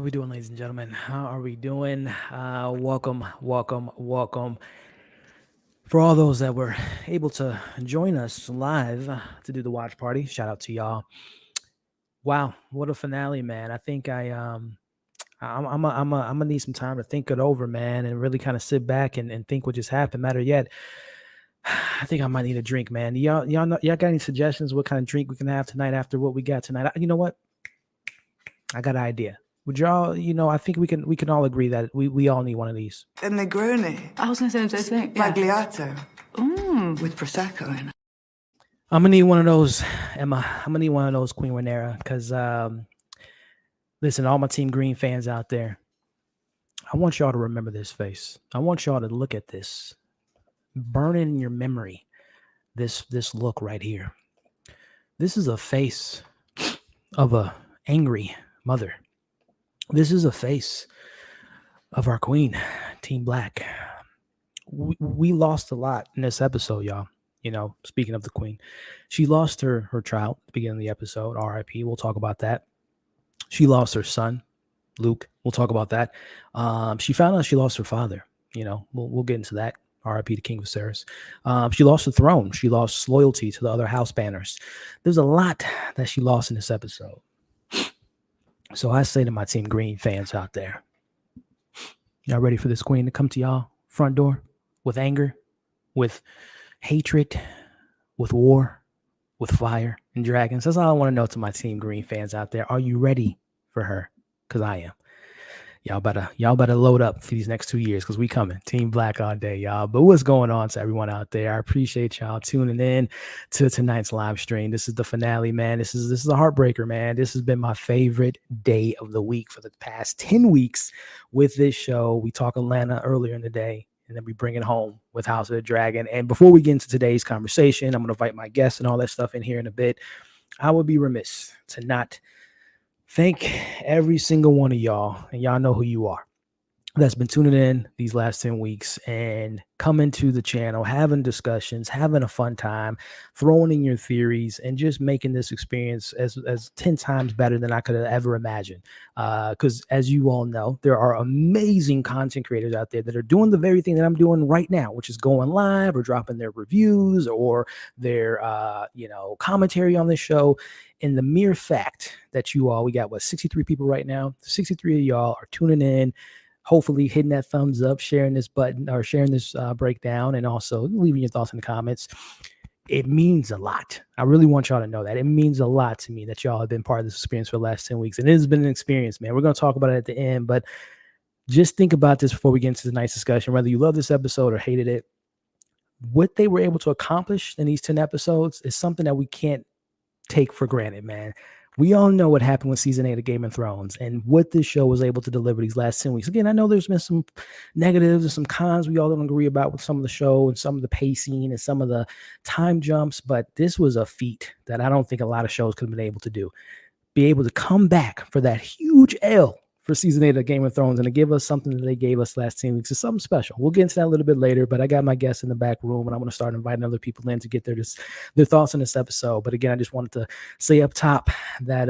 we doing, ladies and gentlemen? How are we doing? Welcome. For all those that were able to join us live to do the watch party, shout out to y'all. Wow, what a finale, man! I think I'm gonna need some time to think it over, man, and really kind of sit back and think what just happened. Matter yet, I think I might need a drink, man. Y'all got any suggestions what kind of drink we can have tonight after what we got tonight? You know what? I got an idea. Would y'all, I think we can all agree that we all need one of these. A Negroni. I was going to say the same thing. Yeah. Magliato. With Prosecco in it. I'm gonna need one of those, Emma. I'm gonna need one of those, Queen Renera, because listen, all my Team Green fans out there, I want y'all to remember this face. I want y'all to look at this, burn it in your memory. This look right here. This is a face of a angry mother. This is a face of our queen, Team Black. We lost a lot in this episode, y'all. Speaking of the queen, she lost her child at the beginning of the episode, RIP. We'll talk about that. She lost her son, Luke. We'll talk about that. She found out she lost her father. We'll get into that. RIP to King Viserys. She lost the throne. She lost loyalty to the other house banners. There's a lot that she lost in this episode. So I say to my Team Green fans out there, y'all ready for this queen to come to y'all front door with anger, with hatred, with war, with fire and dragons? That's all I want to know to my Team Green fans out there. Are you ready for her? Because I am. Y'all better load up for these next 2 years because we coming. Team Black all day, y'all. But what's going on to everyone out there? I appreciate y'all tuning in to tonight's live stream. This is the finale, man. This is a heartbreaker, man. This has been my favorite day of the week for the past 10 weeks with this show. We talk Atlanta earlier in the day, and then we bring it home with House of the Dragon. And before we get into today's conversation, I'm going to invite my guests and all that stuff in here in a bit. I would be remiss to not thank every single one of y'all, and y'all know who you are, that's been tuning in these last 10 weeks and coming to the channel, having discussions, having a fun time, throwing in your theories, and just making this experience as 10 times better than I could have ever imagined. Because as you all know, there are amazing content creators out there that are doing the very thing that I'm doing right now, which is going live or dropping their reviews or their commentary on this show. And the mere fact that we got 63 people right now, 63 of y'all are tuning in, hopefully hitting that thumbs up, sharing this button or sharing this breakdown, and also leaving your thoughts in the comments. It means a lot. I really want y'all to know that. It means a lot to me that y'all have been part of this experience for the last 10 weeks. And it has been an experience, man. We're going to talk about it at the end, but just think about this before we get into tonight's discussion, whether you love this episode or hated it. What they were able to accomplish in these 10 episodes is something that we can't take for granted, man. We all know what happened with season 8 of Game of Thrones and what this show was able to deliver these last 10 weeks. Again, I know there's been some negatives and some cons we all don't agree about with some of the show and some of the pacing and some of the time jumps, but this was a feat that I don't think a lot of shows could have been able to do. Be able to come back for that huge L for season 8 of Game of Thrones and to give us something that they gave us last 10 weeks is something special. We'll get into that a little bit later, but I got my guests in the back room and I'm going to start inviting other people in to get their thoughts on this episode. But again, I just wanted to say up top that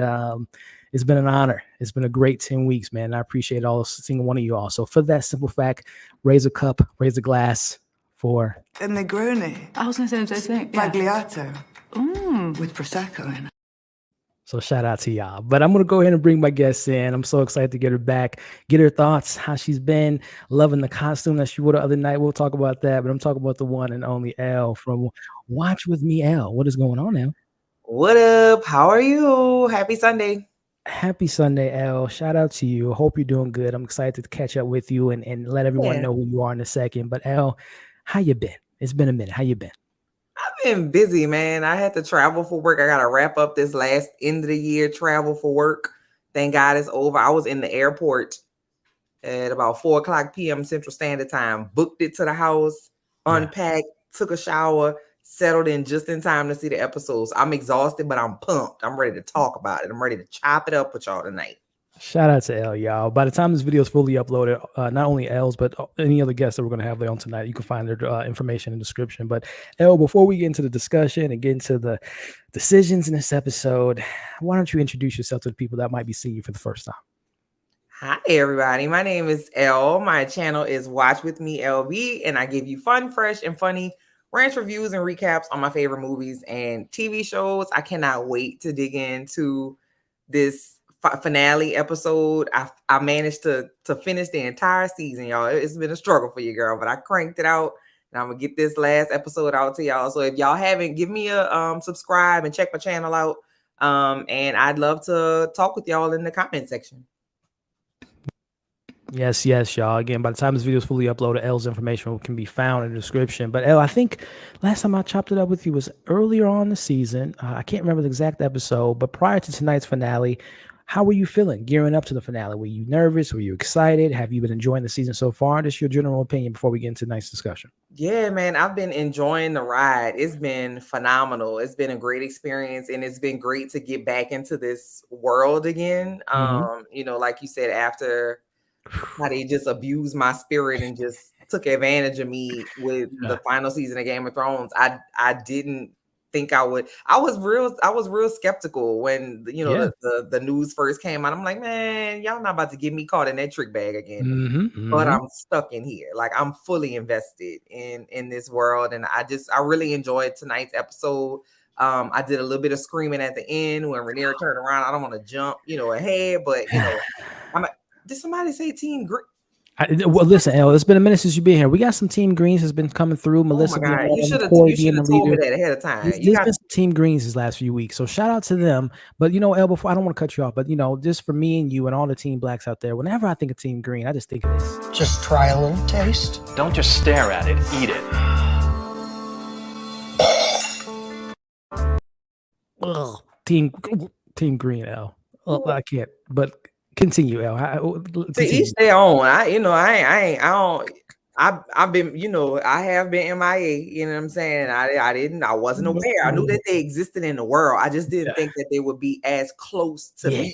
it's been an honor. It's been a great 10 weeks, man. I appreciate all single one of you all. So for that simple fact, raise a cup, raise a glass for A Negroni. I was going to say the same thing. Yeah. Magliato. With Prosecco in it. So shout out to y'all. But I'm going to go ahead and bring my guests in. I'm so excited to get her back, get her thoughts, how she's been, loving the costume that she wore the other night. We'll talk about that. But I'm talking about the one and only Elle from Watch With Me, Elle. What is going on, Elle? What up? How are you? Happy Sunday. Happy Sunday, Elle. Shout out to you. Hope you're doing good. I'm excited to catch up with you and let everyone know who you are in a second. But Elle, how you been? It's been a minute. How you been? I've been busy, man. I had to travel for work. I got to wrap up this last end of the year travel for work. Thank God it's over. I was in the airport at about 4:00 p.m. Central Standard Time, booked it to the house, unpacked, took a shower, settled in just in time to see the episodes. I'm exhausted, but I'm pumped. I'm ready to talk about it. I'm ready to chop it up with y'all tonight. Shout out to Elle, y'all. By the time this video is fully uploaded, not only Elle's, but any other guests that we're going to have on tonight, you can find their information in the description. But Elle, before we get into the discussion and get into the decisions in this episode, why don't you introduce yourself to the people that might be seeing you for the first time? Hi, everybody. My name is Elle. My channel is Watch With Me LB, and I give you fun, fresh, and funny ranch reviews and recaps on my favorite movies and TV shows. I cannot wait to dig into this finale episode. I managed to finish the entire season, y'all. It's been a struggle for you, girl, but I cranked it out, and I'm gonna get this last episode out to y'all. So if y'all haven't, give me a subscribe and check my channel out. And I'd love to talk with y'all in the comment section. Yes, y'all. Again, by the time this video is fully uploaded, L's information can be found in the description. But L, I think last time I chopped it up with you was earlier on in the season. I can't remember the exact episode, but prior to tonight's finale, how were you feeling gearing up to the finale? Were you nervous? Were you excited? Have you been enjoying the season so far? Just your general opinion before we get into tonight's discussion. Yeah, man, I've been enjoying the ride. It's been phenomenal. It's been a great experience, and it's been great to get back into this world again. You know, like you said, after how they just abused my spirit and just took advantage of me with the final season of Game of Thrones. I didn't think I would. I was real skeptical when the news first came out. I'm like, man, y'all not about to get me caught in that trick bag again. But I'm stuck in here. Like, I'm fully invested in this world, and I really enjoyed tonight's episode. I did a little bit of screaming at the end when Rhaenyra turned around. I don't want to jump, ahead, but did somebody say Team Green? Well, listen, El, it's been a minute since you've been here. We got some Team Greens has been coming through. Melissa, oh my God. You should have told me that ahead of time. There's been some Team Greens these last few weeks, so shout out to them. But El, before I don't want to cut you off, but just for me and you and all the Team Blacks out there, whenever I think of Team Green, I just think of this. Just try a little taste. Don't just stare at it, eat it. Ugh, Team Green, El. Oh, I can't, but. Continue, El. To each their own. I have been MIA. You know what I'm saying? I wasn't aware. I knew that they existed in the world. I just didn't think that they would be as close to me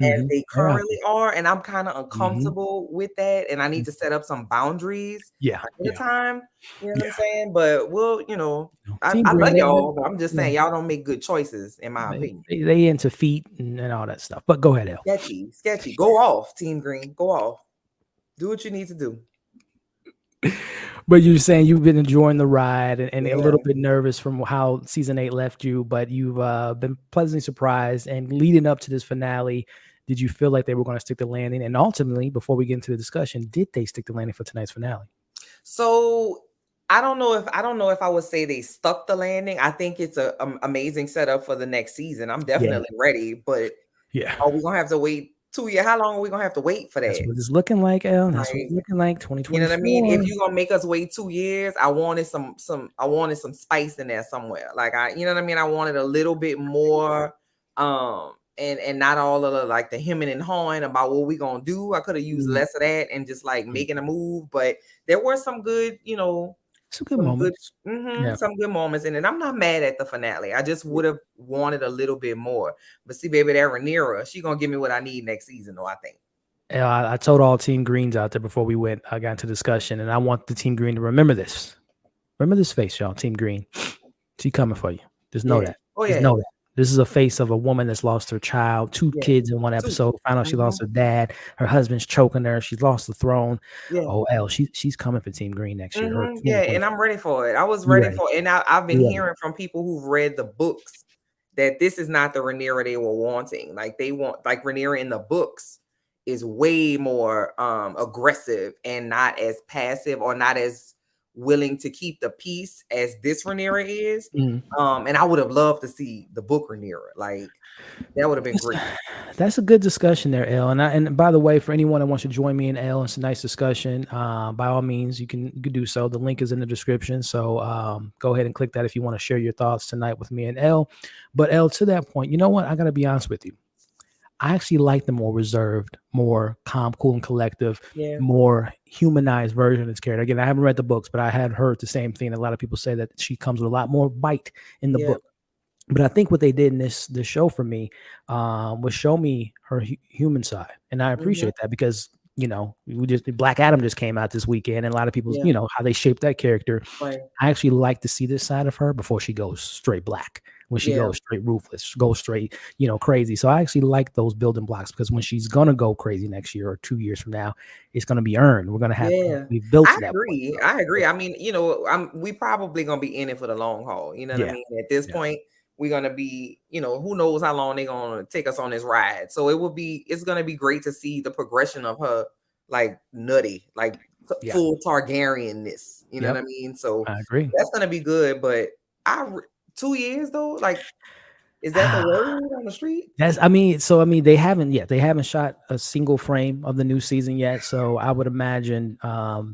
as they currently are. And I'm kind of uncomfortable with that. And I need to set up some boundaries at the time. You know what I'm saying? But I love y'all, but I'm just saying y'all don't make good choices, in my opinion. They into feet and all that stuff. But go ahead, El. Sketchy. Go off, Team Green. Go off. Do what you need to do. But you're saying you've been enjoying the ride and a little bit nervous from how season 8 left you, but you've been pleasantly surprised. And leading up to this finale, did you feel like they were going to stick the landing? And ultimately, before we get into the discussion, did they stick the landing for tonight's finale? So I don't know if I would say they stuck the landing. I think it's an amazing setup for the next season. I'm definitely ready, but are we gonna have to wait 2 years? How long are we gonna have to wait for that? That's what it's looking like, El. That's what it's looking like. 2024. You know what I mean? If you're gonna make us wait 2 years, I wanted some spice in there somewhere. Like you know what I mean? I wanted a little bit more, and not all of the hemming and hawing about what we gonna do. I could have used less of that and just making a move. But there were some good, some good moments. Some good moments in it. I'm not mad at the finale. I just would have wanted a little bit more. But see, baby, that Rhaenyra, she gonna give me what I need next season, though, I think. I told all Team Greens out there before we got into discussion, and I want the Team Green to remember this. Remember this face, y'all. Team Green, she coming for you. Just know that. Oh yeah. Just know that. This is a face of a woman that's lost her child, 2 kids in one episode. Found out she lost her dad. Her husband's choking her. She's lost the throne. Yeah. Oh, El, she's coming for Team Green next year. And I'm ready for it. I was ready for it. And I've been hearing from people who've read the books that this is not the Rhaenyra they were wanting. Like Rhaenyra in the books is way more aggressive and not as passive or not as willing to keep the peace as this Rhaenyra is. And I would have loved to see the book Rhaenyra. Like, that would have been great. That's a good discussion there, El. And by the way, for anyone that wants to join me and El, it's a nice discussion. By all means, you can do so. The link is in the description. So go ahead and click that if you want to share your thoughts tonight with me and El. But El, to that point, you know what? I got to be honest with you. I actually like the more reserved, more calm, cool, and collective, more humanized version of this character. Again, I haven't read the books, but I had heard the same thing. A lot of people say that she comes with a lot more bite in the book. But I think what they did in this show for me was show me her human side. And I appreciate that because, Black Adam just came out this weekend, and a lot of people, how they shaped that character. Right. I actually like to see this side of her before she goes straight black. when she Yeah. goes straight ruthless, goes straight, crazy. So I actually like those building blocks because when she's gonna go crazy next year or 2 years from now, it's gonna be earned. We're gonna have Yeah. we've built I to that point. agree. So, I agree. I mean, we probably gonna be in it for the long haul. You know what I yeah, mean? At this yeah, point, we're gonna be, who knows how long they're gonna take us on this ride. So it's gonna be great to see the progression of her, like nutty, like yeah. full Targaryenness. You know Yep, what I mean? So I agree. that's gonna be good. But 2 years though, like, is that the word on the street? They haven't shot a single frame of the new season yet. So I would imagine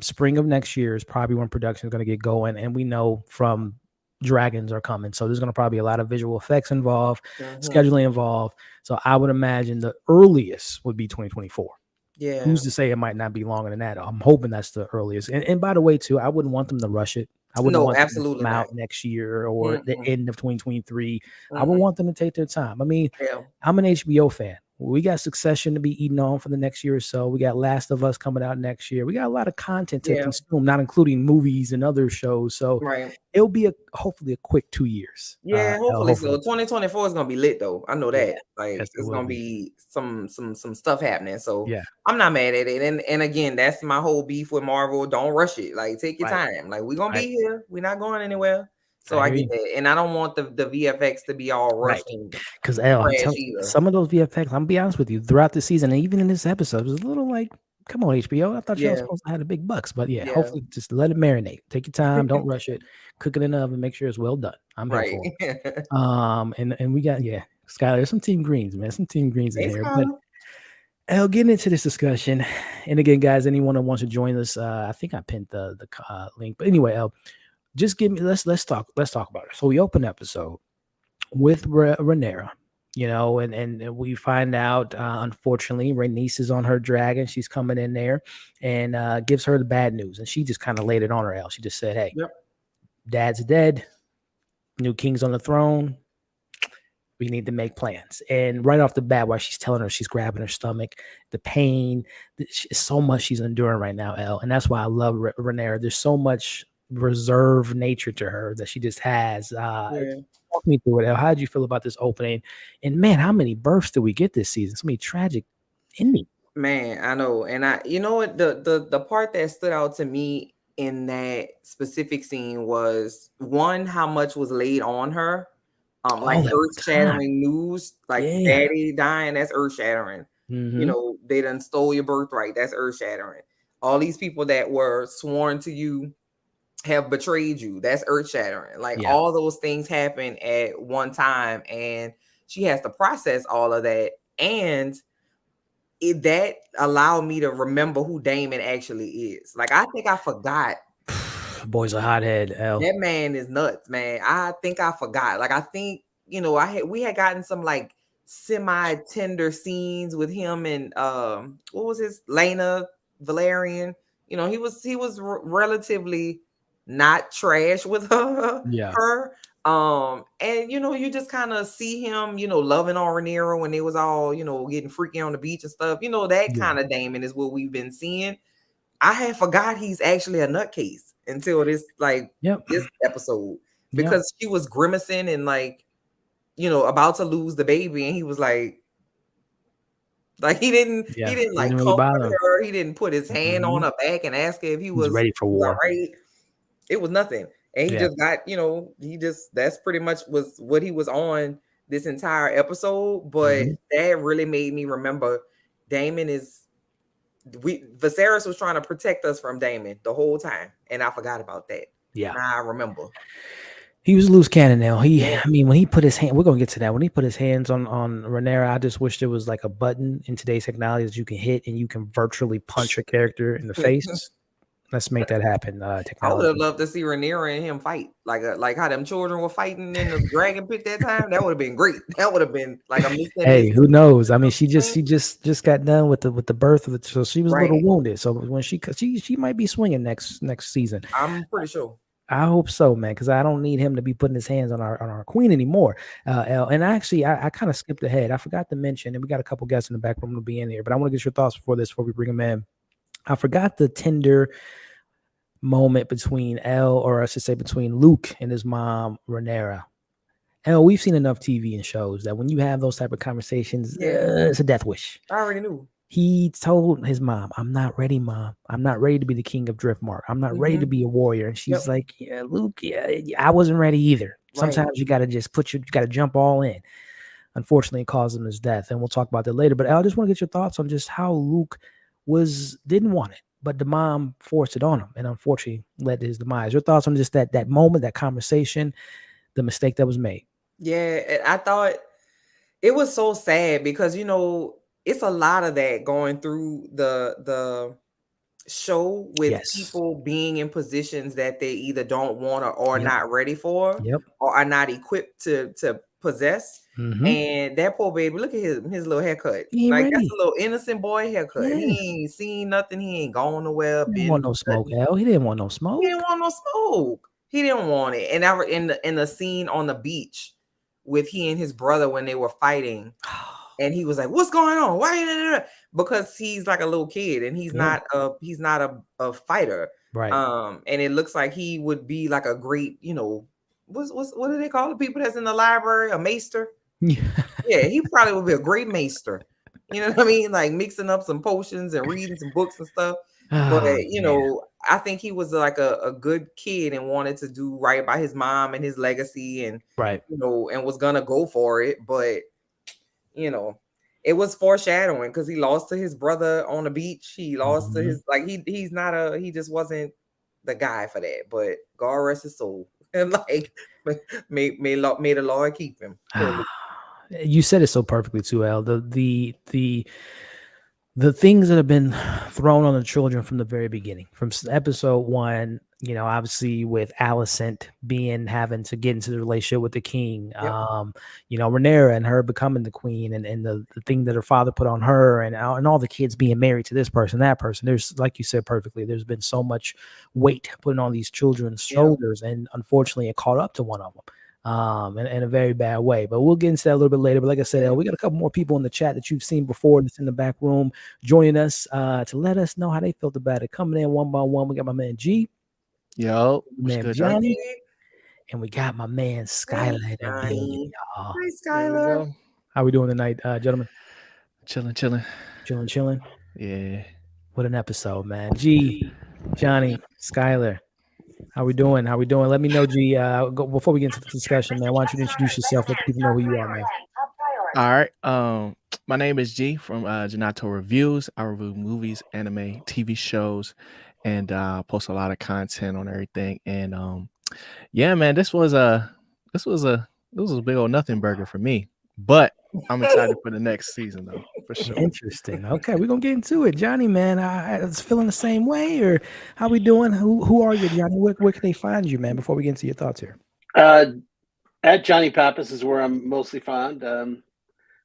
spring of next year is probably when production is going to get going, and we know from dragons are coming. So there's going to probably be a lot of visual effects involved, scheduling involved. So I would imagine the earliest would be 2024. Yeah. Who's to say it might not be longer than that? I'm hoping that's the earliest. And by the way, too, I wouldn't want them to rush it. I wouldn't No, want them to absolutely come not. out next year or the end of 2023. I would Mm-mm. want them to take their time. I mean, Yeah. I'm an HBO fan. We got Succession to be eating on for the next year or so. We got Last of Us coming out next year. We got a lot of content to Yeah. consume, not including movies and other shows. So Right. it'll be hopefully a quick 2 years. Yeah, hopefully so. Hopefully. 2024 is gonna be lit though. I know that. Yeah. Like Yes, it it's will gonna be. be some stuff happening. So Yeah. I'm not mad at it. And again, that's my whole beef with Marvel. Don't rush it. Like take your Right. time. Like we're gonna Right. be here. We're not going anywhere. So I I hear get you. that. And I don't want the VFX to be all Right. rushed and Because trash either. some of those VFX, I'm gonna be honest with you, throughout the season, and even in this episode, it was a little like, come on, HBO. I thought y'all Yeah. supposed to have the big bucks. But yeah, Yeah. hopefully just let it marinate. Take your time, don't rush it. Cook it in the oven, make sure it's well done. I'm here Right. for it. And we got, Skylar, there's some Team Greens, man. Some Team Greens in Hey, here. But Scarlett. I'll get into this discussion. And again, guys, anyone that wants to join us, I think I pinned the link. But anyway, just give me let's talk about it. So we open episode with Rhaenyra, and we find out unfortunately Rhaenys is on her dragon. She's coming in there and gives her the bad news, and she just kind of laid it on her. She just said, "Hey, Yep. Dad's dead. New king's on the throne. We need to make plans." And right off the bat, while she's telling her, she's grabbing her stomach, the pain, so much she's enduring right now, Elle. And that's why I love Rhaenyra. There's so much reserved nature to her that she just has. Walk me through it, Elle. How did you feel about this opening? And man, how many births did we get this season? So many tragic endings. Man, I know. And you know what, the part that stood out to me in that specific scene was one, how much was laid on her. Like earth-shattering news, like daddy dying, that's earth-shattering. They done stole your birthright, that's earth-shattering. All these people that were sworn to you have betrayed you, that's earth-shattering. Like all those things happen at one time, and she has to process all of that. And that allowed me to remember who Damon actually is. Like I think I forgot. Boy's a hothead, Elle. That man is nuts, man. I think I forgot. Like I think, we had gotten some like semi-tender scenes with him and what was his Lena Valerian. He was relatively not trash with her. And you just kind of see him, loving on Rhaenyra when they was all, getting freaky on the beach and stuff. That kind of Damon is what we've been seeing. I had forgot he's actually a nutcase until this this episode, because she was grimacing and about to lose the baby, and he was like he didn't like comfort her. He didn't put his hand on her back and ask her if he was ready for war. Right. It was nothing. And he just got, that's pretty much was what he was on this entire episode. But that really made me remember Viserys was trying to protect us from Damon the whole time. And I forgot about that. Yeah. Now I remember. He was a loose cannon now. When he put his hand, we're gonna get to that. When he put his hands on Rhaenyra, I just wish there was like a button in today's technology that you can hit and you can virtually punch a character in the face. Let's make that happen. Technology. I would have loved to see Rhaenyra and him fight, like how them children were fighting in the dragon pit that time. That would have been great. That would have been like a hey, who knows? I mean, she just got done with the birth of it, so she was a little wounded. So when she might be swinging next season. I'm pretty sure. I hope so, man, because I don't need him to be putting his hands on our queen anymore. And actually, I kind of skipped ahead. I forgot to mention, and we got a couple guests in the back room to be in here, but I want to get your thoughts before we bring them in. I forgot the tender moment between between Luke and his mom, Rhaenyra. And we've seen enough TV and shows that when you have those type of conversations, it's a death wish. I already knew. He told his mom, "I'm not ready, Mom. I'm not ready to be the king of Driftmark. I'm not ready to be a warrior." And she's like, "Yeah, Luke, I wasn't ready either." Right. Sometimes you got to just you got to jump all in. Unfortunately, it caused him his death, and we'll talk about that later. But I just want to get your thoughts on just how Luke didn't want it, but the mom forced it on him, and unfortunately led to his demise. Your thoughts on just that moment, that conversation, the mistake that was made? Yeah, I thought it was so sad because it's a lot of that going through the show with people being in positions that they either don't want or not ready for, or are not equipped to possess. And that poor baby, look at his little haircut. Like that's a little innocent boy haircut. He ain't seen nothing. He ain't going nowhere. He didn't want no smoke, Al. He didn't want no smoke. He didn't want no smoke. He didn't want it. And I were in the scene on the beach with he and his brother when they were fighting. And he was like, "What's going on? Why?" Because he's like a little kid and he's not a fighter. Right. And it looks like he would be like a great, what do they call the people that's in the library? A maester? Yeah, he probably would be a great maester. You know what I mean? Like mixing up some potions and reading some books and stuff. But I think he was like a good kid and wanted to do right by his mom and his legacy and and was gonna go for it. But it was foreshadowing because he lost to his brother on the beach. He lost to his he just wasn't the guy for that. But God rest his soul. And may the Lord keep him. You said it so perfectly too, Al. The things that have been thrown on the children from the very beginning, from episode 1, obviously with Alicent having to get into the relationship with the king, Rhaenyra and her becoming the queen, and the thing that her father put on her, and all the kids being married to this person, that person. There's, like you said perfectly, there's been so much weight put on these children's shoulders, and unfortunately, it caught up to one of them. In a very bad way, but we'll get into that a little bit later. But like I said, we got a couple more people in the chat that you've seen before that's in the back room joining us to let us know how they felt about it. Coming in one by one, we got my man G, yo, man good, Johnny, and we got my man Skylar. Hi, There we Skylar. go. How we doing tonight, gentlemen? Chilling. Yeah. What an episode, man. G, Johnny, Skylar. How we doing? Let me know, G. Before we get into the discussion, man, why don't you introduce yourself? Let people know who you are, man. All right. My name is G from Janato Reviews. I review movies, anime, TV shows, and post a lot of content on everything. And yeah, man, this was a big old nothing burger for me. But I'm excited for the next season, though, for sure. Interesting. Okay, we're gonna get into it, Johnny. Man, I was feeling the same way. Or how we doing? Who are you, Johnny? Where can they find you, man? Before we get into your thoughts here. At JohnnyPappas is where I'm mostly found.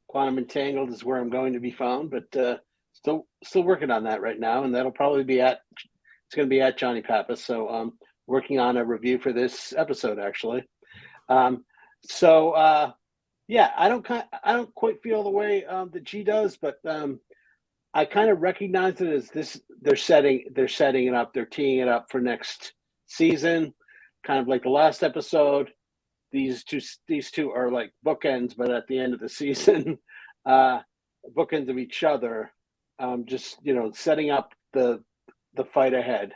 Quantum Entangled is where I'm going to be found, but still working on that right now, and that'll probably be it's going to be at JohnnyPappas. So I'm working on a review for this episode, actually. Yeah, I don't quite feel the way that G does, but I kind of recognize it as this. They're setting it up. They're teeing it up for next season, kind of like the last episode. These two are like bookends, but at the end of the season, bookends of each other. Just setting up the fight ahead,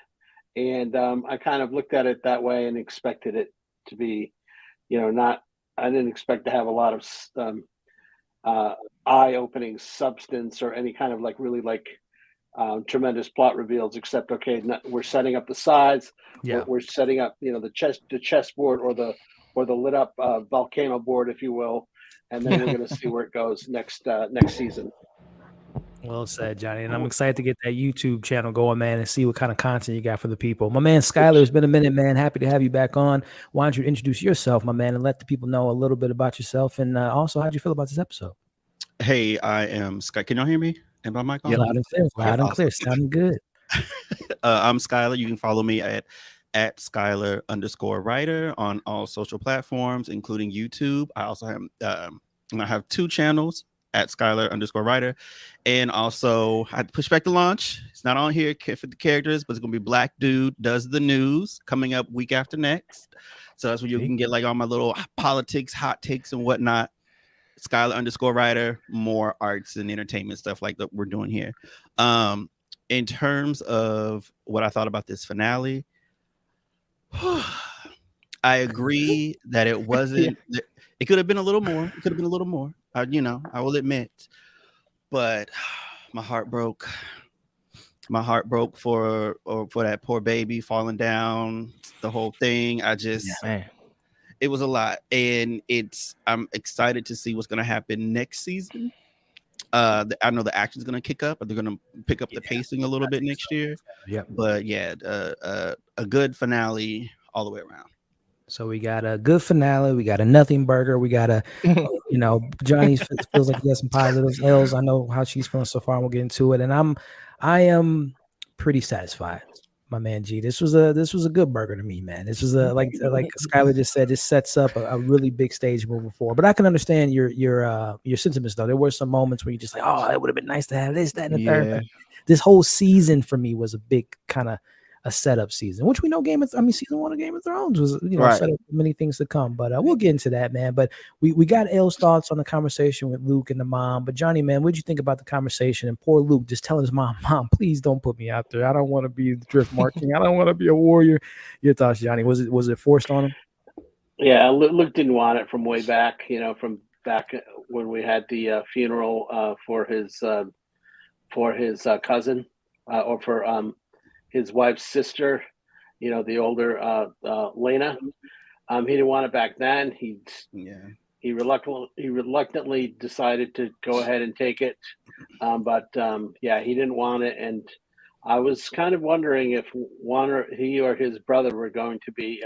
and I kind of looked at it that way and expected it to be, not. I didn't expect to have a lot of eye-opening substance or any kind of tremendous plot reveals. Except, we're setting up the sides. Yeah, we're setting up, the chessboard or the lit up volcano board, if you will, and then we're going to see where it goes next season. Well said, Johnny. And I'm excited to get that YouTube channel going, man, and see what kind of content you got for the people. My man Skylar, it's been a minute, man. Happy to have you back on. Why don't you introduce yourself, my man, and let the people know a little bit about yourself, and also how'd you feel about this episode? Hey, I am Sky. Can y'all hear me? Am my mic on? Yeah, loud and clear. Loud and clear. Sounding good. I'm Skylar. You can follow me at Skylar_writer on all social platforms, including YouTube. I also have I have 2 channels at Skylar_writer. And also I pushed back the launch. It's not on here for the characters, but it's gonna be Black Dude Does the News coming up week after next. So that's where you can get like all my little politics, hot takes, and whatnot. Skylar_writer, more arts and entertainment stuff like that we're doing here. In terms of what I thought about this finale, I agree that it wasn't. It could have been a little more. It could have been a little more. I will admit, but my heart broke. My heart broke for that poor baby falling down. The whole thing. It was a lot, and I'm excited to see what's going to happen next season. I know the action's going to kick up, but they're going to pick up the pacing a little bit next year. Yeah, but a good finale all the way around. So we got a good finale. We got a nothing burger. We got a, Johnny feels like he has some positives. Els, I know how she's feeling so far. We'll get into it, and I am pretty satisfied. My man G, this was a good burger to me, man. This was like Skylar just said, this sets up a really big stage moving forward. But I can understand your sentiments though. There were some moments where you just like, oh, it would have been nice to have this, that, and the third. But this whole season for me was a big kind of a setup season, which we know season 1 of Game of Thrones was set up for many things to come. But we'll get into that, man. But we got El's thoughts on the conversation with Luke and the mom. But Johnny, man, what'd you think about the conversation? And poor Luke just telling his mom, please don't put me out there. I don't want to be the drift marking. I don't want to be a warrior. Your thoughts, Johnny? Was it forced on him? Yeah, Luke didn't want it from way back. From back when we had the funeral for his cousin or for his wife's sister, the older Lena. He didn't want it back then. He reluctantly decided to go ahead and take it. But he didn't want it. And I was kind of wondering if he or his brother were going to be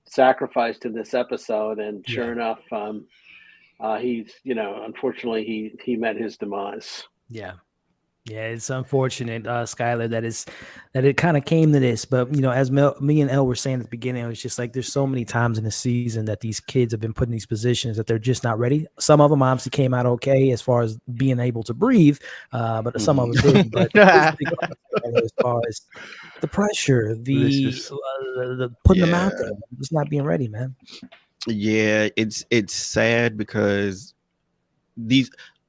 sacrificed in this episode. And sure enough, he's, unfortunately he met his demise. Yeah. Yeah, it's unfortunate, Skylar, that it kind of came to this. But, as me and El were saying at the beginning, it was just like there's so many times in the season that these kids have been put in these positions that they're just not ready. Some of them obviously came out okay as far as being able to breathe, but some of them didn't. But as far as the pressure, the putting them out there, just not being ready, man. Yeah, it's sad because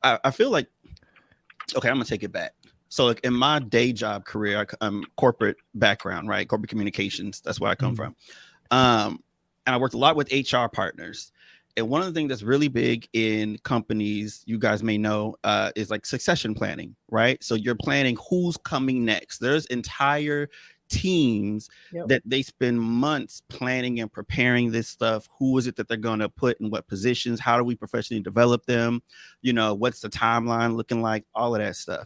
I feel like, okay, I'm gonna take it back. So like in my day job career, I'm corporate background, right? Corporate communications. That's where I come from. And I worked a lot with HR partners. And one of the things that's really big in companies, you guys may know, is like succession planning, right? So you're planning who's coming next. There's entire teams that they spend months planning and preparing this stuff. Who is it that they're going to put in what positions? How do we professionally develop them? What's the timeline looking like? All of that stuff.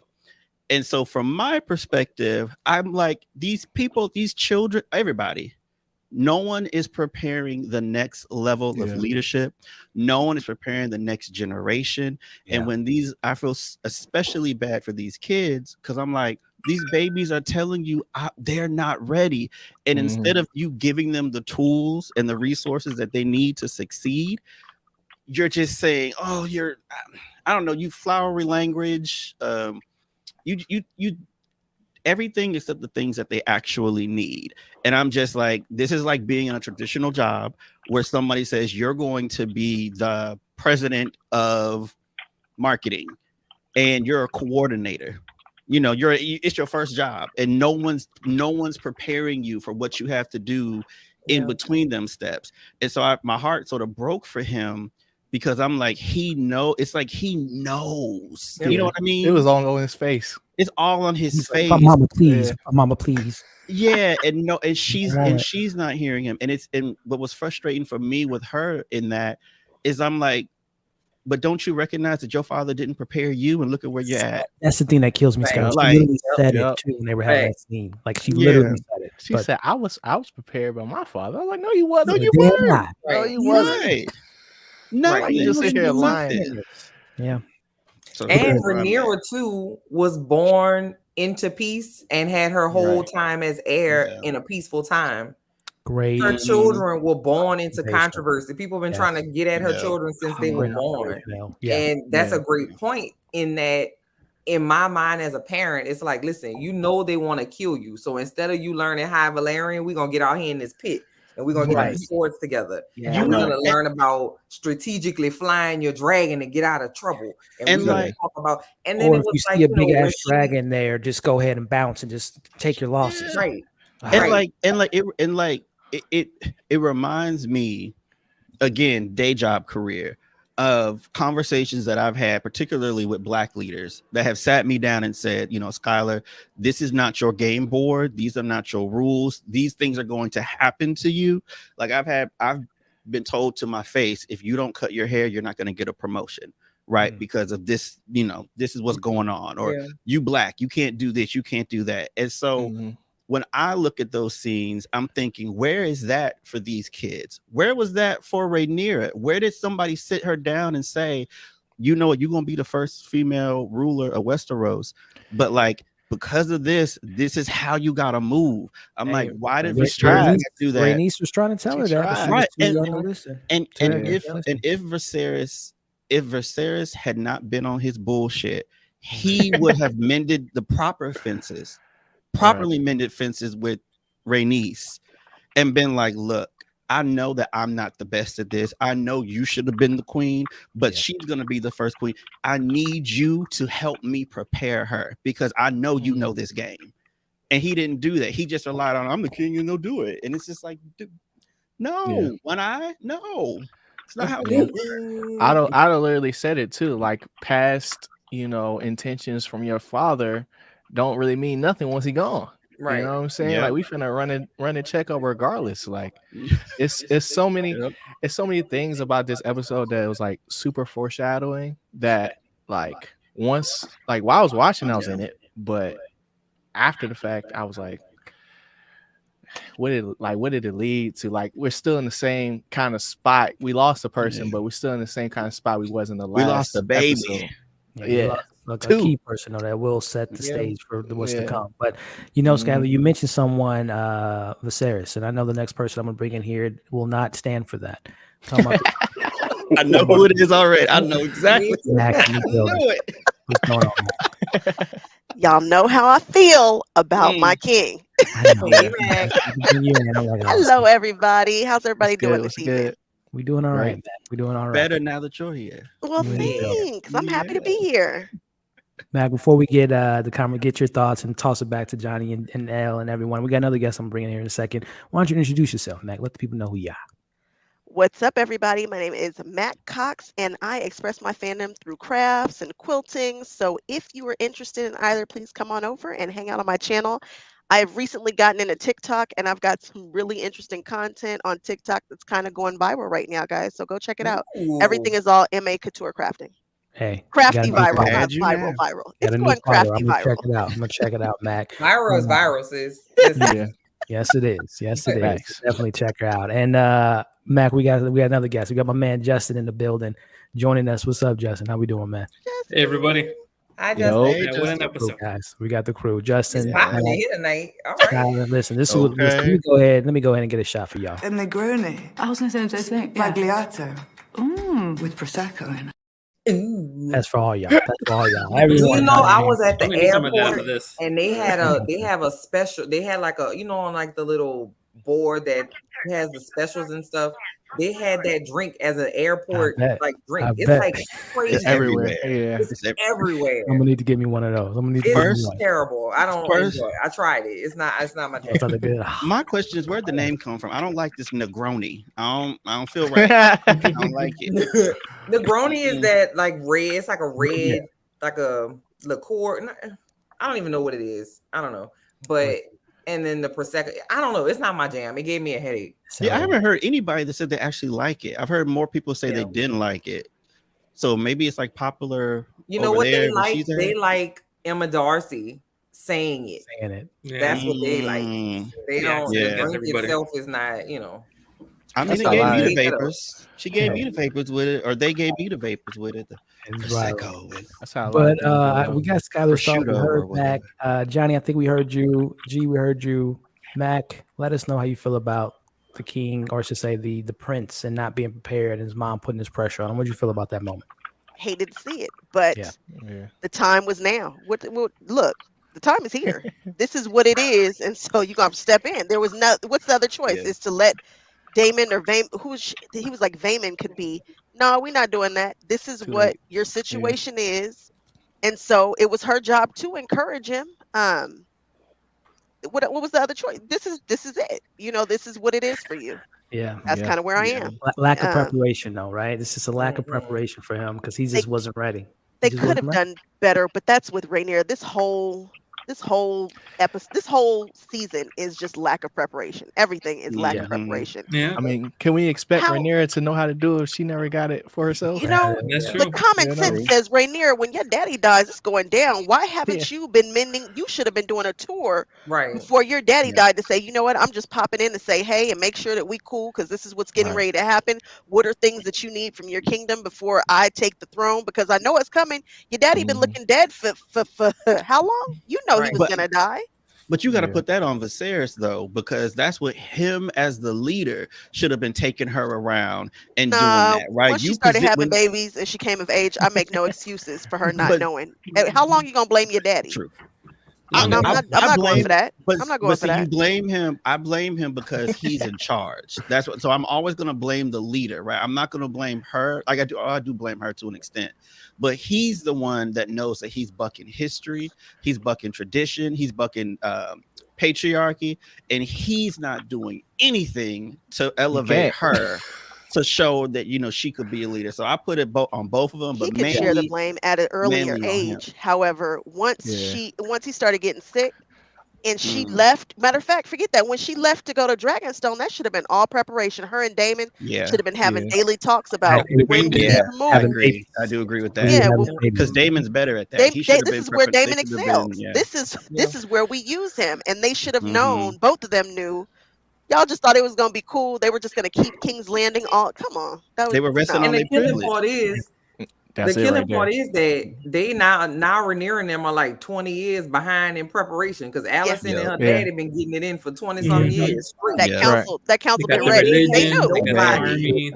And so from my perspective, I'm like, these people, these children, everybody, no one is preparing the next level of leadership. No one is preparing the next generation. And when I feel especially bad for these kids, because I'm like, these babies are telling you they're not ready. And instead of you giving them the tools and the resources that they need to succeed, you're just saying, oh, I don't know, you flowery language. You everything except the things that they actually need. And I'm just like, this is like being in a traditional job where somebody says you're going to be the president of marketing and you're a coordinator. It's your first job, and no one's preparing you for what you have to do in between them steps. And so my heart sort of broke for him because I'm like, it's like he knows. You know what I mean? It was all on his face. It's all on his face. Like, Mama, please. Mama, please. Yeah, and she's not hearing him. And what was frustrating for me with her in that is I'm like, but don't you recognize that your father didn't prepare you, and look at where you're at? That's the thing that kills me, Scott. She literally said it too when they were having that scene. Like she literally said it. She said, I was prepared by my father. I was like, no, you wasn't. No, you weren't. No, you wasn't. No, you just sit here lying. Yeah. So and Rhaenyra too was born into peace and had her whole time as heir in a peaceful time. Great. Her children were born into observation. controversy. People have been trying to get at her Yeah. children since they were Great born. observation, Al. Yeah. And that's a great point in that, in my mind as a parent, it's like, listen, you know they want to kill you. So instead of you learning High Valerian, we're going to get out here in this pit and we're going to get Right. our swords together. Yeah, And we're right. going to learn about strategically flying your dragon to get out of trouble. And And we're going like- to talk about, and then Or it if was you like, see a you know, big when ass she- dragon there, just go ahead and bounce and just take your losses. Right. And Right. it reminds me, again, day job career, of conversations that I've had, particularly with Black leaders that have sat me down and said, you know, Skylar, this is not your game board. These are not your rules. These things are going to happen to you. Like I've been told to my face, if you don't cut your hair, you're not going to get a promotion, right? Because of this, you know, this is what's going on, or you Black, you can't do this, you can't do that. And so when I look at those scenes, I'm thinking, where is that for these kids? Where was that for Rhaenyra? Where did somebody sit her down and say, you know what, you're going to be the first female ruler of Westeros, but like, because of this is how you got to move. I'm like, why did Viserys do that? Rhaenys was trying to tell her that, but she was too young to listen. And if Viserys had not been on his bullshit, he would have mended the proper fences. Properly mended fences with Rhaenys and been like, look, I know that I'm not the best at this. I know you should have been the queen, but she's going to be the first queen. I need you to help me prepare her because I know you know this game. And he didn't do that. He just relied on, I'm the king and they'll do it. And it's just like, dude, no, no. It's not how it works. Otto literally said it too. Like past, you know, intentions from your father don't really mean nothing once he gone. Right. You know what I'm saying? Yep. Like we finna run a check up regardless. Like it's so many it's so many things about this episode that was like super foreshadowing that like once like while I was watching I was in it, but after the fact I was like, what did it lead to? Like we're still in the same kind of spot. We lost a person, but we're still in the same kind of spot we was in the last. We lost a baby. Episode. Yeah. A key person that will set the stage for what's to come. But you know, Skylar, you mentioned someone, Viserys, and I know the next person I'm gonna bring in here will not stand for that. I know who it is already. I know exactly. What's going on? Y'all know how I feel about my king. I know. Hello, everybody. How's everybody doing this evening? We doing all right, man. We doing all right. Better now that you're here. Well, thanks. I'm happy to be here. Mac, before we get the camera, get your thoughts and toss it back to Johnny and Elle and everyone. We got another guest I'm bringing here in a second. Why don't you introduce yourself, Mac? Let the people know who you are. What's up, everybody? My name is Matt Cox, and I express my fandom through crafts and quilting. So if you are interested in either, please come on over and hang out on my channel. I've recently gotten into TikTok, and I've got some really interesting content on TikTok that's kind of going viral right now, guys. So go check it out. Everything is all MA Couture crafting. Hey, crafty viral, not viral. It's going crafty viral. I'm gonna check it out, Mac. Viral is viral, sis. Yeah. Yes, it is. Yes, it is. Definitely check her out. And Mac, we got another guest. We got my man Justin in the building joining us. What's up, Justin? How we doing, man? Hey, everybody. Hi, Justin. Hey, what an episode, guys. We got the crew. Justin. Popping in here tonight. All right. Listen, this is what, let me go ahead and get a shot for y'all. A Negroni. I was going to say the same thing. Bagliato. With Prosecco in it. That's for all y'all. That's for all y'all. Everyone. You know, I was at the I'm gonna need some of that airport for this. and they have a special. They had like a, you know, on like the little board that has the specials and stuff. They had that drink as an airport like drink. It's like crazy. It's everywhere. Yeah, it's everywhere. I'm gonna need to give me one of those. I'm gonna need to It's terrible. I don't enjoy it. I tried it. It's not my jam. My question is, where'd the name come from? I don't like this Negroni. I don't feel right. I don't like it. Negroni is that like red. It's like a red, like a liqueur. I don't even know what it is. I don't know, but. And then the Prosecco, I don't know. It's not my jam. It gave me a headache. Yeah, I haven't heard anybody that said they actually like it. I've heard more people say they didn't like it. So maybe it's like popular. You know what they like? They like Emma Darcy saying it. That's what they like. They don't. The drink itself is not. You know. I mean, they gave me the vapors. She gave me the vapors with it, or they gave me the vapors with it. Prosecco. That's how. But we got Skylar Stark. We heard Mac. Johnny, I think we heard you. G, we heard you. Mac, let us know how you feel about the king, or I should say the prince, and not being prepared, and his mom putting this pressure on him. What did you feel about that moment? Hated to see it, but Yeah. the time was now. What look, the time is here. This is what it is, and so you got to step in. There was no. What's the other choice? Yeah. Is to let Damon or Vayman, he was like Vayman could be. No, we're not doing that. This is Too what late. your situation is, and so it was her job to encourage him. What was the other choice? This is it. You know, this is what it is for you. Yeah. That's kind of where I am. Lack of preparation, though, right? This is a lack of preparation for him because he just wasn't ready. They could have done better, but that's with Rhaenyra. This whole episode, this whole season is just lack of preparation. Everything is lack of preparation. Yeah. I mean, can we expect Rhaenyra to know how to do it if she never got it for herself? You know, That's true. the common sense says, Rhaenyra, when your daddy dies, it's going down. Why haven't you been mending? You should have been doing a tour before your daddy died to say, you know what, I'm just popping in to say hey and make sure that we cool because this is what's getting ready to happen. What are things that you need from your kingdom before I take the throne? Because I know it's coming. Your daddy been looking dead for how long? You know he was gonna die. But you got to put that on Viserys though, because that's what him as the leader should have been taking her around and doing that, right? Once she started having babies and she came of age, I make no excuses for her not knowing. How long you gonna blame your daddy? True. I'm not going for that. But, I'm not going for that. You blame him. I blame him because he's in charge. That's what. So I'm always going to blame the leader, right? I'm not going to blame her. Like I do blame her to an extent, but he's the one that knows that he's bucking history, he's bucking tradition, he's bucking patriarchy, and he's not doing anything to elevate her. To show that she could be a leader, so I put it on both of them. But he could share the blame at an earlier age. However, once he started getting sick, and she left. Matter of fact, forget that. When she left to go to Dragonstone, that should have been all preparation. Her and Damon should have been having daily talks about when we need to move. I do agree with that. Yeah, because Damon's better at that. This is where Damon excels. This is where we use him, and they should have known. Both of them knew. Y'all just thought it was gonna be cool. They were just gonna keep King's Landing all. Come on, they were resting on their privilege. The killing part is that they now Rhaenyra and them are like 20 years behind in preparation because Allison and her daddy been getting it in for 20-some years. That council been ready. They knew.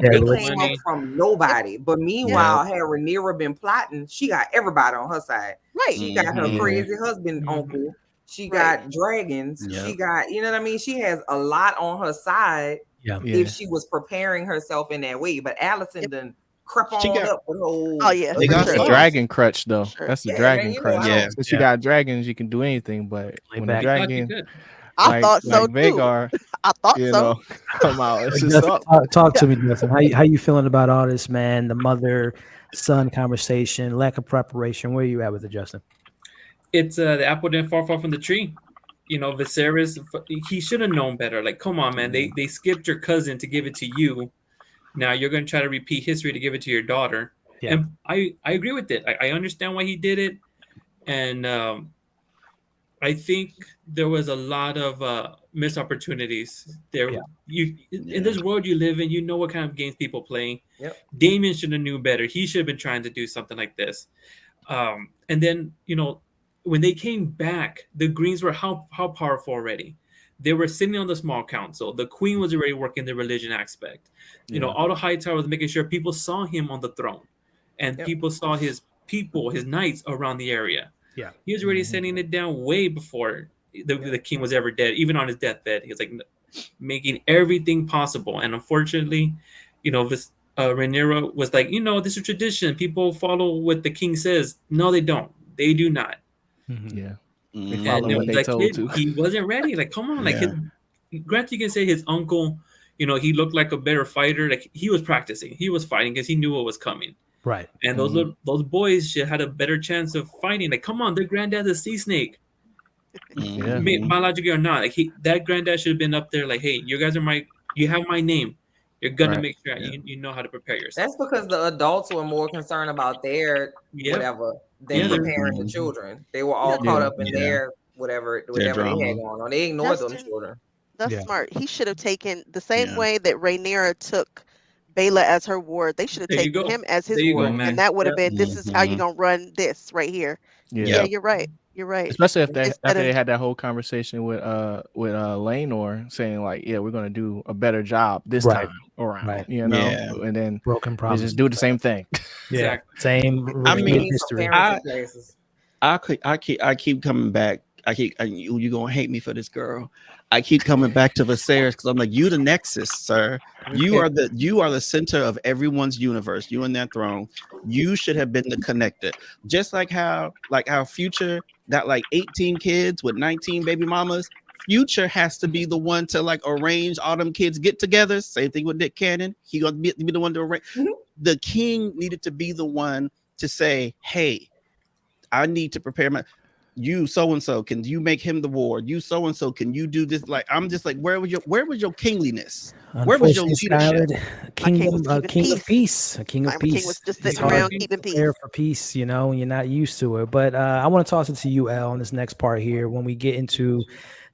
They came up from nobody. But meanwhile, had Rhaenyra been plotting, she got everybody on her side. Right. She got her crazy husband uncle. She got dragons. She got, you know what I mean? She has a lot on her side if she was preparing herself in that way. But Allison done crept on up with her. They got the dragon crutch though. That's the dragon crutch. Yeah. Since you got dragons, you can do anything. But when the dragon, I thought so too. Vhagar, I thought so. Come out. It's just talk to me, Justin. How you feeling about all this, man? The mother-son conversation, lack of preparation. Where are you at with it, Justin? It's the apple didn't fall far from the tree. Viserys, he should have known better. Like, come on, man. They skipped your cousin to give it to you. Now you're going to try to repeat history to give it to your daughter. Yeah. And I agree with it. I understand why he did it. And I think there was a lot of missed opportunities there. In this world you live in, you know what kind of games people play. Yep. Damon should have knew better. He should have been trying to do something like this. And then, when they came back, the Greens were how powerful already. They were sitting on the small council. The queen was already working the religion aspect. Otto Hightower was making sure people saw him on the throne, and people saw his knights around the area. Yeah, he was already setting it down way before the king was ever dead. Even on his deathbed, he was like making everything possible. And unfortunately, Rhaenyra was like, this is tradition. People follow what the king says. No, they don't. They do not. Yeah. He wasn't ready. Like, come on. Granted, you can say his uncle, he looked like a better fighter. Like, he was practicing. He was fighting because he knew what was coming. Right. And those boys should had a better chance of fighting. Like, come on, their granddad's a sea snake. Biologically or not. Like, that granddad should have been up there like, hey, you guys you have my name. You're gonna make sure you know how to prepare yourself. That's because the adults were more concerned about their whatever than preparing the children. They were all caught up in their whatever they had going on. They ignored them children. That's smart. He should have taken the same way that Rhaenyra took Baela as her ward. They should have taken him as his ward, and that would have been this is how you're gonna run this right here. Yeah, you're right. You're right. Especially if they Instead after of they had that whole conversation with Lanor saying like, yeah, we're gonna do a better job this Right. time around, Right. you know, Yeah. and then Broken they promise. just do the same thing. Yeah. Exactly. Same I repeated mean, history. Parenting classes. I keep coming back. You gonna hate me for this, girl. I keep coming back to Viserys because I'm like, you the Nexus, sir. You are the center of everyone's universe. You in that throne. You should have been the connector. Just like how Future got like 18 kids with 19 baby mamas. Future has to be the one to like arrange all them kids get together. Same thing with Nick Cannon. He gonna be the one to arrange. The king needed to be the one to say, hey, I need to prepare you so and so, can you make him the ward? You so and so, can you do this? Like, I'm just like, where was your kingliness? Where was your Unfortunately, leadership? Skylar, kingdom, king of peace, a king of my king peace. was just It's sitting hard around to keeping peace. prepare for peace, you know, and you're not used to it. But I want to toss it to you, El, on this next part here when we get into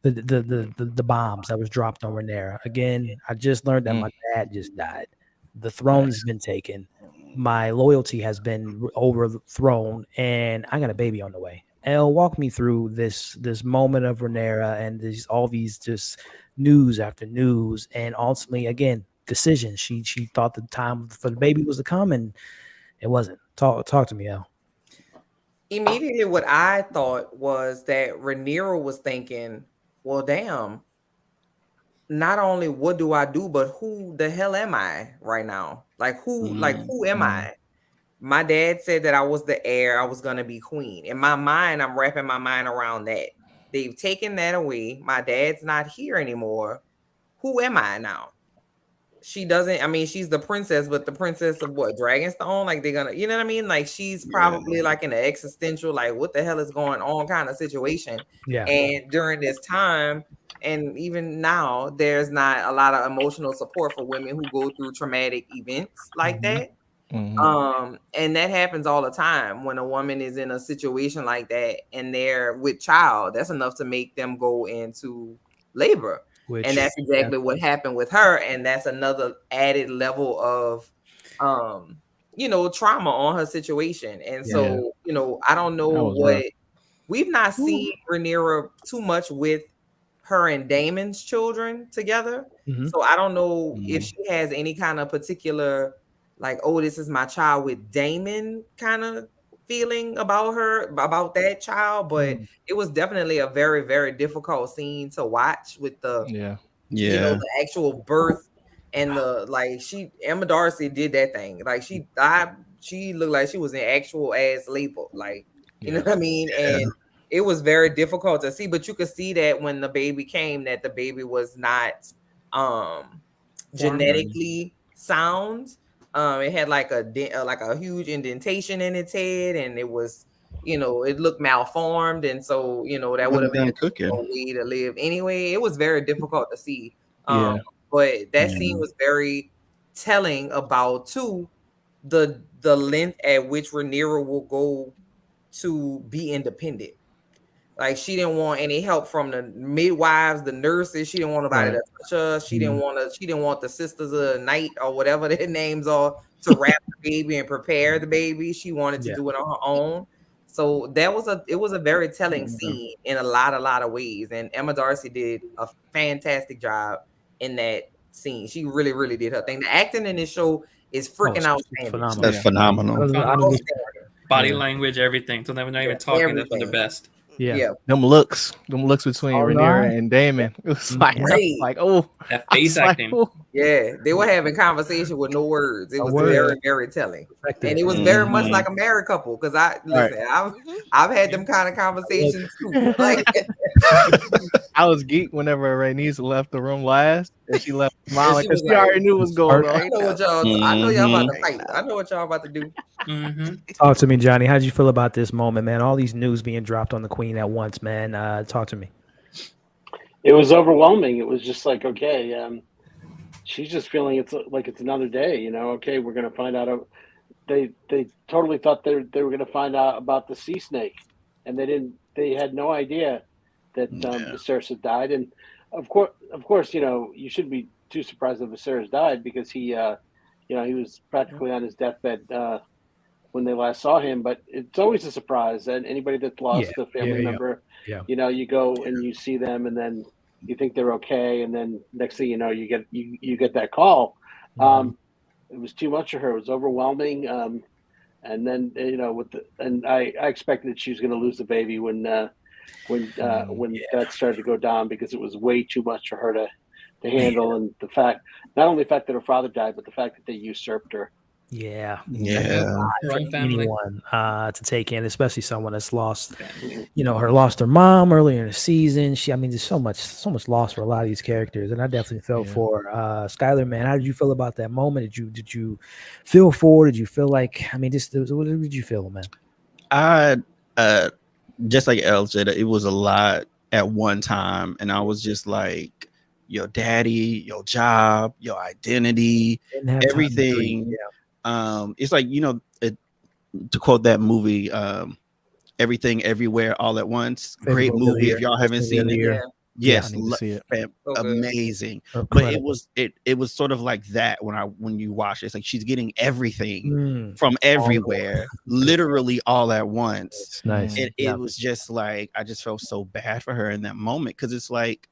the bombs that was dropped on Rhaenyra. Again, I just learned that my dad just died. The throne's been taken. My loyalty has been overthrown, and I got a baby on the way. El, walk me through this moment of Rhaenyra and all these just news after news, and ultimately, again, decisions. She thought the time for the baby was to come, and it wasn't. Talk to me, El. Immediately, what I thought was that Rhaenyra was thinking, well, damn, not only what do I do, but who the hell am I right now? Like who am I? My dad said that I was the heir, I was gonna be queen. In my mind, I'm wrapping my mind around that. They've taken that away. My dad's not here anymore. Who am I now? She doesn't, I mean, she's the princess, but the princess of what, Dragonstone? Like they're gonna, you know what I mean? Like she's probably like in an existential, like what the hell is going on kind of situation. Yeah. And during this time, and even now, there's not a lot of emotional support for women who go through traumatic events like that. And that happens all the time when a woman is in a situation like that and they're with child. That's enough to make them go into labor. And that's exactly what happened with her. And that's another added level of trauma on her situation. And so, I don't know what we've not seen Rhaenyra too much with her and Damon's children together. So I don't know if she has any kind of particular like, oh, this is my child with Damon kind of feeling about that child. But it was definitely a very, very difficult scene to watch with the the actual birth and the like. Emma Darcy did that thing. Like she looked like she was in actual ass labor. Like, you know what I mean? And it was very difficult to see, but you could see that when the baby came, that the baby was not genetically sound. It had like a huge indentation in its head, and it was, it looked malformed, and so that would have been a way to live anyway. It was very difficult to see. But that scene was very telling about too the length at which Rhaenyra will go to be independent. Like she didn't want any help from the midwives, the nurses. She didn't want nobody to touch her. She didn't want the sisters of the night or whatever their names are to wrap the baby and prepare the baby. She wanted to do it on her own. So it was a very telling scene in a lot of ways. And Emma Darcy did a fantastic job in that scene. She really, really did her thing. The acting in this show is freaking outstanding. Phenomenal. That's phenomenal. Body language, everything. So they're not even talking. That's when they're best. Yeah. Them looks between Rhaenyra and Damon. It was like, that face acting. Yeah, they were having conversation with no words. It was very, very telling, and it was very much like a married couple. Because I've had them kind of conversations too. Like, I was geeked whenever Rhaenyra left the room last, and she left smiling because she already knew what was going on. I know what y'all. I know y'all about to fight. I know what y'all about to do. Talk to me, Johnny. How'd you feel about this moment, man? All these news being dropped on the Queen at once, man. Talk to me. It was overwhelming. It was just like, okay, she's just feeling it's another day. Okay, we're gonna find out. They totally thought they were gonna find out about the sea snake, and they didn't. They had no idea that Viserys had died. And of course, you shouldn't be too surprised that Viserys died because he was practically on his deathbed when they last saw him, but it's always a surprise. And anybody that's lost a family member, you know, you go and you see them, and then you think they're okay, and then next thing you know, you get that call. It was too much for her. It was overwhelming. And then you know, I expected that she was going to lose the baby when that started to go down, because it was way too much for her to handle, and not only the fact that her father died, but the fact that they usurped her. Yeah. Her own family. Anyone to take in, especially someone that's lost, you know, lost her mom earlier in the season. There's so much loss for a lot of these characters, and I definitely felt for Skylar, man. How did you feel about that moment? Did you feel for? Did you feel like? What did you feel, man? I just like Elle said, it was a lot at one time, and I was just like, your daddy, your job, your identity, everything. It's like, you know, to quote that movie, Everything Everywhere All at Once. Great movie. If y'all haven't seen it, yes, see it. Amazing. But it was sort of like that when you watch it. It's like she's getting everything from everywhere, literally all at once. Nice. And it was just like, I just felt so bad for her in that moment, because it's like,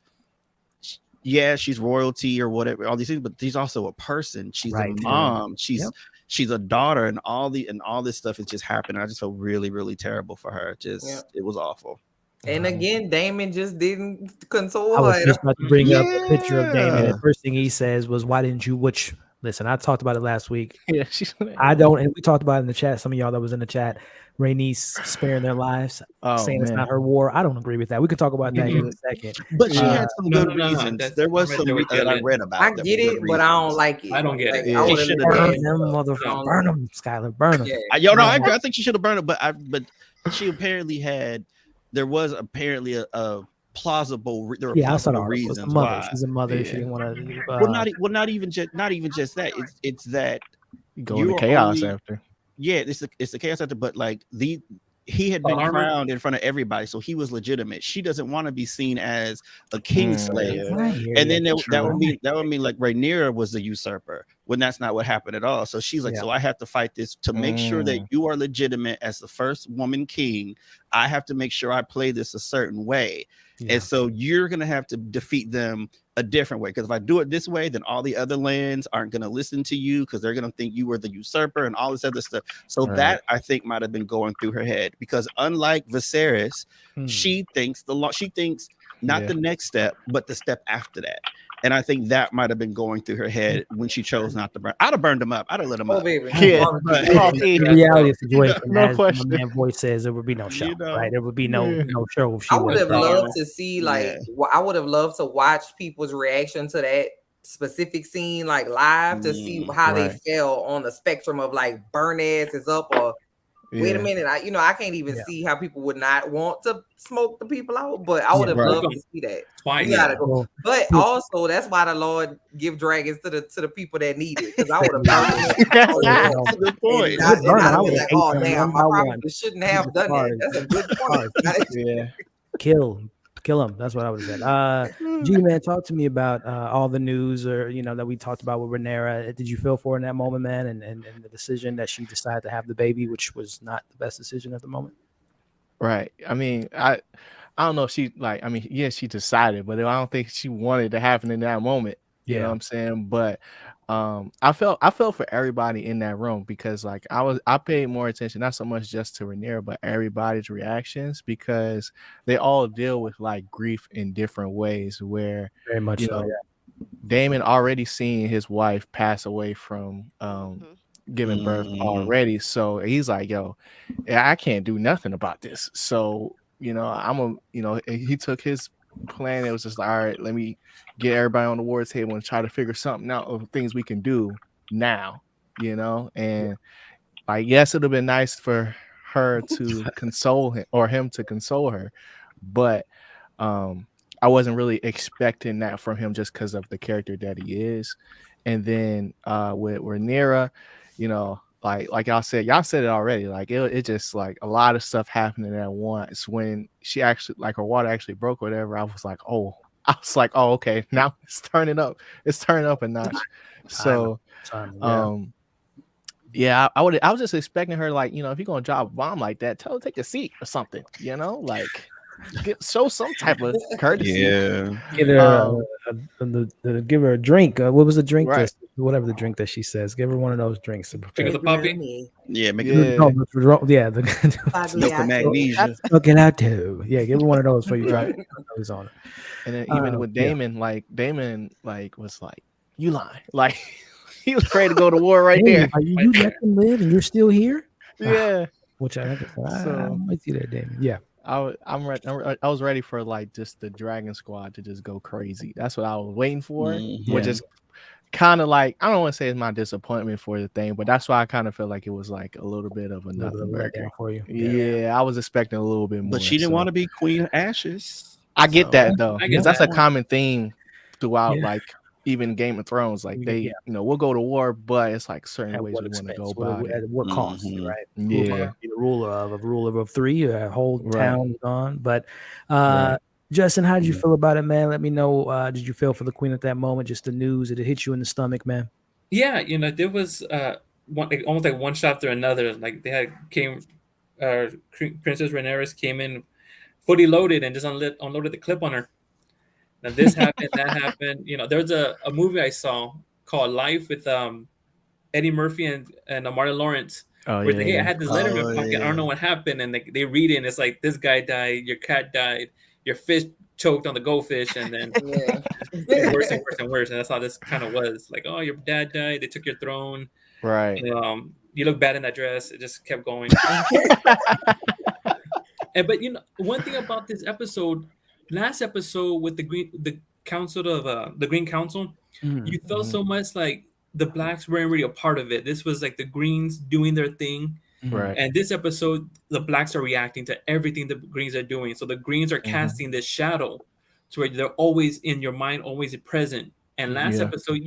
yeah, she's royalty or whatever, all these things, but she's also a person. She's a mom. She's a daughter, and all this stuff is just happening. I just felt really, really terrible for her. It was awful. And again, Damon just didn't console her. I was just about to bring up a picture of Damon. The first thing he says was, "Why didn't you?" Listen, I talked about it last week. Yeah, and we talked about it in the chat. Some of y'all that was in the chat, Rhaenys sparing their lives, saying it's not her war. I don't agree with that. We could talk about that in a second. But she had some good reasons. There was some that I read about. I get it, but I don't like it. I don't get it. I would have burned them, motherfucker. Burn them, Skylar. Burn them. I agree. I think she should have burned them, but she apparently had. There was apparently a plausible. There were plausible reasons why. She's a mother. She didn't want to. Not even just that. It's that you go into chaos after. Yeah, it's the chaos after. But like he had been crowned in front of everybody, so he was legitimate. She doesn't want to be seen as a kingslayer, and then that would mean like Rhaenyra was the usurper, when that's not what happened at all. So she's like, so I have to fight this to make sure that you are legitimate as the first woman king. I have to make sure I play this a certain way, and so you're gonna have to defeat them a different way, because if I do it this way, then all the other lands aren't going to listen to you, because they're going to think you were the usurper and all this other stuff. So that, I think, might have been going through her head, because unlike Viserys, she thinks not the next step, but the step after that. And I think that might have been going through her head when she chose not to burn. I'd have burned him up. I'd have lit him up. Baby. In reality of the situation, no question. My man voice says there would be no show, right? There would be no show. I would have loved to see, I would have loved to watch people's reaction to that specific scene, like live, to see how they felt on the spectrum of like burn ass is up or wait a minute. I can't even see how people would not want to smoke the people out, but I would have loved to see that. Twice. Go. But also, that's why the Lord give dragons to the people that need it. Because I would have That's a good point. I was like, oh damn, I probably shouldn't have done that. That's a good point. Kill him. That's what I would have said. G man, talk to me about all the news that we talked about with Rhaenyra. Did you feel for in that moment, man, and the decision that she decided to have the baby, which was not the best decision at the moment? Right. I mean, I don't know if she she decided, but I don't think she wanted to happen in that moment. You know what I'm saying? But I felt for everybody in that room, because like I paid more attention, not so much just to Rhaenyra, but everybody's reactions, because they all deal with like grief in different ways, where very much Daemon already seen his wife pass away from giving birth already, so he's like, yo, I can't do nothing about this. So he took his plan. It was just like, all right, let me get everybody on the war table and try to figure something out of things we can do now, and like, yes, it would have been nice for her to console him, or him to console her, but I wasn't really expecting that from him, just because of the character that he is. And then with Rhaenyra, like y'all said it already, like it just like a lot of stuff happening at once. When she actually, like, her water actually broke or whatever, I was like, oh, okay, now it's turning up a notch. So Yeah, I would. I was just expecting her, like, if you're gonna drop a bomb like that, tell her to take a seat or something. Like, show some type of courtesy. Yeah. Give her give her a drink. What was the drink? Right. Whatever the drink that she says. Give her one of those drinks to prepare. Drink of the puppy. Yeah, make Yeah. No, yeah. milk of magnesia. Looking out too. Yeah, give her one of those before you drop those on her. And then even with Damon, Damon was like, you lying. Like, he was ready to go to war right there. You let them live and you're still here? Yeah. Which I'm with you there, Damon. Yeah. I was ready for like just the Dragon Squad to just go crazy. That's what I was waiting for, which is kind of like, I don't want to say it's my disappointment for the thing, but that's why I kind of felt like it was like a little bit of a nothing burger for you. Yeah, I was expecting a little bit more. But she didn't want to be Queen of Ashes. I get that though, I get because that's that. a common theme throughout like even Game of Thrones. Like they, we'll go to war, but it's like certain ways we want to go about it. At what cost, right? Yeah. Be the ruler of 3, a whole town on. But Right. Justin, how did you feel about it, man? Let me know. Did you feel for the queen at that moment? Just the news, did it hit you in the stomach, man? Yeah, there was almost like one shot after another. Like they had Princess Rhaenyra came in fully loaded and just unloaded the clip on her. Now this happened, that happened. There's a movie I saw called Life with Eddie Murphy and Martin Lawrence. Oh, where yeah, hey, I yeah. had this letter in my pocket. yeah. I don't know what happened, and they read it, and it's like this guy died, your cat died, your fish choked on the goldfish, and then worse and worse and worse. And that's how this kind of was. Like, oh, your dad died. They took your throne. Right. You look bad in that dress. It just kept going. But one thing about this episode, last episode with the Green Council of the Green Council, you felt so much like the blacks weren't really a part of it. This was like the Greens doing their thing. Right. And this episode, the blacks are reacting to everything the Greens are doing. So the Greens are casting this shadow to where they're always in your mind, always present. And last episode,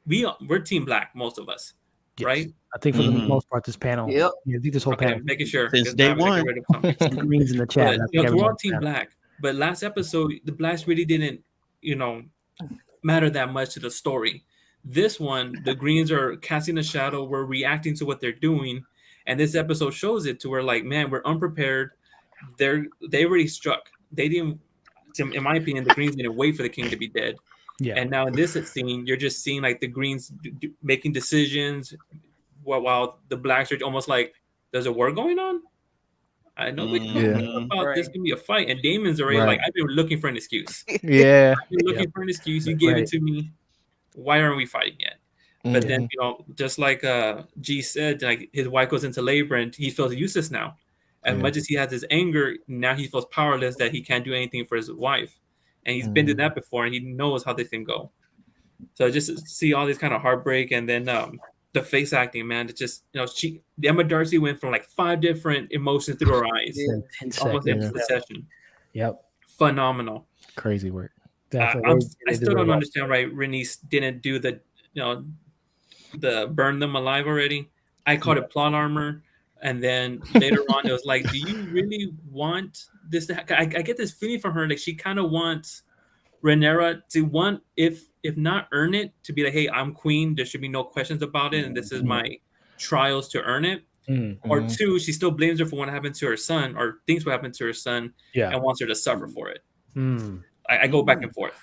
we're Team Black, most of us, right? I think for the most part, this panel. Yep. Yeah, I think this whole panel. Making sure. Since day one. Greens in the chat. But, we're all Team Black. But last episode, the blacks really didn't, matter that much to the story. This one, the Greens are casting a shadow. We're reacting to what they're doing. And this episode shows it to where, like, man, we're unprepared. They already struck. They didn't, in my opinion, the Greens didn't wait for the king to be dead. Yeah. And now in this scene, you're just seeing like the Greens making decisions while the blacks are almost like, there's a war going on? I know about this can be a fight. And Damon's already like, I've been looking for an excuse. Yeah. I've been looking for an excuse. You gave it to me. Why aren't we fighting yet? But then, just like G said, like his wife goes into labor and he feels useless now. As much as he has his anger, now he feels powerless that he can't do anything for his wife. And he's been to that before and he knows how this can go. So just see all this kind of heartbreak and then the face acting, man. It's just, Emma Darcy went from like 5 different emotions through her eyes. Almost into the session. Yep. Phenomenal. Crazy work. Definitely. I still don't understand why Rhaenys didn't do the burn them alive already. I called it plot armor. And then later on, it was like, do you really want this to happen? I get this feeling from her, like she kind of wants Rhaenyra to want, if not earn it, to be like, hey, I'm queen. There should be no questions about it. And this is my trials to earn it. Or 2, she still blames her for what happened to her son or thinks what happened to her son and wants her to suffer for it. I go back and forth.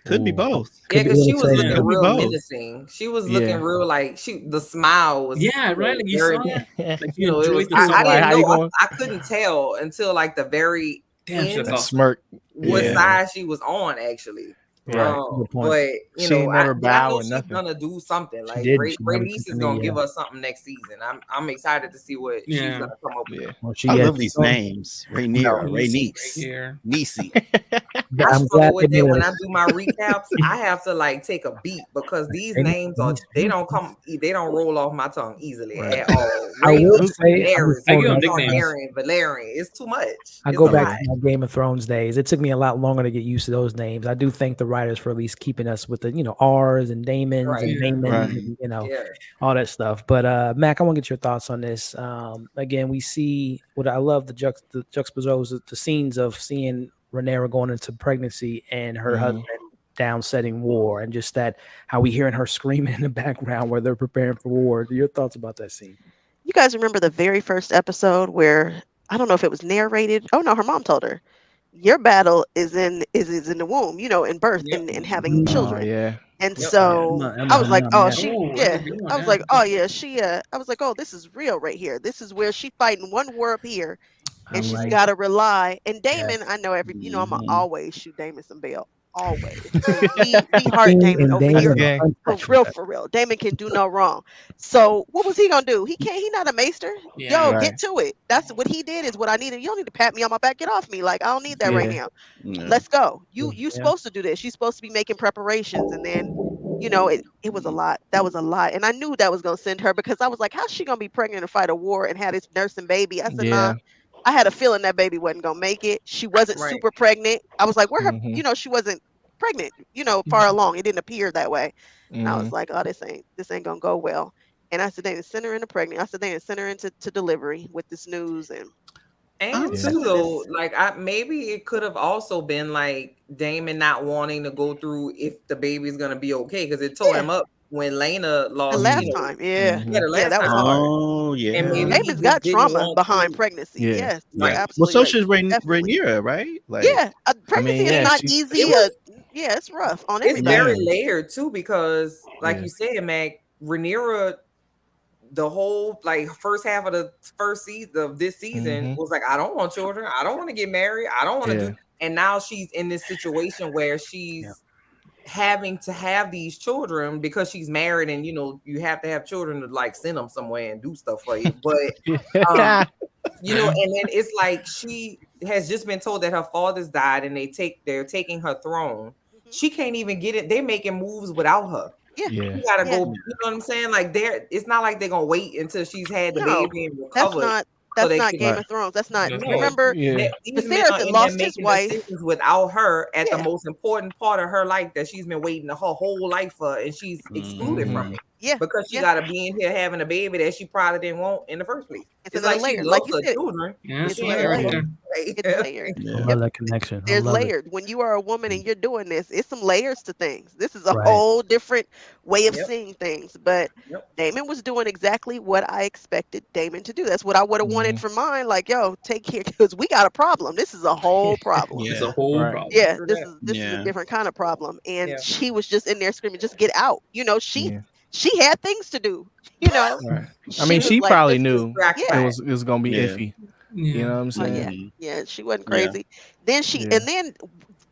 Could be both. Yeah, because she was looking Could be real both. menacing. She was looking real like the smile was. Right. Like you saw that. Like you it enjoyed was, I didn't know. going? I couldn't tell until like the very end That smirk. what side she was on actually. Right. But She never bow I know or she's nothing. gonna do something. Like did. Rhaenys is gonna give us something next season. I'm excited to see what she's gonna come up with. Well, I love these names. Rhaenyra, Rhaenys. Rhaenys, Nisi. I'm I glad struggle with they that made when it. I do my recaps. I have to like take a beat because these names they don't roll off my tongue easily at all. I will say, Valerian. It's too much. I go back to my Game of Thrones days. It took me a lot longer to get used to those names. I do thank the writers for at least keeping us with the R's and Damons and Damons and all that stuff. But Mac, I want to get your thoughts on this. Again, we see what I love the juxtapose the scenes of seeing Rhaenyra going into pregnancy and her husband down setting war, and just that how we hearing her screaming in the background where they're preparing for war. Your thoughts about that scene? You guys remember the very first episode where I don't know if it was narrated. Oh no, her mom told her, "Your battle is in the womb, in birth and having children." yeah. And Yep. so Emma, I was like, "Oh, yeah. she, Ooh, that's yeah." a good one, I was yeah. like, "Oh yeah, she." I was like, "Oh, this is real right here. This is where she fighting one war up here, and I'm she's like, got to rely." And Damon, yes. I know I'm Mhm. always shoot Damon some bail, always. And we heart King Damon and over Damon here. are Gang. untouchable. For real. Damon can do no wrong. So what was he gonna do? He not a maester. Yeah. Yo, Right. get to it. That's what he did is what I needed. You don't need to pat me on my back. Get off me. Like, I don't need that right Yeah. now. Yeah. Let's go. You Yeah. supposed to do this. You're supposed to be making preparations. And then, it was a lot. That was a lot. And I knew that was gonna send her because I was like, how's she gonna be pregnant to fight a war and have this nursing baby? I said, nah. Yeah. I had a feeling that baby wasn't gonna make it. She wasn't Right. super pregnant. I was like, where her, Mhm. she wasn't pregnant, far along. It didn't appear that way. And I was Mhm. like, oh, this ain't gonna go well. And I said, they didn't send her into pregnant. I said, they didn't send her into delivery with this news. And And Yeah. too, though, like maybe it could have also been like Damon not wanting to go through if the baby's gonna be okay, because it tore him up when Lena the lost. last time, Yeah, the last that was time. hard. Oh And yeah. maybe he Damon's just got didn't trauma want behind to. pregnancy. Yeah. Yes, Yeah. you're Well, absolutely so right. should Definitely. Rhaenyra, right? Like, Yeah, pregnancy yeah, is not she- easy. It was- Yeah, it's rough on It's everybody. very layered too, because like Yeah. you said, Mac, Rhaenyra, the whole like first half of the first season of this season Mhm. was like, I don't want children, I don't want to get married, I don't want to Yeah. do. And now she's in this situation where she's having to have these children because she's married, and you have to have children to like send them somewhere and do stuff for you. But Yeah. and then it's like she has just been told that her father's died and they're taking her throne. She can't even get it. They're making moves without her. Yeah. Yeah. You gotta Yeah. go, you know what I'm saying? Like it's not like they're gonna wait until she's had the No, baby and that's recovered. not can, Game of Thrones. That's not. That's no, right. Remember, Yeah. these men Viserys are had in there lost his making wife. decisions without her at the Yeah. most important part of her life that she's been waiting her whole life for, and she's excluded from it Yeah. because she Yeah. got to be in here having a baby that she probably didn't want in the first place. It's It's another like she layer. Like loves you her said, children. Yeah, it's that's right another right layer. there. It's layered. I love that connection. I There's love it. layered. When you are a woman and you're doing this, it's some layers to things. This is a Right. whole different way of Yep. seeing things. But Yep. Damon was doing exactly what I expected Damon to do. That's what I would have wanted from mine. Like, yo, take care, because we got a problem. This is a whole problem. It's a whole Right. problem. Yeah, True this that. is a different kind of problem. And Yeah. she was just in there screaming, just get out. Yeah. She had things to do. Right. I mean, was she like, probably this is- knew Yeah. it was gonna be Yeah. iffy. Yeah. You know what I'm Oh, saying? yeah, she wasn't Yeah. crazy. Then Yeah. and then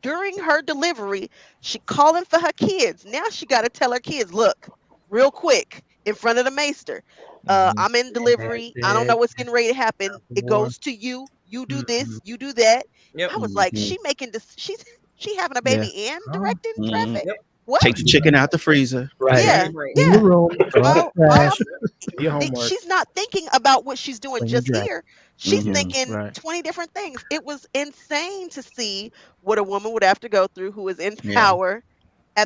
during her delivery, she calling for her kids. Now she got to tell her kids, look, real quick in front of the maester. I'm in delivery. I don't know what's getting ready to happen. It goes to you. You do this. You do that. Yep. I was like, she making this. She having a baby and directing traffic. Yep. What? take the chicken out the freezer. Right. Yeah, Right. In yeah. your room, throw out the While trash, do your homework. she's not thinking about what she's doing Clean your just dragon. here. She's Mhm. thinking Right. 20 different things. It was insane to see what a woman would have to go through who is in Yeah. power.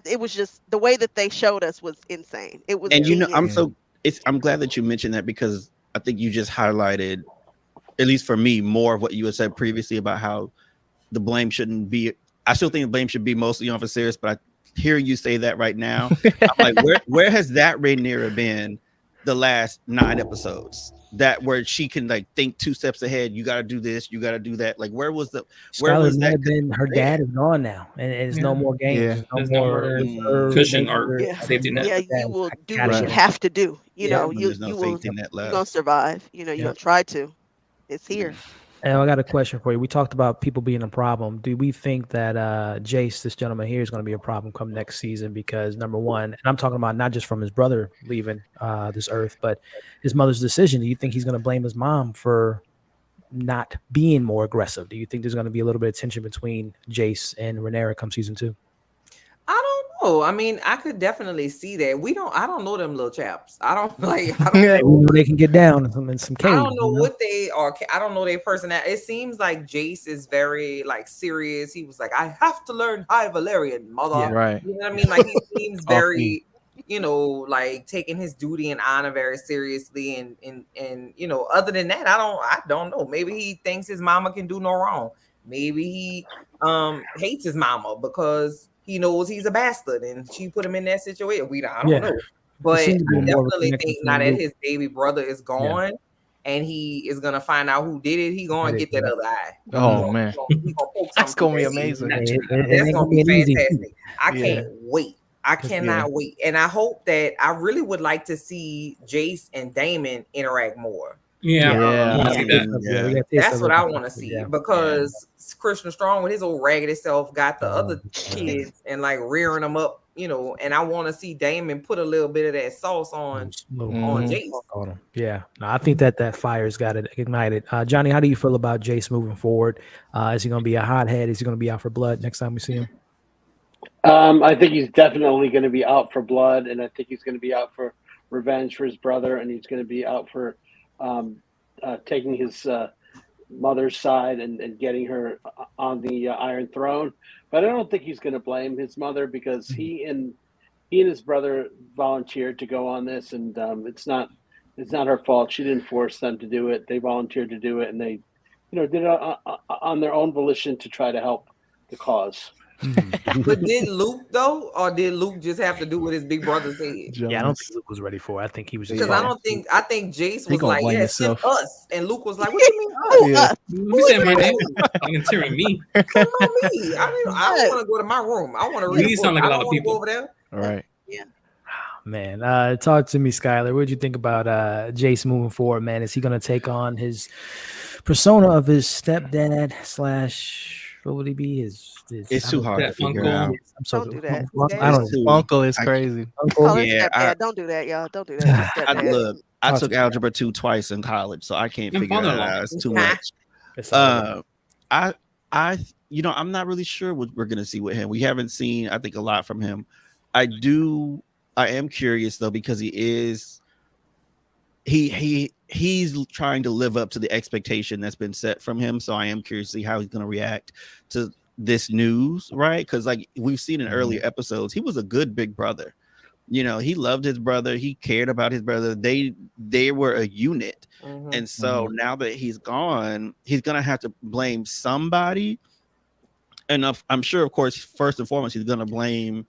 It was just the way that they showed us was insane. It was And genius. I'm glad that you mentioned that, because I think you just highlighted, at least for me, more of what you had said previously about how the blame shouldn't be. I still think the blame should be mostly on Viserys, but hearing you say that right now, I'm like, where has that Rhaenyra been the last 9 episodes? That where she can like think 2 steps ahead. You got to do this. You got to do that. Like, where was that? Been her dad is gone now, and it's no more games. Yeah. There's There's no more reserve, cushion or Yeah. safety net. Yeah, That you will do gotta what you get- have to do. You Yeah, know, when you there's no will safety net you're left. gonna survive. You're Yeah. gonna try to. It's here. And I got a question for you. We talked about people being a problem. Do we think that Jace, this gentleman here, is going to be a problem come next season? Because number one, and I'm talking about not just from his brother leaving this earth, but his mother's decision. Do you think he's going to blame his mom for not being more aggressive? Do you think there's going to be a little bit of tension between Jace and Rhaenyra come season 2? I don't know. I mean, I could definitely see that. I don't know them little chaps. I don't Yeah, we know they can get down in some I caves. don't know what they are. I don't know their personality. It seems like Jace is very like serious. He was like, I have to learn High Valyrian, mother. Yeah, right. You know what I mean? Like he seems Off very, like taking his duty and honor very seriously. And other than that, I don't know. Maybe he thinks his mama can do no wrong. Maybe he hates his mama because he knows he's a bastard and she put him in that situation. I don't Yeah. know. But I seems to be more of a definitely connection think now between that Luke. his baby brother is gone and he is gonna find out who did it, he gonna get that other eye. Oh man, He gonna poke that's something gonna be through that amazing. It That's ain't gonna be an easy feat. fantastic. I Yeah. can't wait. I cannot wait. And I hope that I really would like to see Jace and Damon interact more. That's what I want to see because Christian Strong with his old raggedy self got the other kids and like rearing them up, you know. And I want to see Damon put a little bit of that sauce on Jace. On him. Yeah, no, I think that fire's got it ignited. Johnny, how do you feel about Jace moving forward? Is he going to be a hothead? Is he going to be out for blood next time we see him? I think he's definitely going to be out for blood, and I think he's going to be out for revenge for his brother, and he's going to be out for taking his mother's side and getting her on the Iron Throne. But I don't think he's going to blame his mother because he and his brother volunteered to go on this, and it's not her fault. She didn't force them to do it. They volunteered to do it, and they, did it on their own volition to try to help the cause. But did Luke though, or did Luke just have to do what his big brother said? Yeah, I don't think Luke was ready for it. I think he was because I think Jace was like, blame "Yes, himself. us," and Luke was like, "What do you mean us? You said my name. You're considering me. Come on, me. I want to go to my room. I want to read. You sound like a lot of people over there. All right. Yeah. Man, talk to me, Skylar. What did you think about Jace moving forward, man? Is he going to take on his persona of his stepdad / what would he be? It's too hard to figure out. Don't do that. I don't know. Uncle is crazy. Don't do that, y'all. Don't do that. I took algebra 2 twice in college, so I can't figure it out. It's too much. I'm not really sure what we're gonna see with him. We haven't seen, I think, a lot from him. I am curious though, because he's trying to live up to the expectation that's been set from him. So I am curious to see how he's gonna react to this news, right? Because like we've seen in earlier episodes, he was a good big brother. He loved his brother. He cared about his brother. They were a unit. And so now that he's gone, he's gonna have to blame somebody. And I'm sure, of course, first and foremost, he's gonna blame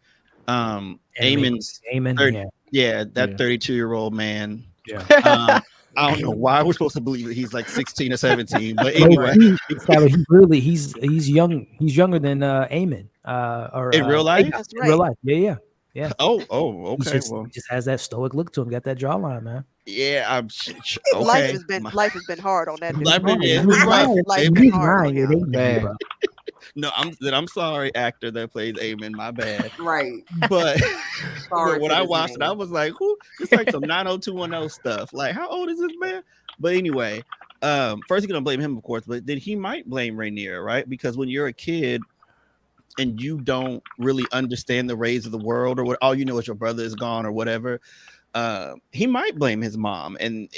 Eamon's 32-year-old man. Yeah. I don't know why we're supposed to believe that he's like 16 or 17, but anyway, he's young. He's younger than Eamon. Or in real life. That's in real life. Yeah. Oh, okay. He just has that stoic look to him. Got that jawline, man. Yeah, I'm okay. Life has been hard on that dude. Life has been hard on him. No, I'm sorry, actor that plays Eamon. My bad. Right. But when I watched it, I was like, "Who?" It's like some 90210 stuff. Like, how old is this man? But anyway, first he's gonna blame him, of course, but then he might blame Rhaenyra, right? Because when you're a kid and you don't really understand the ways of the world, or what all you know is your brother is gone or whatever, he might blame his mom, and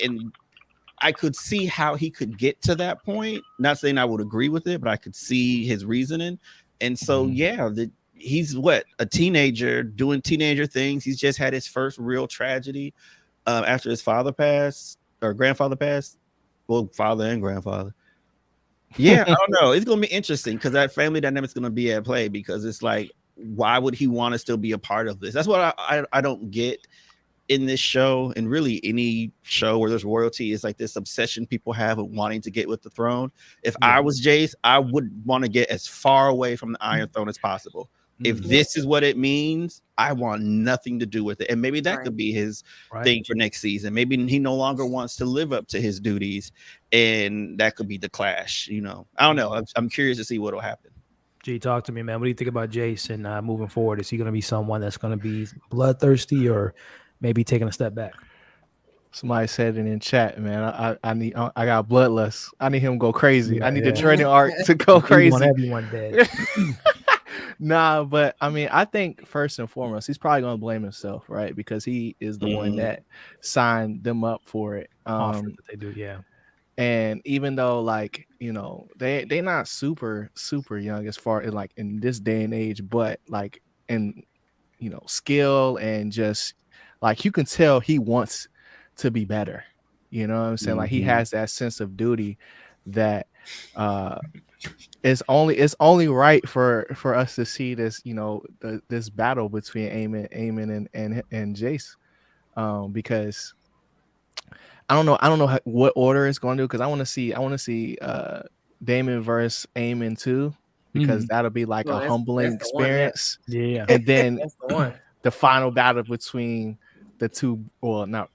I could see how he could get to that point. Not saying I would agree with it, but I could see his reasoning. And so, he's a teenager doing teenager things. He's just had his first real tragedy after his father passed or grandfather passed. Well, father and grandfather. Yeah, I don't know. It's going to be interesting because that family dynamic's going to be at play, because it's like, why would he want to still be a part of this? That's what I don't get in this show, and really any show where there's royalty, is like this obsession people have of wanting to get with the throne. If I was Jace, I would want to get as far away from the Iron Throne as possible. If this is what it means, I want nothing to do with it. And maybe that could be his thing for next season. Maybe he no longer wants to live up to his duties, and that could be the clash. I don't know. I'm curious to see what will happen. G, talk to me, man. What do you think about Jace and moving forward? Is he going to be someone that's going to be bloodthirsty, or maybe taking a step back? Somebody said it in chat, man. I got bloodlust. I need him to go crazy. I need the training arc to go crazy. Want everyone dead. Nah, but I mean, I think first and foremost, he's probably gonna blame himself, right? Because he is the one that signed them up for it. They do, yeah. And even though, like, they not super young as far as like in this day and age, but like in skill and just like you can tell he wants to be better. You know what I'm saying? Like he has that sense of duty that it's only right for us to see this, this battle between Eamon and Jace, because I don't know what order it's going to do, because I want to see Damon versus Eamon too, because that'll be like a humbling experience. Yeah. And then That's the one. the final battle between the two, well, not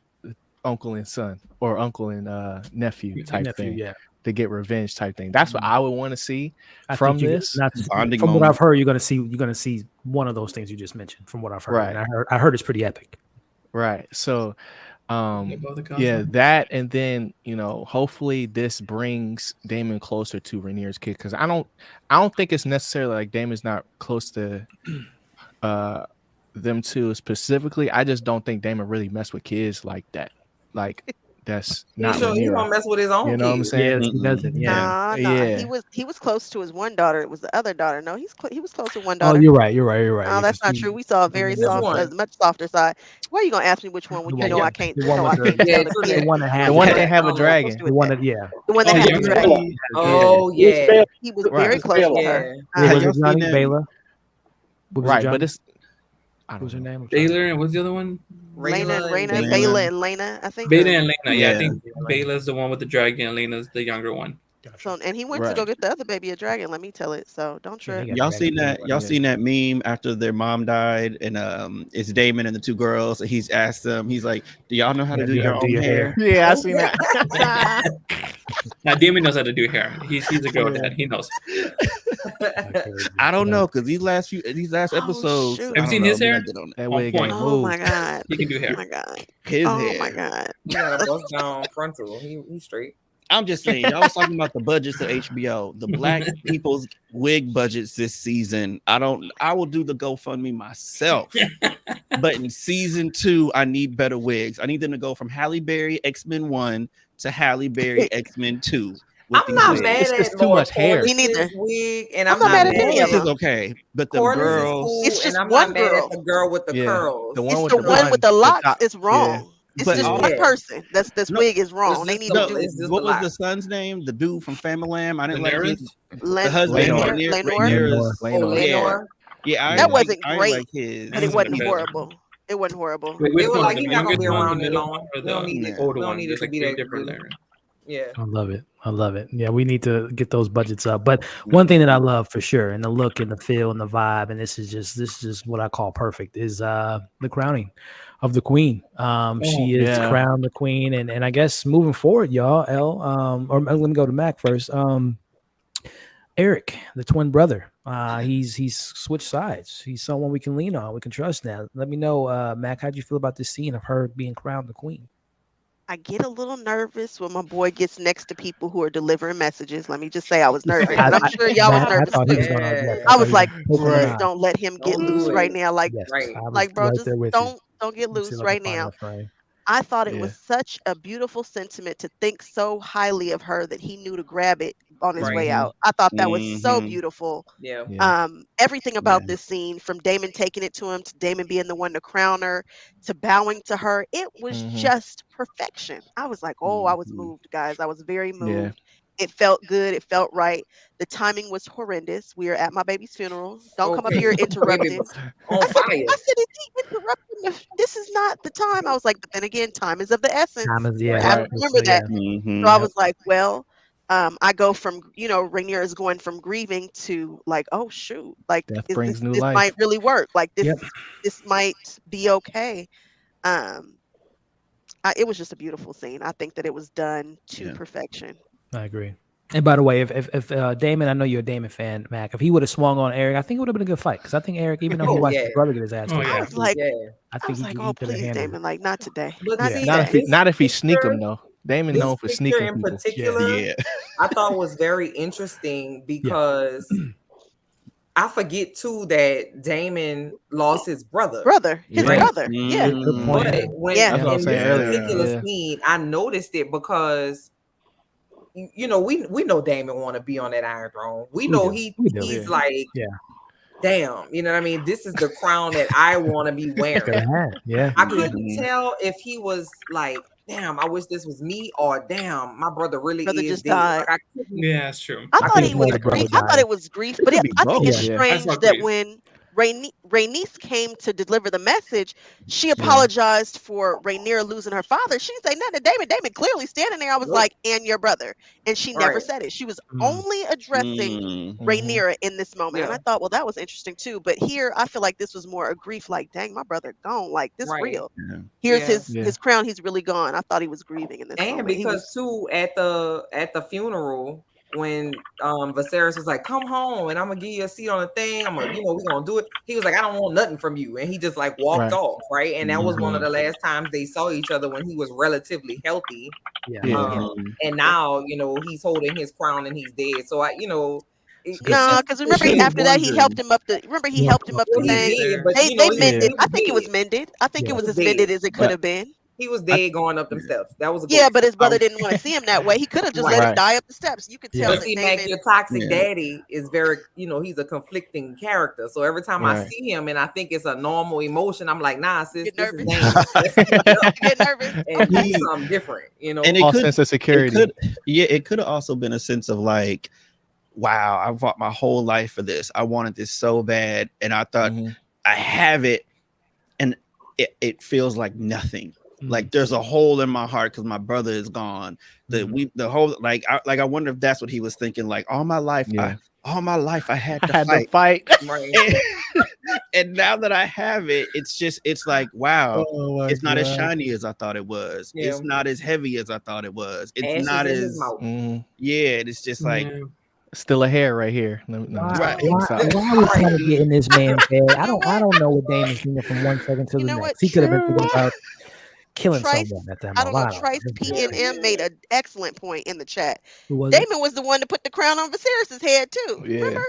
uncle and son, or uncle and nephew type thing. Yeah. To get revenge type thing. That's what I would want to see I from think this. from what I've heard, you're gonna see one of those things you just mentioned. From what I've heard, Right. And I heard it's pretty epic. Right. So, that, and then hopefully this brings Damon closer to Rhaenyra's kid, because I don't think it's necessarily like Damon's not close to them two specifically. I just don't think Damon really messed with kids like that. Like that's not He Rhaenyra. don't mess with his own You know what I'm kids. saying? Yes, he doesn't. Yeah. Nah. He was close to his one daughter. It was the other daughter. No, he was close to one daughter. Oh, you're right. Oh, that's not true. We saw a very much softer side. Why are you gonna ask me which one when you know I can't? The one I with can't tell the one that had the one that have a dragon. The one that The one that had the dragon. Oh yeah. He was very close to her. Was it Johnny Baylor? Right, but it's what was her name? Baylor, and what's the other one? Raina, Bayla, and Lena. I think. Bayla and Lena. Yeah, I think Bayla's the one with the dragon, and Lena's the younger one. So, and he went to go get the other baby a dragon. Let me tell it. So don't trip. Y'all seen that? Y'all seen that meme after their mom died, and it's Damon and the two girls. And he's asked them. He's like, "Do y'all know how to do your own hair?" Yeah, I seen that. Now Damon knows how to do hair. He's a girl dad. He knows. I don't know, because these last episodes. Have you seen his hair? That way Oh my god. He can do hair. Oh my god. His Oh hair. my god. He got a bust down frontal. He's straight. I'm just saying, y'all was talking about the budgets of HBO, the black people's wig budgets this season. I will do the GoFundMe myself. But in season 2, I need better wigs. I need them to go from Halle Berry X-Men 1 to Halle Berry X-Men 2. I'm not mad at it's too much hair. Me neither. Wig, and I'm not not mad at mad any at of This them. is okay, but the Corliss is girls. cool, It's just and I'm one not mad girl. at the girl with the curls. The one It's with the one with the locks top- is wrong. It's But- just Oh, one yeah. person. This No, wig is wrong. They it's need just to the- do it's just What the was lock. the son's name? The dude from Family Lamb. I didn't like Daenerys? his. Len- The husband. Lenore. Rhaenyra's- Oh, Lenore. Lenore. Yeah, I That didn't like- wasn't I didn't great, like his. but it wasn't Okay. horrible. It wasn't horrible. Wait, They which were one? like, The he's not gonna be youngest one, around the that middle long. one, or We don't need the it. older We don't one? need it There's to like be 3 that different good. there. Yeah. I love it. I love it. Yeah, we need to get those budgets up. But one thing that I love for sure, and the look and the feel and the vibe, and this is just what I call perfect, is the crowning of the queen. She is yeah. crowned the queen, and I guess moving forward, y'all, or let me go to Mac first. Eric, the twin brother, he's switched sides. He's someone we can lean on, we can trust now. Let me know, Mac, how'd you feel about this scene of her being crowned the queen? I get a little nervous when my boy gets next to people who are delivering messages. Let me just say I was nervous. And I'm sure y'all was Matt, nervous thought he was too. gonna- yes, I thought was he like, poking please an eye. don't let him get Don't loose do right it. now. Like, Yes, Right. I was like, bro, right just there with you. don't get Let's loose see if I right can find now. that frame. I thought it Yeah. was such a beautiful sentiment to think so highly of her that he knew to grab it on his Right. way out. I thought that was so Mhm. beautiful. Yeah. Yeah. Everything about Yeah. this scene, from Damon taking it to him, to Damon being the one to crown her, to bowing to her, it was Mhm. just perfection. I was like, oh, I was Mhm. moved, guys. I was very moved. Yeah. It felt good. It felt right. The timing was horrendous. We are at my baby's funeral. Don't come up Okay. here Baby interrupting. was on fire. I said, is he interrupting? This is not the time. I was like, but then again, time is of the essence. Time is, I yeah, have to right. remember So, yeah. that. Mhm. So I was like, well, I go from, Rhaenyra is going from grieving to like, oh shoot, like Death is brings new this life. might really work. Like this, Yep. this might be okay. It was just a beautiful scene. I think that it was done to Yeah. perfection. I agree. And by the way, if Damon, I know you're a Damon fan, Mac. If he would have swung on Eric, I think it would have been a good fight. Because I think Eric, even though he Oh, watched yeah. his brother get his ass Oh, kicked, yeah. I was like, I Yeah. I think was like, he oh could have please, handled Damon, it. like not today, But not Yeah. see, Not if he today. not if he sneak picture- him though. Damon This known for picture sneaking in people. particular, Yeah. I thought was very interesting because I forget too that Damon lost his brother. His Right. brother, yeah. Good point. But when Yeah. That's what I in was this saying earlier. particular Yeah. scene, I noticed it because we know Damon want to be on that Iron Throne. We know do. We do. he's Yeah. like, Yeah. damn, you know what I mean? This is the crown that I want to be Could have wearing. had. Yeah. I couldn't tell if he was like damn, I wish this was me, or damn, my brother really Brother is just dead. died. Like, I couldn't, Yeah, it's true. I I thought he couldn't was the brother grief. I thought died. it was grief, It but could be I think both. it's Yeah. I strange saw that grief. when Rhaenys came to deliver the message, she Yeah. apologized for Rhaenyra losing her father. She didn't say nothing to Damon. Damon clearly standing there. I was Nope. like, and your brother. And she never Right. said it. She was Mm. only addressing Mm. Rhaenyra in this moment. And I Yeah. thought, well, that was interesting too. But here, I feel like this was more a grief, like, dang, my brother gone. Like, this Right. real. Yeah. Here's Yeah. his crown. He's really gone. I thought he was grieving in this And moment. He because was, too, at the funeral, when Viserys was like, "Come home, and I'm gonna give you a seat on the thing. I'm gonna, we're gonna do it." He was like, "I don't want nothing from you," and he just like walked Right. off, right? And that was one of Mhm. the last times they saw each other when he was relatively healthy. Yeah. Yeah. Mhm. And now he's holding his crown and he's dead. So it's good nah, just because It remember should be after that he helped wondering. him up the. Remember he Yeah. helped him up the well, he thing. did, but They he mended. was I think it was dead. mended. I think Yeah. it was He as was mended dead. as it could But have been. He was dead going up them steps. That was a Yeah, ghost. but his brother didn't want to see him that way. He could have just let him Right. die up the steps. You could Yeah. tell But that see, Mac, Damon. your toxic Yeah. daddy is very, he's a conflicting character. So every time I Right. see him and I think it's a normal emotion, I'm like, nah, sis, Get this is nervous. dangerous. Let's keep it up You get nervous. and do Okay. something different, And it False could, sense of it security. could, yeah, it could have also been a sense of like, wow, I fought my whole life for this. I wanted this so bad, and I thought Mhm. I have it, and it feels like nothing. Mm. Like there's a hole in my heart because my brother is gone. The whole I wonder if that's what he was thinking. Like all my life, Yeah. I had I to had fight. to fight. right. And now that I have it, it's like wow, Oh my it's not as God. shiny as I thought it was. Yeah. It's not as heavy as I thought it was. It's Ashes not in his as mouth. Mhm. yeah. It's just like Yeah. Still a hair right here. No, Why, Right. why, Sorry. why are we trying to get in this man's head? I You know don't know what Damon's thinking from one second to You the know what? next. He could have been thinking True. about killing Trice, someone at that I don't moment. know. Trice PNM made an excellent point in the chat. Who was it? Damon was the one to put the crown on Viserys' head too. Yeah. Remember?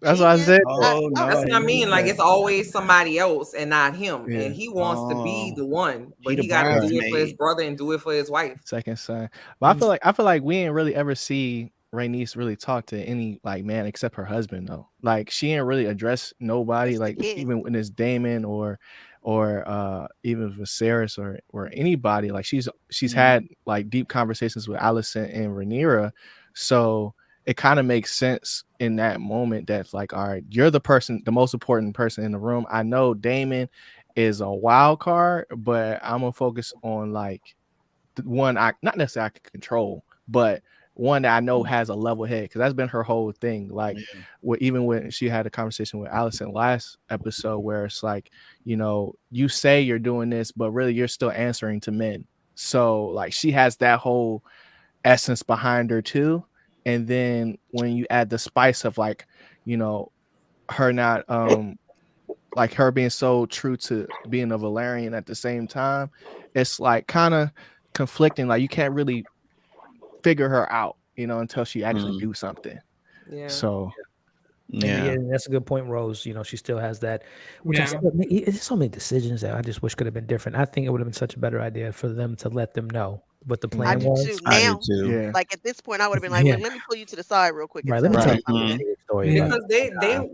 That's what I Genius. said. oh no, That's what I he mean. did Like that. it's always somebody else and not him. Yeah. And he wants to be the one, but the he got to do it for his bridesmaid. brother and do it for his wife. Second son. But I feel like we didn't really ever see Rhaenys really talk to any like man except her husband though. Like she didn't really address nobody, Yes, like she did. even when it's Daemon or even Viserys or anybody. Like she's had like deep conversations with Alicent and Rhaenyra. So it kind of makes sense in that moment that's like, all right, you're the most important person in the room. I know Daemon is a wild card, but I'm gonna focus on like the one I not necessarily I can control, but one that I know has a level head, because that's been her whole thing. Like even when she had a conversation with Alicent last episode, where it's like, you say you're doing this, but really you're still answering to men. So like she has that whole essence behind her too. And then when you add the spice of like, her not like her being so true to being a Valerian at the same time, it's like kind of conflicting. Like you can't really figure her out, until she actually do something. Yeah. So yeah, that's a good point, Rose. She still has that. Which Yeah. it's so many decisions that I just wish could have been different. I think it would have been such a better idea for them to let them know what the I plan do was. too. I do Now, too. yeah, like at this point, I would have been like, Yeah. let me pull you to the side real quick. And Right. Let me tell tell you you Right. something. a story. Yeah. about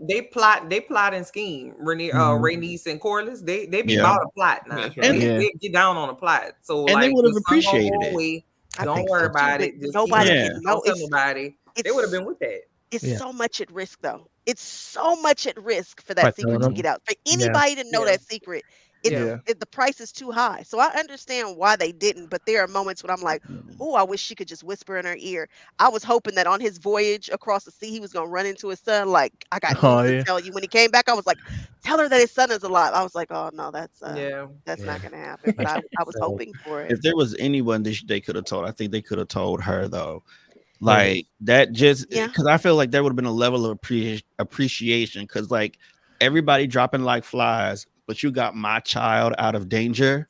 Because they plot and scheme. Rhaenys and Corlys, they be Yeah. about a plot now. That's They, right. Yeah. they get down on a plot. So And they like would have the sun gonna appreciated go it. away. I Don't think worry so too, about but it. Just nobody Yeah. can know. don't tell nobody. They would have been with that. It's Yeah. so much at risk, though. It's so much at risk for that Right, secret to telling get them. out. For Yeah. anybody to know Yeah. that secret, Yeah. the price is too high. So I understand why they didn't, but there are moments when I'm like, oh, I wish she could just whisper in her ear. I was hoping that on his voyage across the sea, he was going to run into his son. Like, I got Oh, news to yeah. tell you. When he came back, I was like, tell her that his son is alive. I was like, oh, no, that's Yeah. not Yeah. going to happen. But I was So- hoping for it. If there was anyone they could have told, I think they could have told her though. Like that just Yeah. because I feel like there would have been a level of appreciation because like everybody dropping like flies, but you got my child out of danger.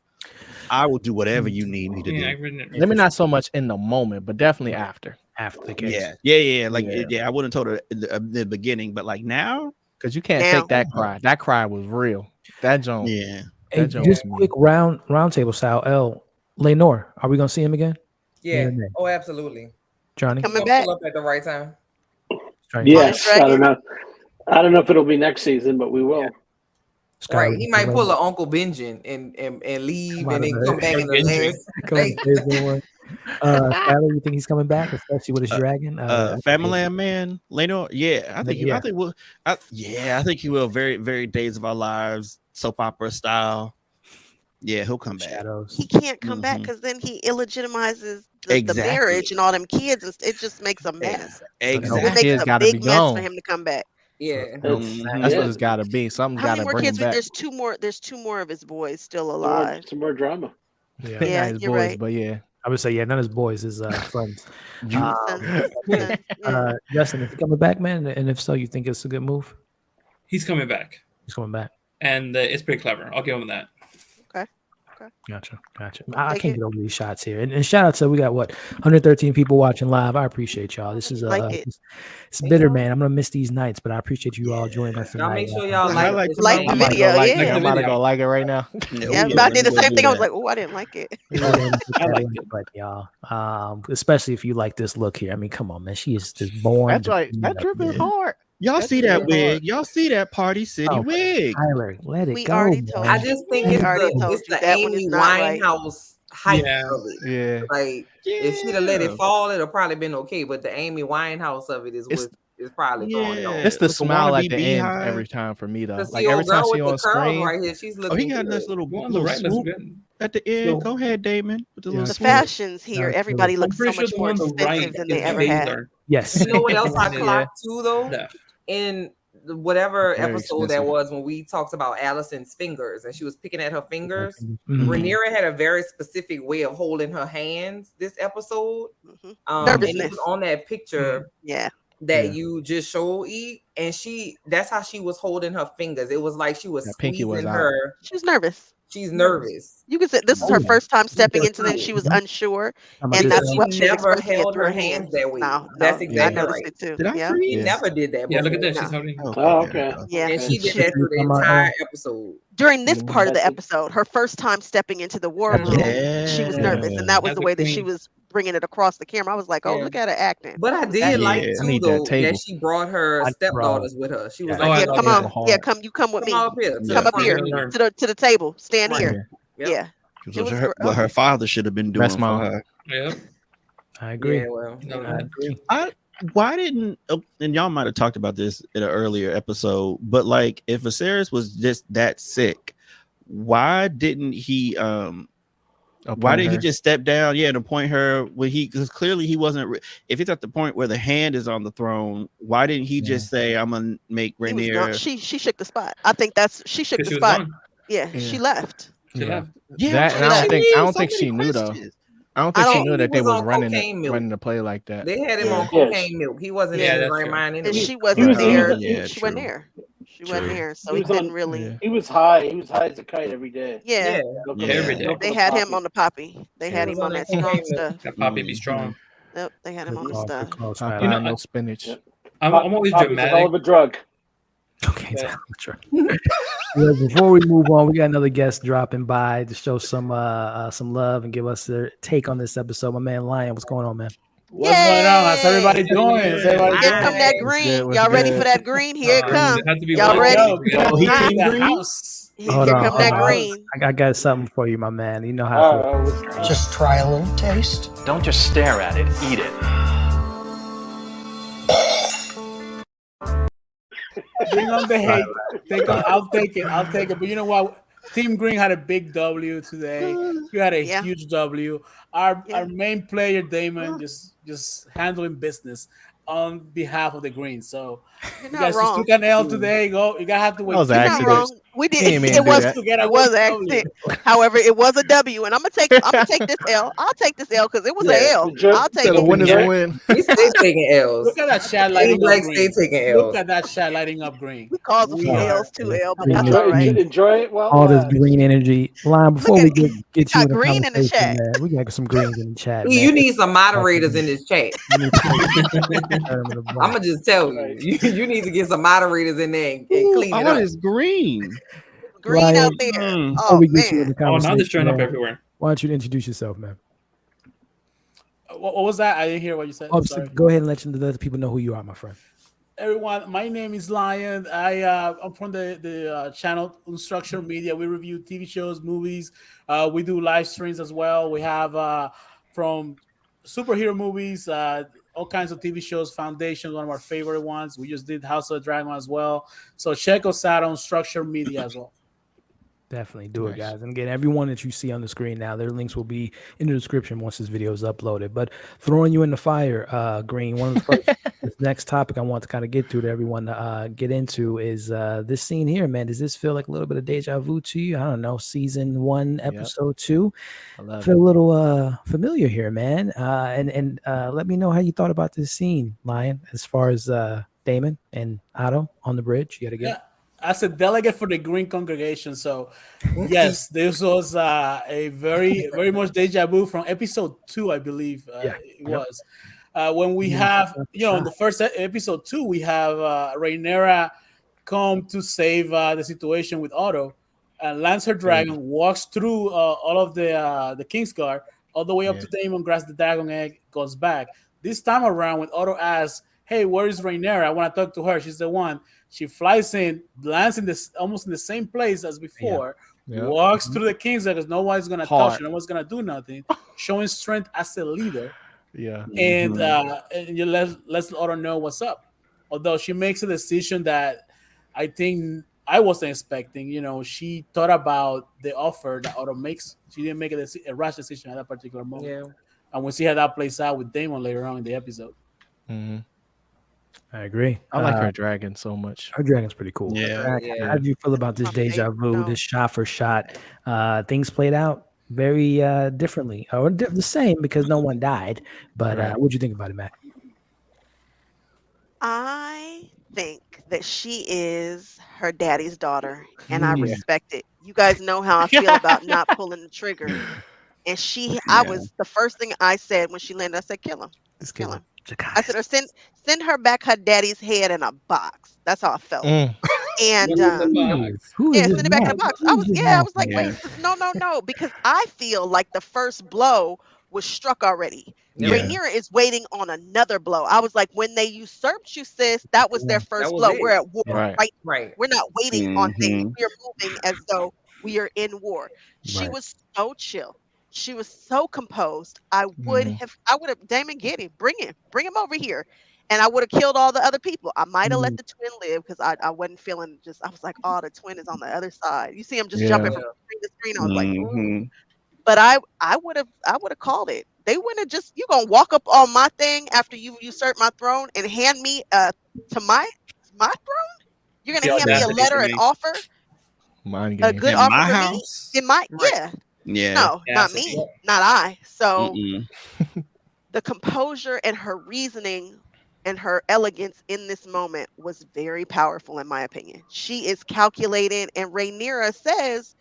I will do whatever you need me to Yeah, I do. wouldn't. maybe not so much in the moment, but definitely after, After the case. Yeah. Like Yeah. yeah, I wouldn't have told her in the beginning, but like now, because you can't Now- fake that cry. That cry was real. That joint. yeah. Hey, That joint just was quick roundtable style. Lenore, are we gonna see him again? Yeah. Yeah. Oh, absolutely. Johnny? Coming He'll back. pull up at the right time. Trying to- Yes, I Dragon? don't know. I don't know if it'll be next season, but we will. Right. He might pull an Uncle Benjamin and leave and then come back in the last. Tyler, you think he's coming back, especially with his dragon? Family Man later. Yeah, I think I think he will. Very, very Days of Our Lives, soap opera style. Yeah, he'll come back. He can't come back because then he illegitimizes the marriage and all them kids, and it just makes a mess. Exactly. It makes a big mess for him to come back. Yeah, that's what it's got to be. Something's got to bring him back. There's two more of his boys still alive. Some more drama. Yeah, you're right. But yeah, I would say none of his boys is friends. Justin, is he coming back, man? And if so, you think it's a good move? He's coming back. He's coming back, and it's pretty clever. I'll give him that. Okay. Gotcha. I can't get over these shots here. And shout out to, we got 113 people watching live. I appreciate y'all. This is it's bitter, man. I'm gonna miss these nights, but I appreciate you all joining us tonight. Y'all make sure y'all like the video. I'm about to go like it right now. Yeah, but I did the same thing. I was like, oh, I didn't like it. I like it, but y'all, especially if you like this look here. I mean, come on, man. She is just born. That's right. That drip is hard. Y'all see that wig? Y'all see that Party City wig? Tyler, let it go. Already told I just think it's the Amy Winehouse hype of it. Yeah. Like if she'd have let it fall, it'd have probably been okay. But the Amy Winehouse of it is probably going on. It's the smile at the end every time for me though. Like every time she on screen, right here, she's looking. He got a nice little on the right. That's swoop good. at the end. Go ahead, Damon. With the fashions here, everybody looks so much more expensive than they ever had. Yes. You know what else I clocked too though? In whatever episode that was when we talked about Allison's fingers and she was picking at her fingers, Rhaenyra had a very specific way of holding her hands this episode. And it was on that picture that you just showed, E, and that's how she was holding her fingers. It was like she was squeezing her. She was nervous. She's nervous. You could say this is her first time stepping into this. She was unsure, and that's what she never held her hands that way. No, that's exactly I right. It too. Did I She never did that. Yeah, look at that. She's holding. Oh, okay. Yeah, and she did that through the entire episode. During this part of the episode, her first time stepping into the war room, she was nervous, and that was the way that she was bringing it across the camera. I was like, oh, look at her acting. But I did like too though that she brought her stepdaughters with her. She was like, come on, you come with me. Come up here, come up here to the table. Stand here. Yeah. What her father should have been doing for her. Yeah. I agree. Yeah, well, I agree. Why didn't, and y'all might have talked about this in an earlier episode, but like if Viserys was just that sick, why didn't he he just step down and appoint her when because clearly he wasn't if it's at the point where the hand is on the throne, why didn't he just say I'm gonna make Rhaenyra? She shook the spot. I think she shook the spot. Yeah, she left. Yeah, I don't think she knew though. I don't think she knew that they was running the play like that. They had him on cocaine milk. He wasn't in his right mind anyway. And she wasn't there. She wasn't there. She wasn't there, so he didn't really. He was high. He was high as a kite every day. Yeah. Every day. They had him on the poppy. They had him on that strong stuff. That poppy be strong. Yep, they had him on the stuff. No spinach. I'm always dramatic. All of a drug. Okay, before we move on, we got another guest dropping by to show some love and give us their take on this episode. My man Lion, what's going on, man? What's going on? How's everybody doing? Here come that green. Y'all ready for that green? Here it comes. Y'all ready? Here come that green. I got something for you, my man. You know how. Just try a little taste. Don't just stare at it, eat it. Bring on the hate. I'll take it. But you know what? Team Green had a big W today. You had a huge W. Our main player, Damon, just handling business on behalf of the Green. So you guys just took an L today. You gotta have to wait. That was an accident. We did. It was an accident. However, it was a W, and I'm gonna take this L. I'll take this L because it was an L. I'll take it. Winners win. We stay taking L's. Look at that shot lighting up green. Stay taking L's. Look at that shot lighting up green. We caused a few L's, 2 L, but that's all right. Enjoy it. Well, all this green energy. Lion, before we get you in green in the chat. Man, we got some greens in the chat. You need some moderators in this chat. I'm gonna just tell you. You need to get some moderators in there and clean it up. What is green? Green out there. Oh, man. Now they're showing up everywhere. Why don't you introduce yourself, man? What was that? I didn't hear what you said. Go ahead and let the people know who you are, my friend. everyone. My name is Lion. I'm from the channel Unstructured Media. We review TV shows, movies. We do live streams as well. We have from superhero movies, all kinds of TV shows. Foundation, one of our favorite ones. We just did House of the Dragon as well. So check us out on Structured Media as well. Definitely do it, guys. And again, everyone that you see on the screen now, their links will be in the description once this video is uploaded. But throwing you in the fire, Green, one of the first, this next topic I want to kind of get to to everyone get into is this scene here, man. Does this feel like a little bit of deja vu to you? I don't know, season 1, episode 2. I feel a little familiar here, man. And let me know how you thought about this scene, Lion, as far as Damon and Otto on the bridge. You got to get. Yeah. As a delegate for the Green congregation, so yes, this was a very much deja vu from episode 2, I believe it was. When we have, in the first episode 2, we have Rhaenyra come to save the situation with Otto, and lands her dragon, walks through all of the Kingsguard, all the way up to Daemon, grabs the dragon egg, goes back. This time around, when Otto asks, "Hey, where is Rhaenyra? I want to talk to her. She's the one." She flies in, lands in this almost in the same place as before, walks through the Kingsguard because nobody's gonna touch her, no one's gonna do nothing, showing strength as a leader. And you let's Otto know what's up. Although she makes a decision that I think I wasn't expecting. She thought about the offer that Otto makes. She didn't make a rash decision at that particular moment. And we'll see how that plays out with Daemon later on in the episode. I agree. I like her dragon so much. Her dragon's pretty cool. How do you feel about this deja vu, this shot for shot? Things played out very differently, or the same because no one died. But what'd you think about it, Matt? I think that she is her daddy's daughter, and I respect it. You guys know how I feel about not pulling the trigger. And I was the first thing I said when she landed. I said, "Kill him, kill him." I said, "Or send her back her daddy's head in a box." That's how I felt. And send it back in a box. I was like, wait, no, because I feel like the first blow was struck already. Rhaenyra is waiting on another blow. I was like, when they usurped you, sis, that was their first blow. We're at war, right? We're not waiting on things. We are moving as though we are in war. She was so chill. She was so composed. I would have, Damon, get him, bring him over here. And I would have killed all the other people. I might have let the twin live because I wasn't feeling I was like, oh, the twin is on the other side. You see him just jumping from screen to screen. I was like, ooh. But I would have called it. They wouldn't have you gonna walk up on my thing after you usurp my throne and hand me to my throne? You're gonna hand me a letter, an offer? A good offer for house? Me? In my No, not me. Not I. So the composure and her reasoning and her elegance in this moment was very powerful, in my opinion. She is calculated, and Rhaenyra says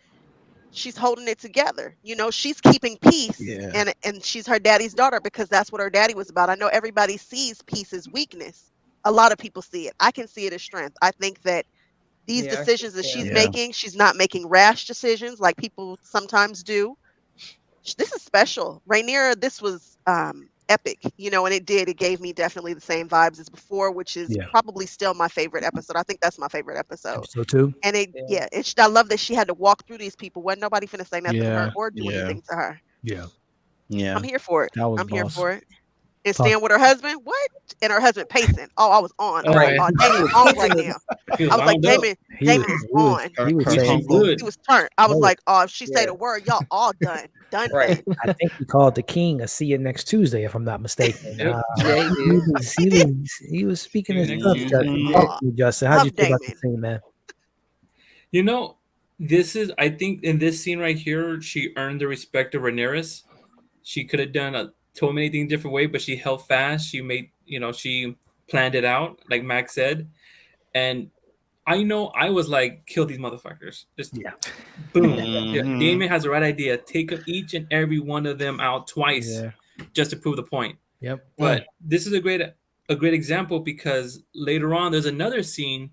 she's holding it together. She's keeping peace, and she's her daddy's daughter because that's what her daddy was about. I know everybody sees peace as weakness. A lot of people see it. I can see it as strength. I think that these decisions that she's making, she's not making rash decisions like people sometimes do. This is special. Rhaenyra, this was epic, and it gave me definitely the same vibes as before, which is probably still my favorite episode. I think that's my favorite episode. Episode 2. And I love that she had to walk through these people. Wasn't nobody finna say nothing to her or do anything to her. I'm here for it. Here for it. And staying with her husband, what? And her husband pacing. Oh, I was on. Damon was on right now. I was like, Damon is on. He was turned. I was like, oh, if she say the word, y'all all done. Done. I think he called the king a see you next Tuesday, if I'm not mistaken. He was speaking his stuff, Justin. How do you feel about the scene, man? I think in this scene right here, she earned the respect of Rhaenyra. She could have done told me anything different way, but she held fast. She made, she planned it out, like Max said. And I know I was like, kill these motherfuckers. Just boom. Damon has the right idea. Take each and every one of them out twice just to prove the point. But this is a great example because later on there's another scene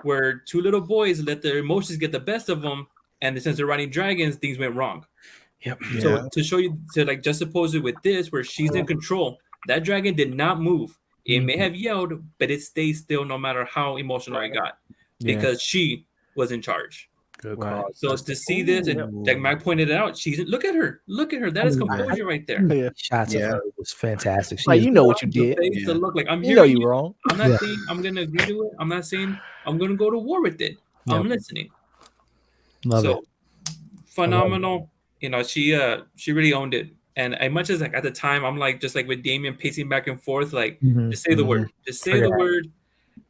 where two little boys let their emotions get the best of them, and since they're riding dragons, things went wrong. So to show you, to like juxtapose it with this, where she's in control, that dragon did not move. It may have yelled, but it stayed still no matter how emotional it got, because she was in charge. Good call. So to see this, and like Mike pointed it out, she's look at her. That is composure right there. Shots of her was fantastic. She Like, is you know what you The did. face, the look, like I'm You know hearing you wrong. I'm not saying I'm gonna agree to it. I'm not saying I'm gonna go to war with it. I'm listening. Love it. Phenomenal. You know, she really owned it. And as much as like at the time, I'm like just like with Damien pacing back and forth, like just say the word, just say the word.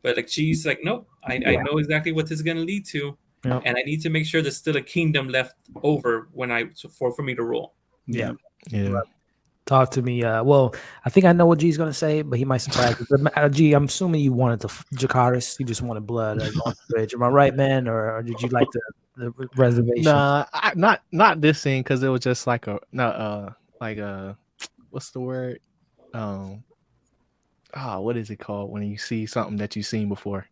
But like she's like, nope, I know exactly what this is gonna lead to, and I need to make sure there's still a kingdom left over for me to rule. Yeah. Talk to me. Well, I think I know what G's gonna say, but he might surprise me. But, G, I'm assuming you wanted the Jakaris. You just wanted blood on the bridge. Am I right, man? Or did you like the reservation? Nah, not this scene, because it was just like what's the word? What is it called when you see something that you've seen before?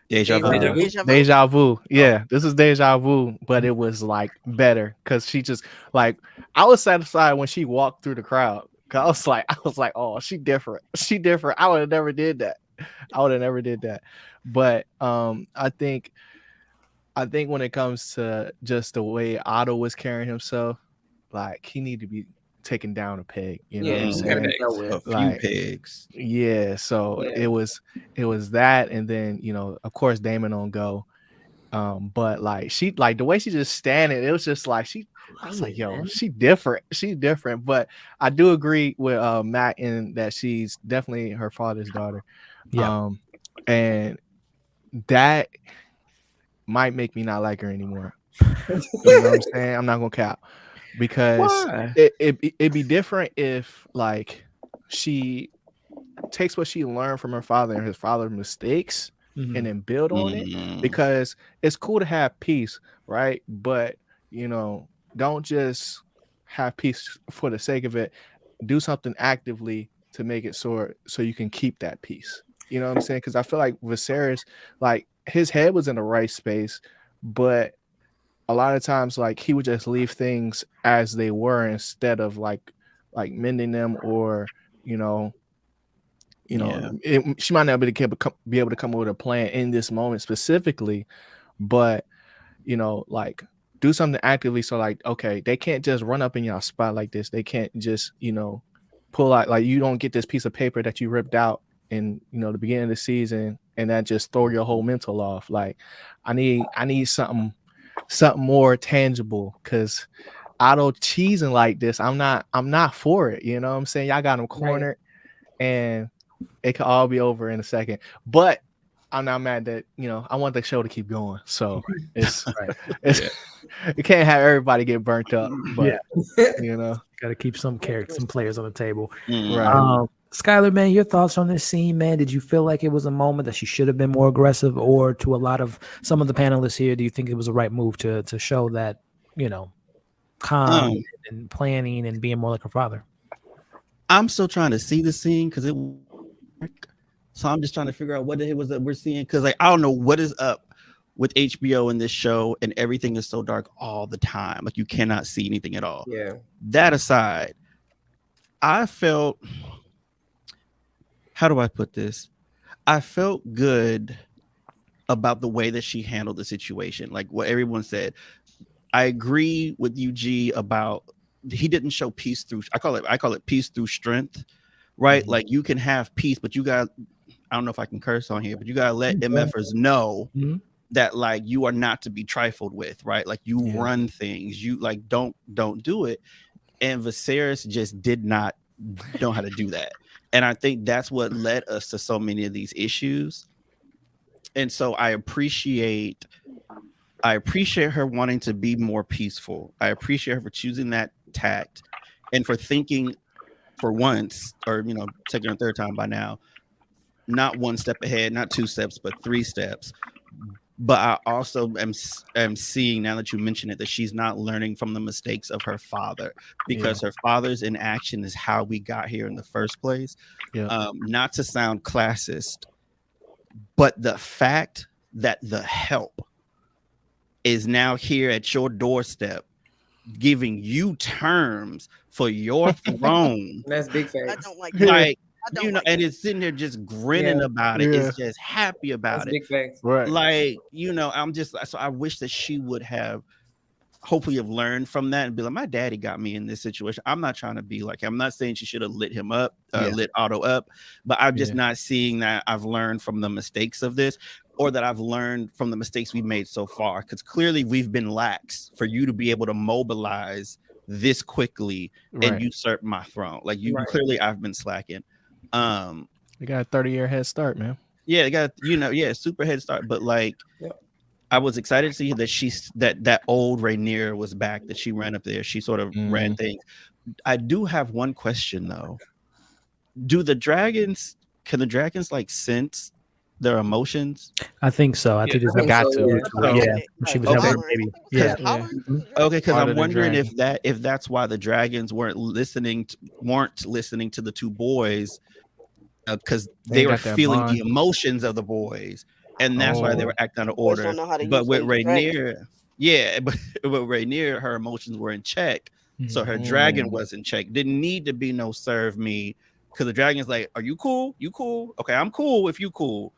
Deja vu. Deja vu. Yeah, this is deja vu, but it was like better because she just like, I was satisfied when she walked through the crowd. Cause I was like, oh, she different. She different. I would have never did that. But I think when it comes to just the way Otto was carrying himself, like he needed to be taken down a peg. You know what I'm saying? A few pegs. Yeah. So it was that, and then of course Damon on go. But like she, like the way she just standing, it was just like I was like, yo, she different. But I do agree with Matt in that she's definitely her father's daughter. Yeah. And that might make me not like her anymore. You know what I'm saying? I'm not gonna cap, because it'd be different if like she takes what she learned from her father and his father's mistakes and then build on it, because it's cool to have peace, right? But don't just have peace for the sake of it. Do something actively to make it so you can keep that peace. You know what I'm saying? Because I feel like Viserys, like his head was in the right space, but a lot of times like he would just leave things as they were instead of like mending them, or she might not be able to come up with a plan in this moment specifically, but like do something actively. So like, okay, they can't just run up in your spot like this. They can't just pull out, like you don't get this piece of paper that you ripped out in the beginning of the season and that just throw your whole mental off. Like I need something more tangible, because Otto cheesing like this, I'm not for it. You know what I'm saying? Y'all got him cornered, and it could all be over in a second. But I'm not mad that I want the show to keep going. So it's it can't have everybody get burnt up. But got to keep some players on the table. Right. Skylar, man, your thoughts on this scene, man? Did you feel like it was a moment that she should have been more aggressive, or to a lot of some of the panelists here, do you think it was the right move to show that calm and planning and being more like her father? I'm still trying to see the scene because so I'm just trying to figure out what the hell was that we're seeing, because like I don't know what is up with HBO in this show, and everything is so dark all the time. Like you cannot see anything at all. Yeah. That aside, I felt, how do I put this? I felt good about the way that she handled the situation. Like what everyone said. I agree with UG about he didn't show peace through, I call it peace through strength, right? Like you can have peace, but you got, I don't know if I can curse on here, but you gotta let MFers know that like you are not to be trifled with, right? Like you run things, you like don't do it. And Viserys just did not know how to do that. And I think that's what led us to so many of these issues. And so I appreciate her wanting to be more peaceful. I appreciate her for choosing that tact and for thinking for once, or second or third time by now, not one step ahead, not 2 steps, but 3 steps. But I also am seeing, now that you mention it, that she's not learning from the mistakes of her father, because her father's inaction is how we got here in the first place. Not to sound classist, but the fact that the help is now here at your doorstep, giving you terms for your throne. That's big facts. I don't like that. you know, and it's sitting there just grinning about it. It's just happy about it. Big facts. Right. Like, you know, I'm just so I wish that she would have hopefully have learned from that and be like, my daddy got me in this situation. I'm not trying to be like, I'm not saying she should have lit him up, lit Otto up, but I'm just not seeing that I've learned from the mistakes of this, or that I've learned from the mistakes we've made so far. Because clearly we've been lax for you to be able to mobilize this quickly and usurp my throne. Like you clearly I've been slacking. You got a 30-year head start, man. Yeah, they got, you know, super head start, but like I was excited to see that that old Rainier was back, that she ran up there. She sort of ran things. I do have one question though. Can the dragons like sense their emotions? I think so. I think I got to. She was having a baby. Yeah. Okay, because I'm wondering if that's why the dragons weren't listening to the two boys, because they were feeling the emotions of the boys. And that's why they were acting out of order. But with Rainier, but with Rainier, her emotions were in check. So her dragon was in check. Didn't need to be no serve me, because the dragon's like, are you cool? You cool? Okay, I'm cool if you cool.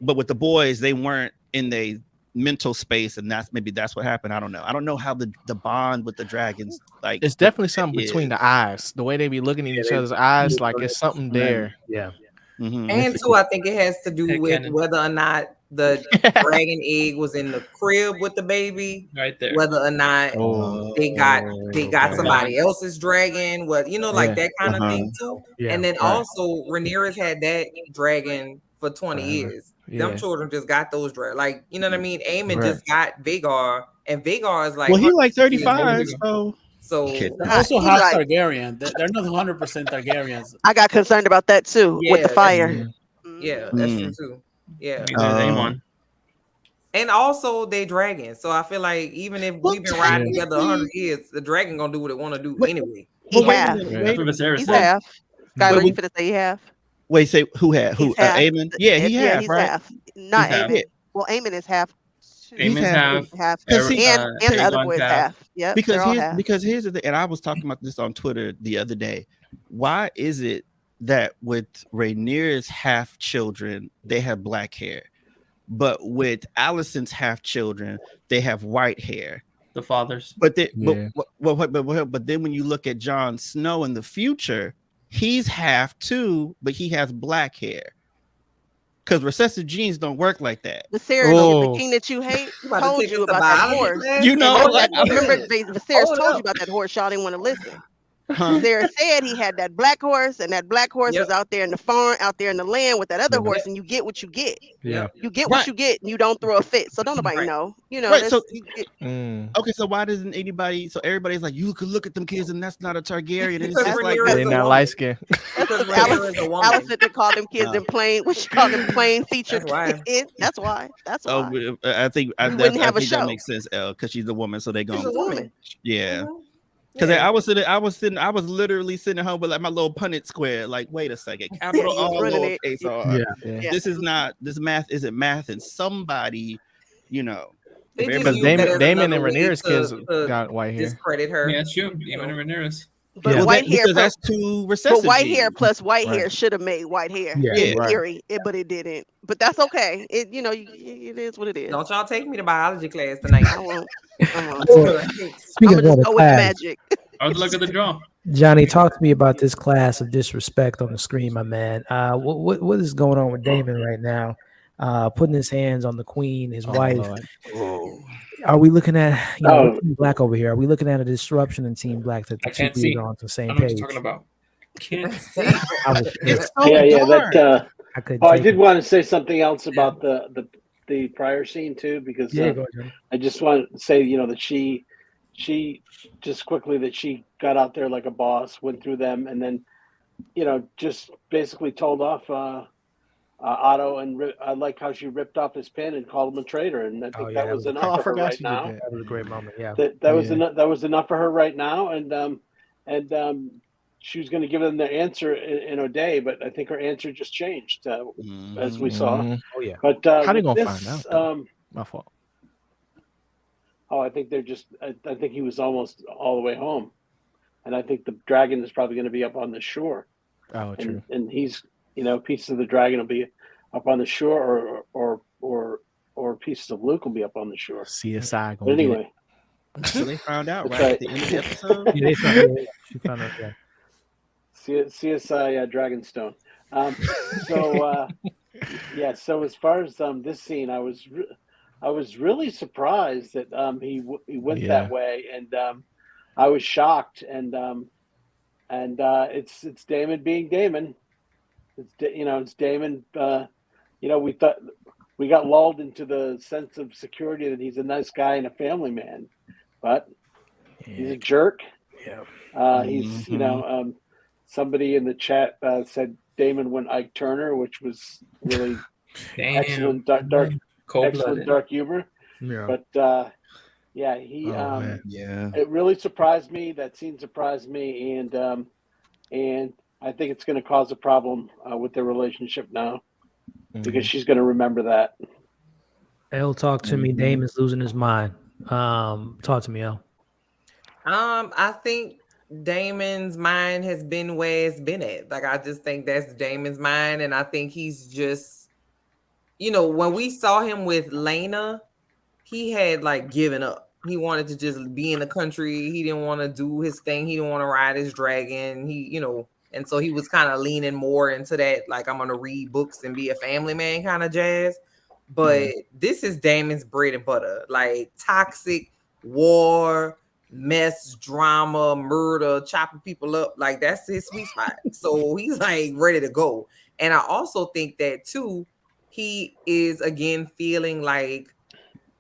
But with the boys, they weren't in the mental space, and that's what happened. I don't know. I don't know how the bond with the dragons, like, it's definitely something between the eyes. The way they be looking in each other's eyes, like it's something there. Yeah. And too, I think it has to do with whether or not the dragon egg was in the crib with the baby, right there. Whether or not they got somebody else's dragon, like that kind of thing too. And then also Rhaenyra's had that dragon for 20 years. Them children just got those dragons. Like, you know what I mean? Aemon just got Vhagar, and Vhagar is like, well, he like 35, so also half Targaryen. They're not 100% Targaryens. I got concerned about that too with the fire. Yeah, that's true too. Yeah. And also they dragons. So I feel like even if we've been riding together 100 years, the dragon gonna do what it want to do anyway. He's half. Skylar, you finna say he half? Wait, say who had? Who? Aemon? Yeah, he half, he's right? half. Not Aemon. Well, Aemon is half. Aemon's half. And the other boy is half. Yep. Because here's the thing, and I was talking about this on Twitter the other day. Why is it that with Rhaenyra's half children, they have black hair, but with Alicent's half children, they have white hair? The fathers. But then when you look at Jon Snow in the future, he's half too, but he has black hair. Because recessive genes don't work like that. Viserys, the king that you hate, told you about that horse. You know, I remember Viserys told you about that horse. Y'all didn't want to listen. Viserys said he had that black horse, and that black horse was out there in the farm, out there in the land with that other horse, and you get what you get. Yeah, you get what you get, and you don't throw a fit. So don't nobody know. You know. Right, okay, so why doesn't anybody? So everybody's like, you could look at them kids, and that's not a Targaryen. And it's just like they're not light skin. Alicent, they called them kids in plain. What she called them plain featured kids. That's why. That's why. I think that makes sense, Elle, because she's a woman, so they go. She's a woman. Yeah. Because I was literally sitting at home with like my little Punnett square. Like, wait a second, capital R, lowercase r. This is not. This math isn't math, and somebody, you know. Because Daemon and Rhaenyra's kids got white hair. Discredit her. Yeah, it's true. Daemon and Rhaenyra's. But white hair, that's too recessive. But white hair plus white hair should have made white hair. In theory, but it didn't. But that's okay. It it is what it is. Don't y'all take me to biology class tonight. I won't. Speaking of go with magic. I was looking at the draw. Johnny, talk to me about this class of disrespect on the screen, my man. What is going on with Daemon right now? Putting his hands on the queen, his wife. Are we looking at Team Black over here? Are we looking at a disruption in Team Black that the two people are on the same page? Talking about. Can't see. I did want to say something else about the prior scene too, because I just want to say that she just quickly that she got out there like a boss, went through them, and then just basically told off Otto, and I like how she ripped off his pin and called him a traitor, and I think that was enough for her right now. That was a great moment. Yeah, that was enough for her right now, and she was going to give them the answer in a day, but I think her answer just changed as we saw. Oh yeah, but how they gonna find out? My fault. I think they're just. I think he was almost all the way home, and I think the dragon is probably going to be up on the shore. Oh, true. And he's, pieces of the dragon will be up on the shore, or pieces of Luke will be up on the shore. CSI But gonna get it. anyway, So they found out that's right right. at the end of the episode. Yeah, they found. Yeah, she found out. Yeah. CSI Dragonstone. So yeah. So as far as this scene, I was really surprised that he went that way, and I was shocked, and it's Damon being Damon. It's Damon. We thought we got lulled into the sense of security that he's a nice guy and a family man, but he's a jerk. Yeah. He's somebody in the chat said Damon went Ike Turner, which was really excellent dark humor. Yeah. But yeah, he it really surprised me. That scene surprised me, and I think it's going to cause a problem with their relationship now, because she's going to remember that. El, talk to me. Damon's losing his mind. Talk to me, El. I think Damon's mind has been where it's been at. Like, I just think that's Damon's mind, and I think he's just, when we saw him with Lena, he had like given up. He wanted to just be in the country. He didn't want to do his thing. He didn't want to ride his dragon. And so he was kind of leaning more into that, like, I'm gonna read books and be a family man kind of jazz. But this is Damon's bread and butter, like toxic war, mess, drama, murder, chopping people up. Like, that's his sweet spot. So he's like ready to go. And I also think that too, he is again feeling like,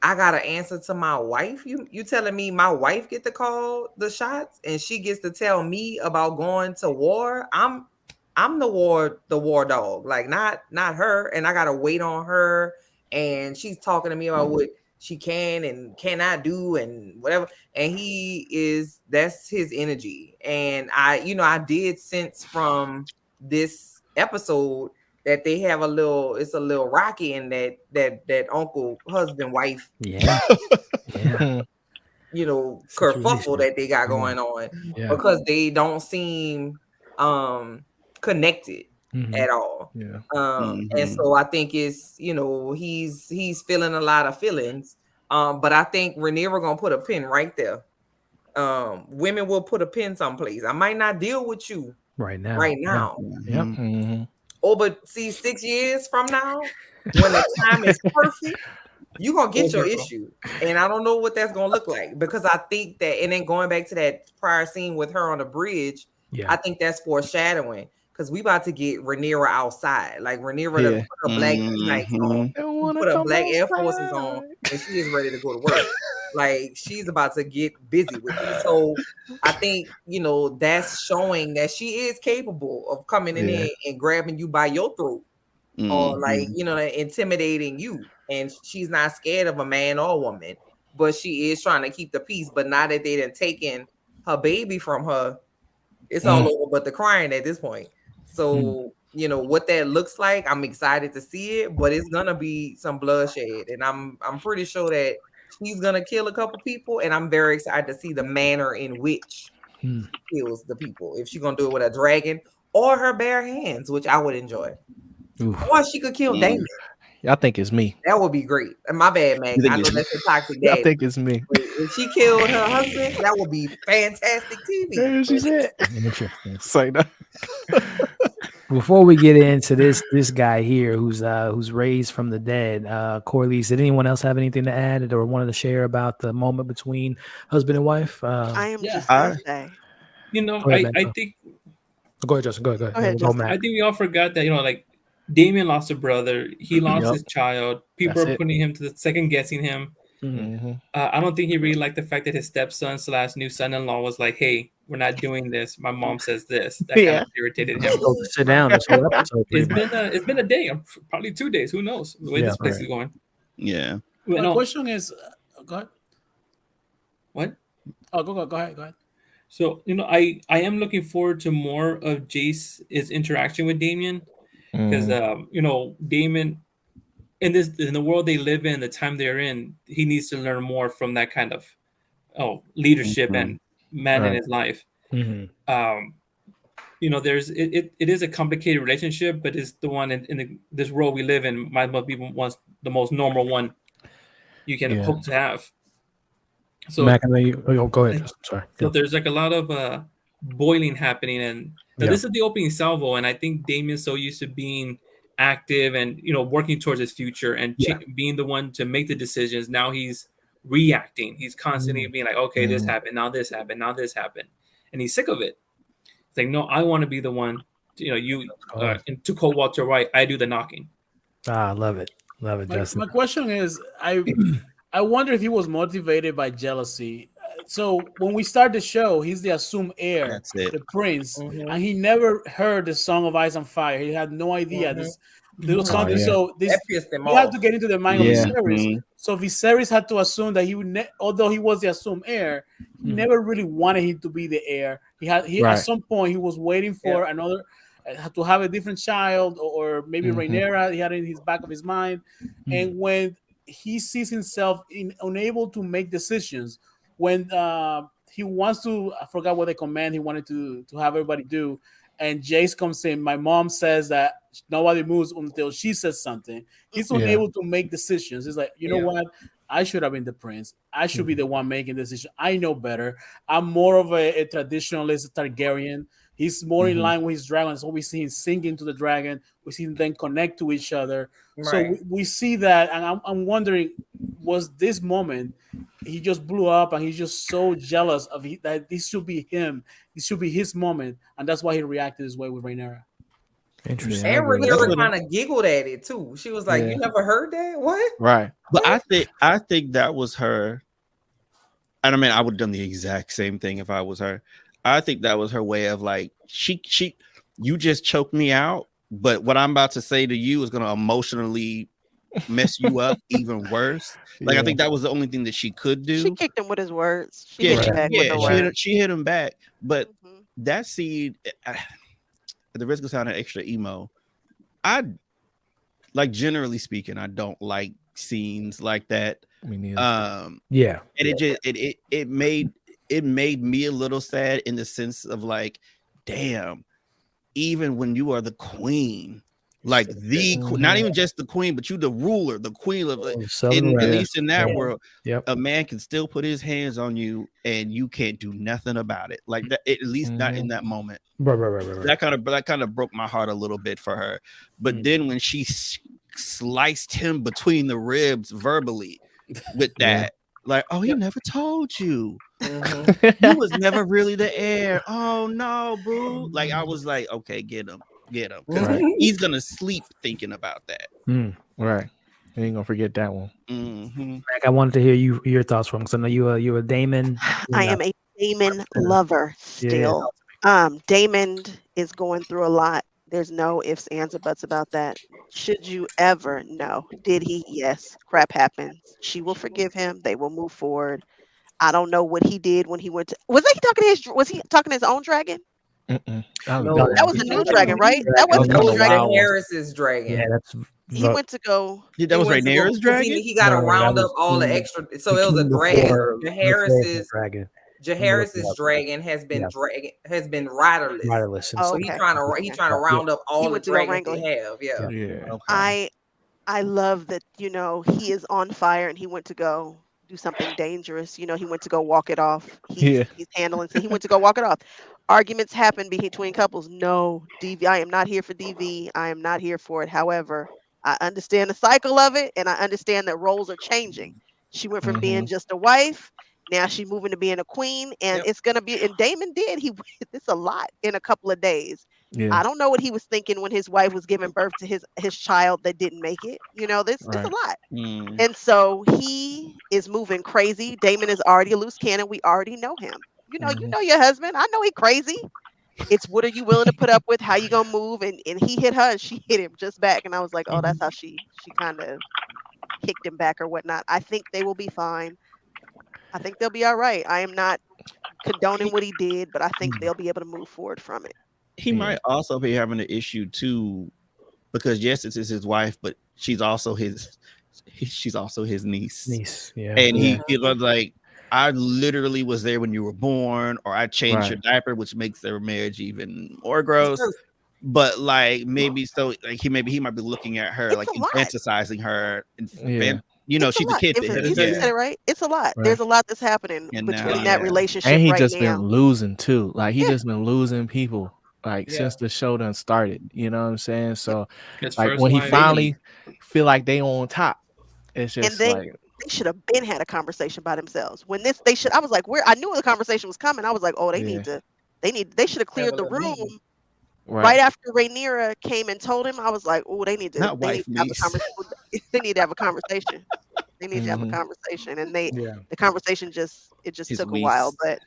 I gotta answer to my wife. You telling me my wife get to call the shots and she gets to tell me about going to war? I'm the war dog, like not her, and I gotta wait on her, and she's talking to me about what she can and cannot do and whatever. And that's his energy. And I did sense from this episode that they have it's a little rocky in that uncle, husband, wife, kerfuffle that they got going on, because they don't seem connected at all. And so I think it's, he's feeling a lot of feelings. But I think Rhaenyra gonna put a pin right there. Women will put a pin someplace. I might not deal with you right now. Yep. Oh, but see, 6 years from now, when the time is perfect, you're going to get your issue. And I don't know what that's going to look like, because I think that, and then going back to that prior scene with her on the bridge, I think that's foreshadowing, because we about to get Rhaenyra outside. Like, Rhaenyra put her black Nikes on, put her black Air Forces on, and she is ready to go to work. Like, she's about to get busy with it. So I think, that's showing that she is capable of coming in and grabbing you by your throat, or like, intimidating you. And she's not scared of a man or woman, but she is trying to keep the peace. But now that they done taken her baby from her, it's all over but the crying at this point. So, what that looks like, I'm excited to see it, but it's gonna be some bloodshed. And I'm pretty sure that she's gonna kill a couple people, and I'm very excited to see the manner in which she kills the people. If she's gonna do it with a dragon or her bare hands, which I would enjoy. Or she could kill Damon. I think it's me. That would be great. And my bad, Max. I know that's a toxic dad. I think it's me. But if she killed her husband, that would be fantastic TV. She said. Interesting. Say that. Before we get into this guy here who's raised from the dead, Corliss, did anyone else have anything to add or wanted to share about the moment between husband and wife? I am just gonna say. I think. Go ahead, Justin. Go ahead. I think we all forgot that, like, Damien lost a brother. He lost his child. People are putting him to the second guessing him. I don't think he really liked the fact that his stepson / new son-in-law was like, "Hey, we're not doing this. My mom says this." That kind of irritated him. Sit down. This whole episode, it's been a day, probably 2 days. Who knows the way this place is going? Yeah. My question is, go ahead. What? Oh, go ahead. So I am looking forward to more of Jace's interaction with Damien, because Damon, in the world they live in, the time they're in, he needs to learn more from that kind of leadership and man in his life. there's it is a complicated relationship, but it's the one in this world we live in might be the most normal one you can hope to have. So Mac, and then you go ahead. Sorry. So there's like a lot of boiling happening, and this is the opening salvo, and I think Damien's so used to being active and working towards his future and being the one to make the decisions. Now he's reacting. He's constantly being like, okay, this happened, now this happened, now this happened, and he's sick of it. It's like, no, I want to be the one. And to quote Walter White, I do the knocking. I love it, Justin. My question is, I wonder if he was motivated by jealousy. So when we start the show, he's the assumed heir, the prince, and he never heard the Song of Ice and Fire. He had no idea this was something. So this we have to get into the mind of Viserys. So Viserys had to assume that he would, although he was the assumed heir, he never really wanted him to be the heir. At some point he was waiting for another to have a different child, or maybe Rhaenyra. He had it in his back of his mind, and when he sees himself unable to make decisions, when he wants to, I forgot what the command he wanted to have everybody do, and Jace comes in. My mom says that nobody moves until she says something. He's unable to make decisions. He's like, you know what? I should have been the prince. I should be the one making the decision. I know better. I'm more of a traditionalist Targaryen. He's more in line with his dragon. So we see him singing to the dragon. We see him then connect to each other. Right. So we see that, and I'm wondering, was this moment he just blew up and he's just so jealous of that this should be him. This should be his moment, and that's why he reacted this way with Rhaenyra. Interesting. And Rhaenyra kind of giggled at it too. She was like, "You never heard that? What?" Right. But I think that was her. And I mean, I would have done the exact same thing if I was her. I think that was her way of like, you just choked me out, but what I'm about to say to you is going to emotionally mess you up even worse. Like, I think that was the only thing that she could do. She kicked him with his words. She hit him back with the words. She hit him back. But that scene, at the risk of sounding extra emo, generally speaking, I don't like scenes like that. Me neither. And it made me a little sad in the sense of like, damn, even when you are the queen, like not even just the queen, but you the ruler, the queen of at least in that world, a man can still put his hands on you and you can't do nothing about it. Like that, at least not in that moment. Right. That kind of broke my heart a little bit for her. But then when she sliced him between the ribs verbally with that, like, oh, he never told you. You was never really the heir. Oh no, boo. Like, I was like, okay, get him. Because he's gonna sleep thinking about that. Right. You ain't gonna forget that one. Mac, I wanted to hear your thoughts from, because I know you a Daemon. I am a Daemon lover still. Daemon is going through a lot. There's no ifs, ands, or buts about that. Should you ever know? Did he? Yes. Crap happens. She will forgive him. They will move forward. I don't know what he did when he went to. Was he talking to his own dragon? No, that was a new dragon, right? That wasn't the dragon. Harris's dragon. Yeah, that's. He went to go. That was Rhaenyra's dragon. He got to round up all the extra. So it was a dragon. Harris's dragon. Jaehaerys's dragon has been riderless. So he's trying to round up all the dragons they have. Yeah. Okay. I love that, he is on fire and he went to go do something dangerous. He went to go walk it off. He's handling, so he went to go walk it off. Arguments happen between couples. No, DV. I am not here for DV. I am not here for it. However, I understand the cycle of it, and I understand that roles are changing. She went from being just a wife. Now she's moving to being a queen, and it's gonna be. And Daemon did. It's a lot in a couple of days. Yeah. I don't know what he was thinking when his wife was giving birth to his child that didn't make it. This is a lot. And so he is moving crazy. Daemon is already a loose cannon. We already know him. You know your husband. I know he crazy. It's what are you willing to put up with? How you gonna move? And he hit her, and she hit him just back. And I was like, oh, that's how she kind of kicked him back or whatnot. I think they will be fine. I think they'll be all right. I am not condoning what he did, but I think they'll be able to move forward from it. He might also be having an issue too, because yes, it's his wife, but she's also his niece. Yeah. And he was like, I literally was there when you were born, or I changed your Right. diaper, which makes their marriage even more gross. But like maybe so, like he might be looking at her, It's like a lot. infantilizing her, and Yeah. you know, It's a she's a lot. kid to You him. said Yeah. it right. It's a lot. Right. There's a lot that's happening And between now, that yeah. relationship And he right just now. been losing too. Like he Yeah. just been losing people like Yeah. since the show done started. You know what I'm saying? So His like first when he wife. finally feel like they on top, it's And just they like should have been had a conversation by themselves. When they should, I was like, where I knew the conversation was coming. I was like, oh, they should have cleared the room right after Rhaenyra came and told him. I was like, oh, they need to Not wife have a lease. conversation. They need to have a conversation. They need to have a conversation, and the conversation just His took a while. lease. But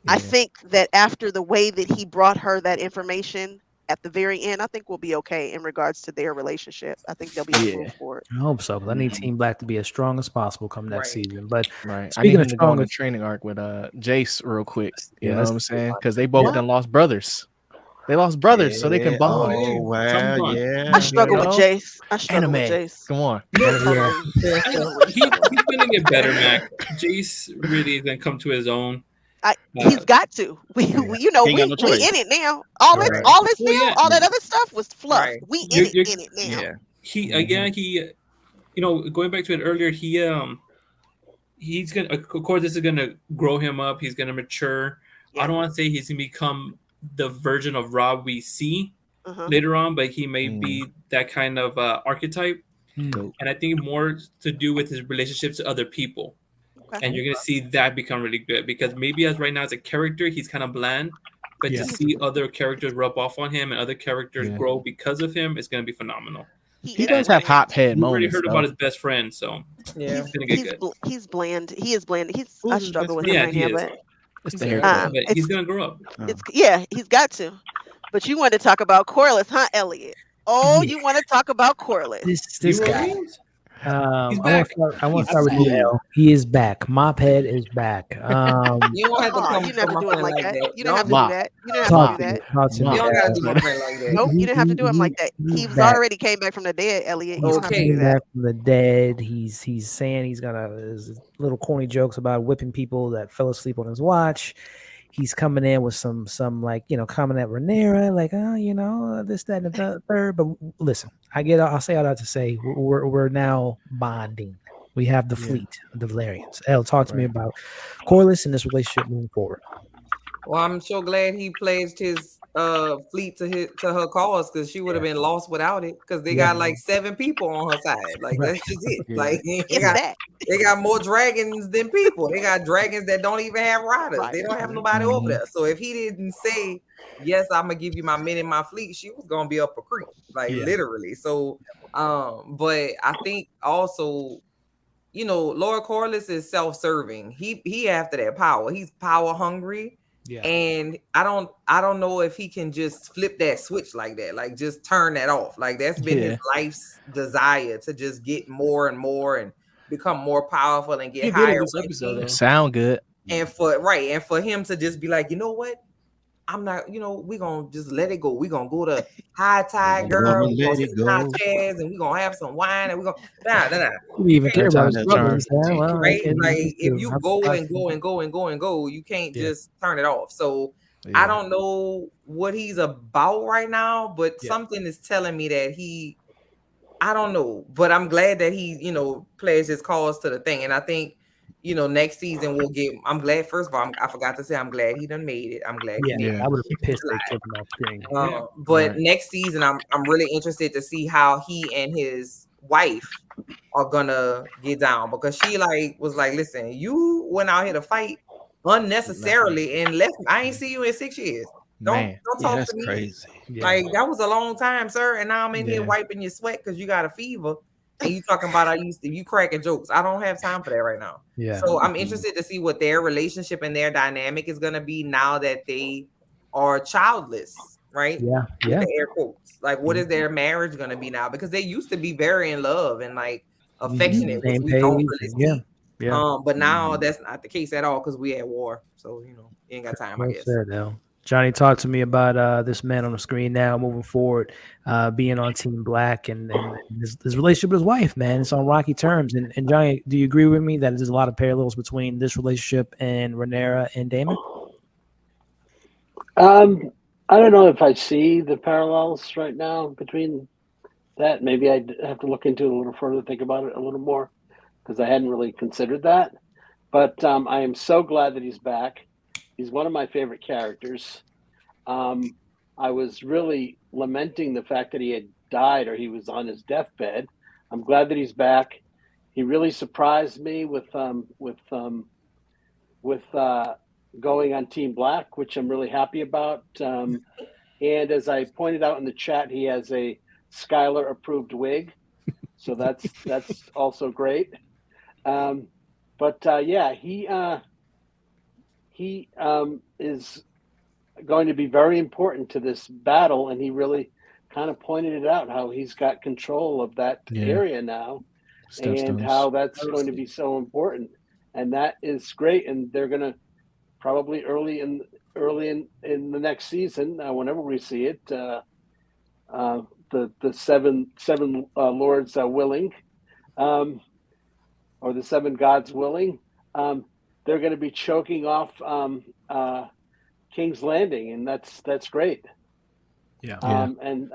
I think that after the way that he brought her that information at the very end, I think we'll be okay in regards to their relationship. I think they'll be able to move forward. I hope so, because I need Team Black to be as strong as possible come next season. But I speaking need of him to go on strong, a training arc with Jace real quick. You Yeah, know that's what I'm a good saying? one. Because they both Yeah. done lost brothers. They lost brothers, so they can Yeah. bond. Oh wow, yeah. I struggle with know? Jace. I struggle with Anime. Jace. Come on. He's gonna get better, Mac. Jace really is gonna come to his own. He's got to. We He in ain't got no choice. it now. All this Well, yeah. all that other stuff was fluff. We in it now. Yeah. He again, you know, going back to it earlier, he's gonna, of course, this is gonna grow him up. He's gonna mature. I don't want to say he's gonna become the version of Rob we see later on, but he may be that kind of archetype. And I think more to do with his relationships to other people. And you're gonna see that become really good, because maybe as right now as a character he's kind of bland, but to see other characters rub off on him and other characters grow because of him, it's gonna be phenomenal. He does have hot head We already moments. heard though. about his best friend, so Yeah. it's gonna get good. He's bland. He is bland. I struggle with him Yeah, right he now, is. but It's the haircut. But he's gonna grow up. he's got to. But you wanted to talk about Corliss, huh, Elliot? Oh, you want to talk about Corliss? This guy. He's I back. want to start with you, L. He is back. Mophead is back. You don't have to come you didn't have to from do a it friend like that. that. You didn't have to do Mop. that. You didn't have to do that. Talk to me. You don't L. have to do a friend like that. Nope, you didn't have to do him like that. he's He's back. already came back from the dead, Elliot. You He's don't have to do coming that. back from the dead. He's saying he's gonna his little corny jokes about whipping people that fell asleep on his watch. He's coming in with some like, you know, coming at Rhaenyra, like, oh, you know, this, that, and the third. But listen, I'll say all that to say we're now bonding. We have the fleet, the Valerians. El, talk to me about Corliss and this relationship moving forward. Well, I'm so glad he pledged his fleet to her cause, because she would have been lost without it, because they got like 7 people on her side. Like that's just it. Like they got more dragons than people. They got dragons that don't even have riders. They don't have nobody over there. So if he didn't say, yes, I'm gonna give you my men and my fleet, she was gonna be up a creek, like literally. So but I think also, you know, Lord Corliss is self-serving. He after that power. He's power hungry. Yeah. And I don't know if he can just flip that switch like that, like just turn that off. Like that's been his life's desire, to just get more and more and become more powerful and get higher. Sound good. And for him to just be like, you know what? I'm not, you know, we're gonna just let it go. We're gonna go to High Tide, girl. We're gonna sit in hot chairs and we're gonna have some wine and we're gonna We even care about his brothers, right? Like if you go and go, you can't just turn it off. So I don't know what he's about right now, but something is telling me that I don't know, but I'm glad that he, you know, pledged his cause to the thing. And I think, you know, next season we'll get. I'm glad. First of all, I forgot to say, I'm glad he done made it. I'm glad. I would have been pissed they took him off screen. But next season, I'm really interested to see how he and his wife are gonna get down, because she was like, listen, you went out here to fight unnecessarily and left. I ain't see you in 6 years. Don't talk to me. Crazy. Like that was a long time, sir. And now I'm in here wiping your sweat because you got a fever. And you talking about you cracking jokes. I don't have time for that right now. Yeah. So I'm interested to see what their relationship and their dynamic is gonna be now that they are childless, right? Yeah. With the air quotes. Like, what is their marriage gonna be now? Because they used to be very in love and like affectionate, which we don't really see. But now that's not the case at all, because we at war. So you know, you ain't got time, I guess. Fair, though. Johnny, talk to me about this man on the screen now, moving forward, being on Team Black and his relationship with his wife, man. It's on rocky terms. And Johnny, do you agree with me that there's a lot of parallels between this relationship and Rhaenyra and Damon? I don't know if I see the parallels right now between that. Maybe I'd have to look into it a little further, think about it a little more, because I hadn't really considered that. But I am so glad that he's back. He's one of my favorite characters. I was really lamenting the fact that he had died or he was on his deathbed. I'm glad that he's back. He really surprised me with going on Team Black, which I'm really happy about. And as I pointed out in the chat, he has a Skylar approved wig, so that's also great. Yeah, he is going to be very important to this battle, and he really kind of pointed it out how he's got control of that area now, and how that's going to be so important, and that is great. And they're going to probably early in the next season, whenever we see it, the seven lords willing, or the seven gods willing, they're going to be choking off King's Landing, and that's great. Yeah. And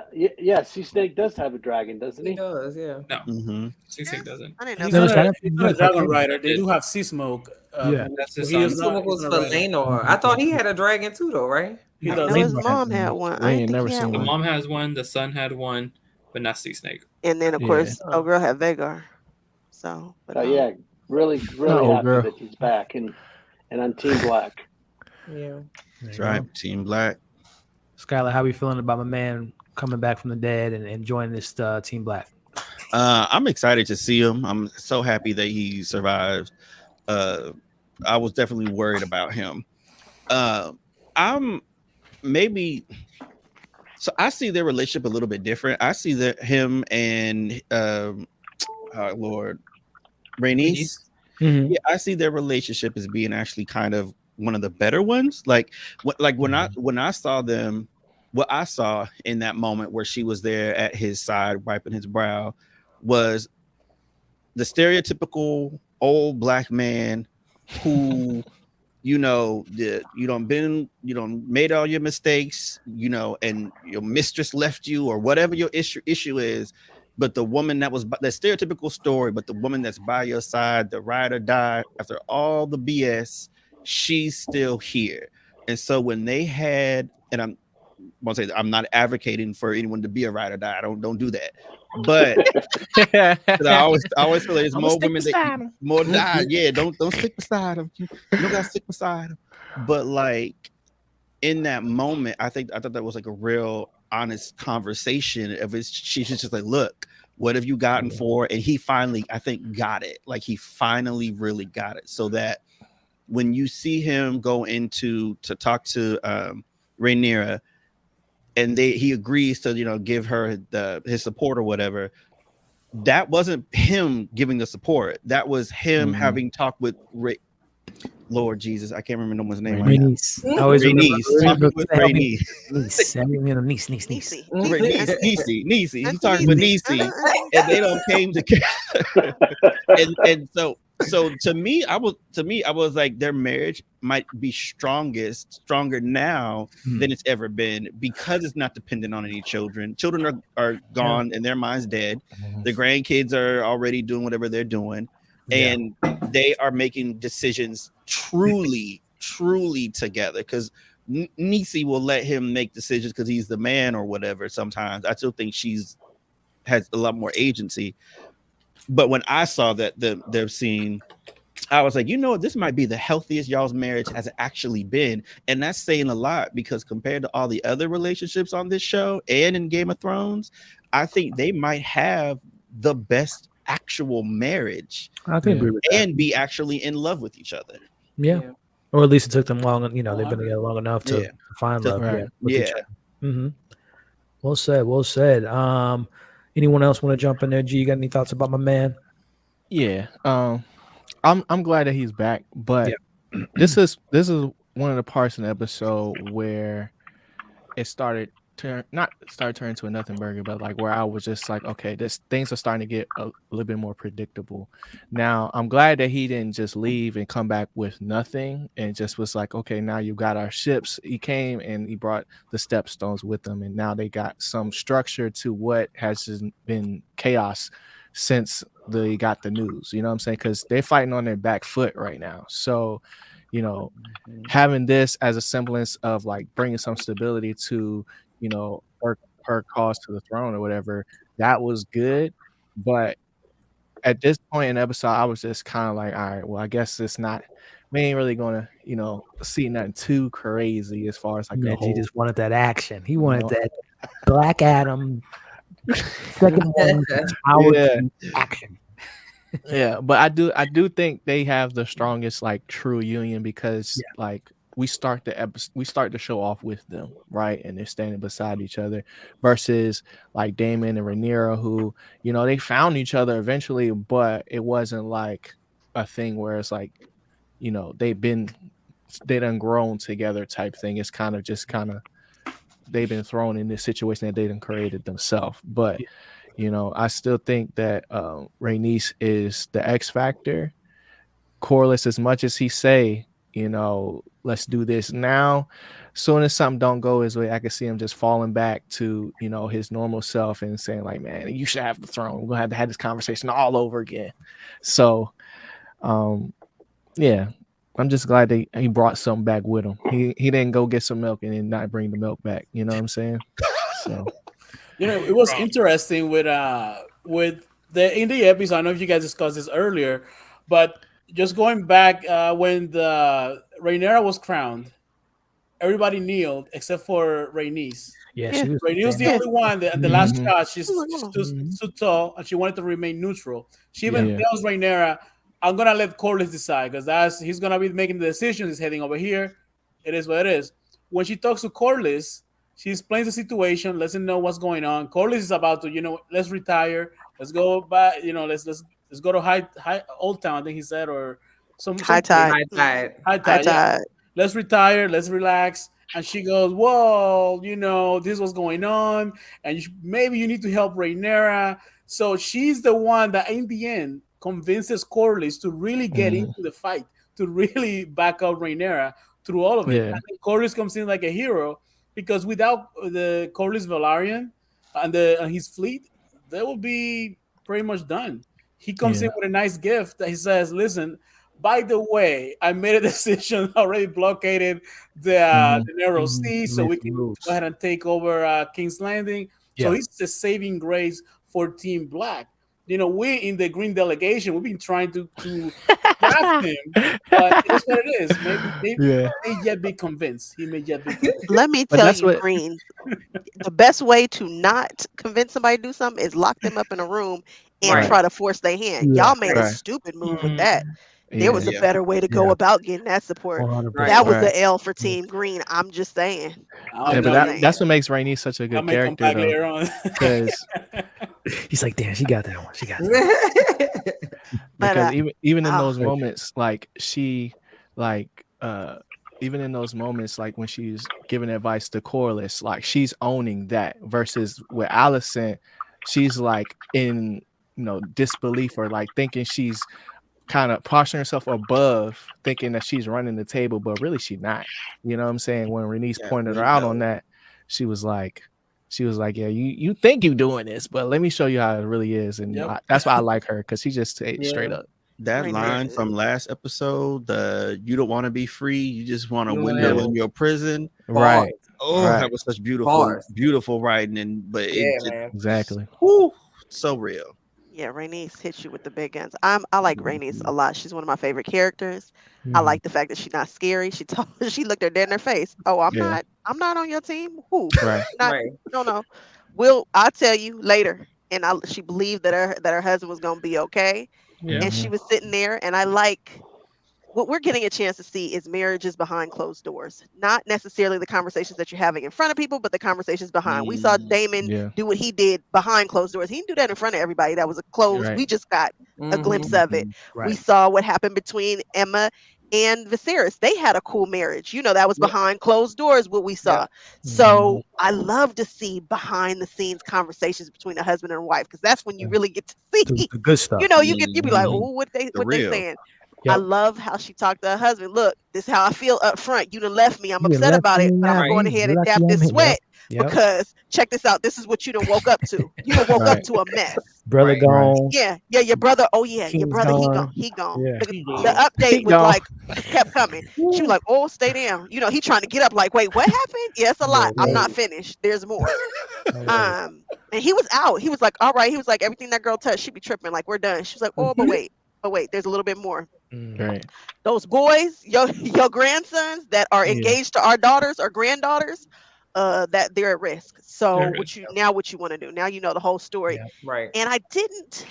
Sea Snake does have a dragon, doesn't he? He does, yeah. No, Sea Snake doesn't. I didn't He's know not that. a dragon rider. They do have Sea Smoke. Yeah. That's his he is son. not- was he's for not a rider. Lenor. I thought he had a dragon too, though, right? He I does. know his mom had one. We I ain't didn't never think he seen had The one. one. mom has one. The son had one, but not Sea Snake. And then of Yeah. course, old girl had Vagar. So, but Yeah, really Oh, happy girl. that he's back and on Team Black. Yeah. That's right. Team Black. Skylar, how are we feeling about my man coming back from the dead and joining this Team Black? I'm excited to see him. I'm so happy that he survived. I was definitely worried about him. I'm maybe so I see their relationship a little bit different. I see that him and Lord Rhaenys. Mhm. Yeah, I see their relationship as being actually kind of one of the better ones. Like when I saw them, what I saw in that moment where she was there at his side wiping his brow was the stereotypical old black man who you made all your mistakes, and your mistress left you or whatever your issue is, but the woman that stereotypical story, but the woman that's by your side, the ride or die after all the BS, she's still here. And so when they had, and I'm not advocating for anyone to be a ride or die. Don't do that. But I always feel like there's more women that more die. Yeah, don't stick beside them. You don't gotta stick beside them. But like in that moment, I thought that was like a real honest conversation of it. She's just like, look, what have you gotten for? And he finally, I think, got it. Like he finally really got it. So that when you see him go into to talk to Rhaenyra, and he agrees to give her his support or whatever, that wasn't him giving the support. That was him having talked with Lord Jesus, I can't remember no one's name. Rhaenys. I always Rhaenys. remember Rhaenys. Niecy. He's talking with Niecy, and they don't came together. and so to me, I was like, their marriage might be stronger now than it's ever been, because it's not dependent on any children. Children are gone and their mind's dead. The grandkids are already doing whatever they're doing. And they are making decisions truly together, because Niecy will let him make decisions because he's the man or whatever. Sometimes I still think has a lot more agency. But when I saw that their scene, I was like, this might be the healthiest y'all's marriage has actually been. And that's saying a lot, because compared to all the other relationships on this show and in Game of Thrones, I think they might have the best actual marriage. I can agree with that. And be actually in love with each other. Yeah. Or at least it took them long, they've been together long enough to find love. Right. With each other. Mm-hmm. Well said. Anyone else want to jump in there? G, you got any thoughts about my man? Yeah. I'm glad that he's back, but this is one of the parts in the episode where it started turning to a nothing burger, but like where I was just like, okay, this things are starting to get a little bit more predictable. Now I'm glad that he didn't just leave and come back with nothing and just was like, okay, now you got our ships. He came and he brought the stepstones with him, and now they got some structure to what has just been chaos since they got the news. You know what I'm saying? Because they're fighting on their back foot right now. So, you know, having this as a semblance of like bringing some stability to, you know, her cause to the throne or whatever, that was good. But at this point in the episode, I was just kind of like, all right, well, I guess we ain't really gonna, you know, see nothing too crazy as far as like He whole, just wanted that action. He wanted know, that Black Adam second one power action. Yeah, but I do think they have the strongest like true union because like we start the show off with them, right? And they're standing beside each other versus like Damon and Rhaenyra, who, you know, they found each other eventually, but it wasn't like a thing where it's like, you know, they done grown together type thing. It's kind of they've been thrown in this situation that they done created themselves. But you know, I still think that Rhaenys is the X factor. Corlys, as much as he say, you know, let's do this now, soon as something don't go his way, I can see him just falling back to, you know, his normal self and saying like, man, you should have the throne. We're gonna have this conversation all over again. So yeah, I'm just glad he brought something back with him. He didn't go get some milk and then not bring the milk back. You know what I'm saying? So you know, it was interesting with in the episode. I don't know if you guys discussed this earlier, but just going back when the Rhaenyra was crowned, everybody kneeled except for Rhaenys. Yeah, Rhaenys was the only one that at the last shot she stood tall and she wanted to remain neutral. She even tells Rhaenyra, "I'm gonna let Corlys decide because he's gonna be making the decisions. He's heading over here. It is what it is." When she talks to Corlys, she explains the situation, lets him know what's going on. Corlys is about to, you know, let's retire. Let's go back. You know, let's go to high Old Town, I think he said, or some High Tide. High Tide. Yeah. Let's retire. Let's relax. And she goes, "Whoa, you know, this was going on, and maybe you need to help Rhaenyra." So she's the one that, in the end, convinces Corlys to really get into the fight, to really back up Rhaenyra through all of it. Yeah. I think Corlys comes in like a hero. Because without the Corlys Velaryon and his fleet, they will be pretty much done. He comes in with a nice gift that he says, "Listen, by the way, I made a decision, already blockaded the Narrow Sea, so we can go ahead and take over King's Landing." So he's the saving grace for Team Black. You know, we in the Green delegation, we've been trying to draft him, but it's what it is. Maybe he may yet be convinced. Let me tell you, Green, the best way to not convince somebody to do something is lock them up in a room and try to force their hand. Y'all made a stupid move with that. There was a better way to go about getting that support. 100%. That was the L for Team Green. I'm just saying. Yeah, but that's what makes Rhaenys such a good character, though. Because he's like, damn, she got that one. She got that one. Because even in those moments, like even in those moments, like when she's giving advice to Corlys, like she's owning that. Versus with Alicent, she's like in, you know, disbelief or like thinking she's kind of posturing herself above, thinking that she's running the table, but really she's not. You know what I'm saying? When Rhaenys pointed her out on that, she was like, yeah, you think you're doing this, but let me show you how it really is. And that's why I like her, because she just straight up. That line from last episode, you don't want to be free, you just want to window in your prison. Right. That was such beautiful writing. But exactly. Whew, so real. Yeah, Rhaenys hits you with the big guns. I like Rhaenys a lot. She's one of my favorite characters. I like the fact that she's not scary. She looked her dead in her face. Oh, I'm not on your team. Who? Right. No. I'll tell you later. And she believed that her husband was gonna be okay. Yeah. And she was sitting there, and I like what we're getting a chance to see is marriages behind closed doors. Not necessarily the conversations that you're having in front of people, but the conversations behind. We saw Damon do what he did behind closed doors. He didn't do that in front of everybody. That was closed. We just got a glimpse of it. We saw what happened between Emma and Viserys, they had a cool marriage. You know, that was behind closed doors, what we saw. Yep. So I love to see behind the scenes conversations between a husband and wife, because that's when you really get to see The good stuff. you know, you be like, oh, what they real. saying. Yep. I love how she talked to her husband. Look, this is how I feel up front. You done left me. I'm You done upset left about me it, but I'm now. going You ahead and left dab me this on me. sweat Yep. because check this out. This is what you done woke up to. You done woke up Right. to a mess. Brother gone. Yeah, your brother. Oh yeah, your King's brother. gone. He gone. Yeah. The update He was gone. like kept coming. She was like, "Oh, stay down." You know, he trying to get up. Like, wait, what happened? Yeah, it's a lot. I'm not finished. There's more. And he was out. He was like, "All right." He was like, "Everything that girl touched, she be tripping. Like, we're done." She was like, "Oh, but wait, there's a little bit more." Right. Those boys, your grandsons that are engaged to our daughters or granddaughters, that they're at risk. So They're at what you want to do? Now you know the whole story. Yeah. Right. And I didn't,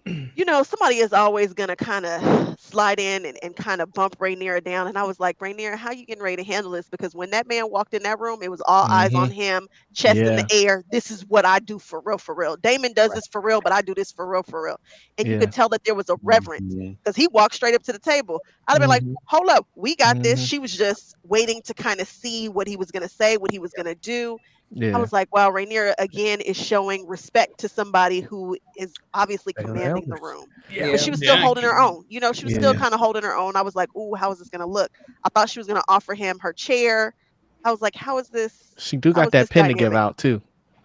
you know, somebody is always gonna kind of slide in and kind of bump Rhaenyra down. And I was like, Rhaenyra, how you getting ready to handle this? Because when that man walked in that room, it was all eyes on him, chest in the air. This is what I do for real, for real. Damon does this for real, but I do this for real, for real. And you could tell that there was a reverence because he walked straight up to the table. I'd have been like, hold up, we got this. She was just waiting to kind of see what he was gonna say, what he was gonna do. I was like, wow, Rhaenyra again is showing respect to somebody who is obviously commanding the room. Yeah. But she was still holding her own. You know, she was still kind of holding her own. I was like, ooh, how is this going to look? I thought she was going to offer him her chair. I was like, how is this? She do got that pin to give out too.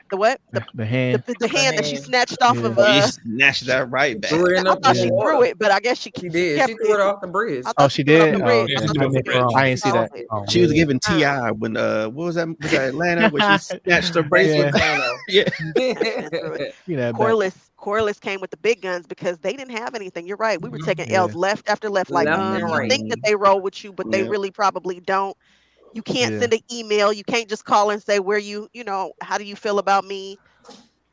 The what? The hand. The hand that she snatched off of. You snatched that right back. Threw it in I the threw she water. threw it, but I guess she did. kept She threw it off the bridge. Oh, she did. Yeah, I didn't see that. She was giving T.I. when what was that? Was that Atlanta when she snatched her bracelet? Yeah. Corliss came with the big guns because they didn't have anything. You're right. We were taking L's left after left. Like you think that they roll with you, but they really probably don't. You can't send an email. You can't just call and say where you know, how do you feel about me?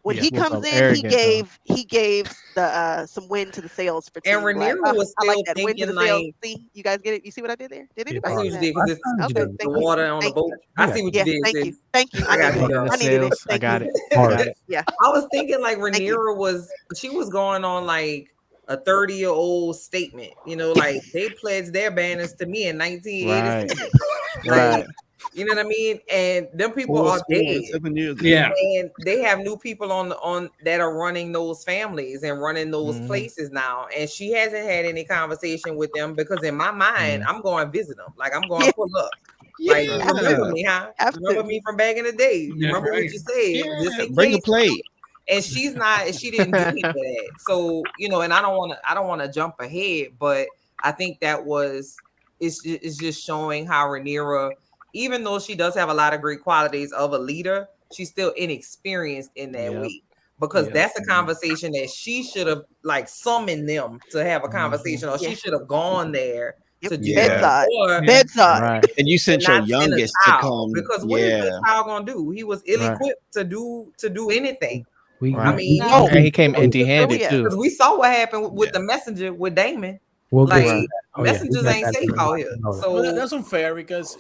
When he comes in, he gave the some wind to the sails for Team Black. Rhaenyra was still like that wind to the sails. See, you guys get it? You see what I did there? Did anybody see I see what you did that? because it's Okay, the water on the boat. I see what you did. Thank you. I got you. I needed it. I got it. Yeah. I was thinking like Rhaenyra was going on like a 30-year-old statement. You know, like they pledged their banners to me in 1986. Right. You know what I mean? And them people are dead. 7 years ago. Yeah. And they have new people on that are running those families and running those places now. And she hasn't had any conversation with them because in my mind, I'm going to visit them. Like I'm going to pull up. Like you remember me, huh? Remember me from back in the day. You remember what you said? Bring a plate. And she didn't do any of that. So, you know, and I don't want to jump ahead, but I think it's just showing how Rhaenyra, even though she does have a lot of great qualities of a leader, she's still inexperienced in that way. Because that's a conversation that she should have like summoned them to have a conversation, or she should have gone there to do bedside. Right. And you sent your youngest to come. Because what is the child gonna do? He was ill-equipped to do anything. I mean, and he came empty-handed too. Because we saw what happened with the messenger with Damon. Messengers ain't safe out here. So that's unfair because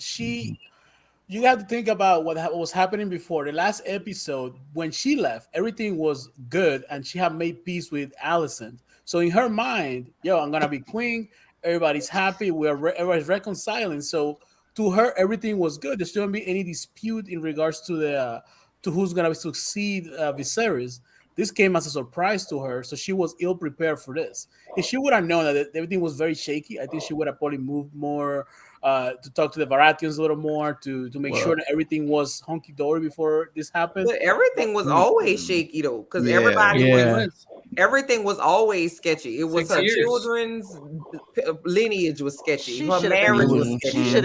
you have to think about what was happening before the last episode. When she left, everything was good and she had made peace with Alicent. So in her mind, I'm gonna be queen. Everybody's happy. Everybody's reconciling. So to her, everything was good. There shouldn't be any dispute in regards to who's gonna succeed Viserys. This came as a surprise to her, so she was ill prepared for this. If she would have known that everything was very shaky, I think she would have probably moved more to talk to the Baratheons a little more to make sure that everything was hunky dory before this happened. But everything was always shaky though, because everything was always sketchy. It was her children's lineage was sketchy. Her marriage was sketchy.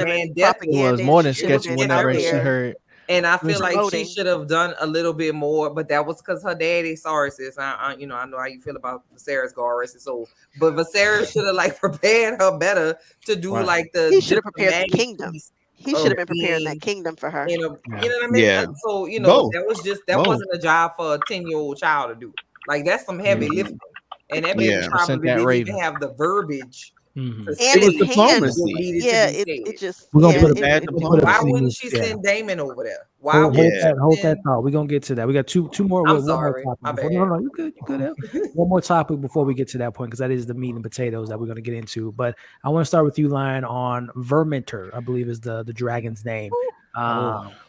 It was more than sketchy whenever she heard. And I feel like she should have done a little bit more, but that was because her daddy, sorry sis, I know how you feel about Viserys got arrested. So, but Viserys should have like prepared her better to do like he should have prepared the kingdom. He should have been preparing that kingdom for her. You know what I mean? Yeah. So that wasn't a job for a 10-year-old child to do. Like that's some heavy lifting, and that baby probably didn't even have the verbiage. And it was diplomacy. It just. We're gonna put why wouldn't she send Damon over there? Why Hold, would hold that then? thought. We're gonna get to that. We got two more. I'm One more sorry. topic My before. bad. No, you good. You good. El. One more topic before we get to that point, because that is the meat and potatoes that we're gonna get into. But I want to start with you, Lion, on Verminter. I believe is the dragon's name,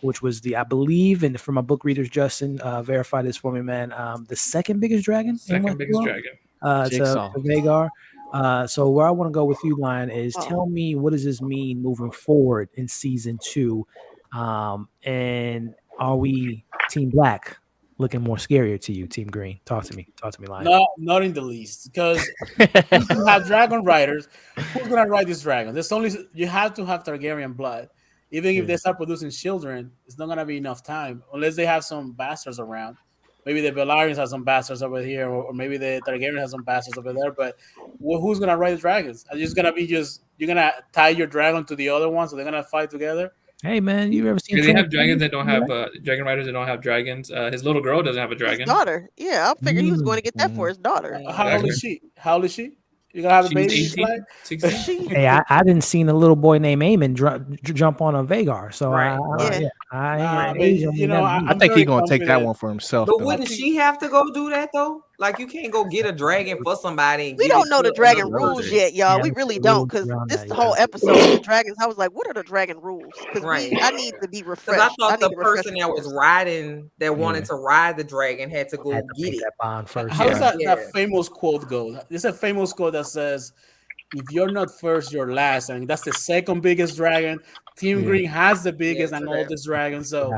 which was I believe, and from my book readers, Justin, verify this for me, man. The second biggest dragon. Second biggest dragon. To Vagar. So where I want to go with you, Lion, is tell me, what does this mean moving forward in season 2? And are we Team Black looking more scarier to you, Team Green? Talk to me, Lion. No, not in the least. Because you have dragon riders. Who's gonna ride this dragon? There's only you have to have Targaryen blood. Even if they start producing children, it's not gonna be enough time unless they have some bastards around. Maybe the Bellarians have some bastards over here, or maybe the Targaryen has some bastards over there. But who's gonna ride the dragons? Are you just gonna you're gonna tie your dragon to the other one, so they're gonna fight together? Hey man, you ever seen? They have dragons that don't have dragon riders that don't have dragons. His little girl doesn't have a dragon. His daughter. Yeah, I figured he was going to get that for his daughter. How old is she? How old is she? You gonna have a baby? 18, 16? Hey, I didn't see a little boy named Aemon jump on a Vagar, so I I think he's gonna take that one for himself. But though. wouldn't she have to go do that though? Like you can't go get a dragon for somebody. And We don't know the dragon rules yet, y'all. We really don't, because this whole episode of the dragons, I was like, what are the dragon rules? Because I need to be refreshed. Because I thought the person that was riding, that wanted to ride the dragon, had to go get it. That bond first. How does that famous quote go? There's a famous quote that says, "If you're not first, you're last," and that's the second biggest dragon. Team Green has the biggest and oldest dragon, so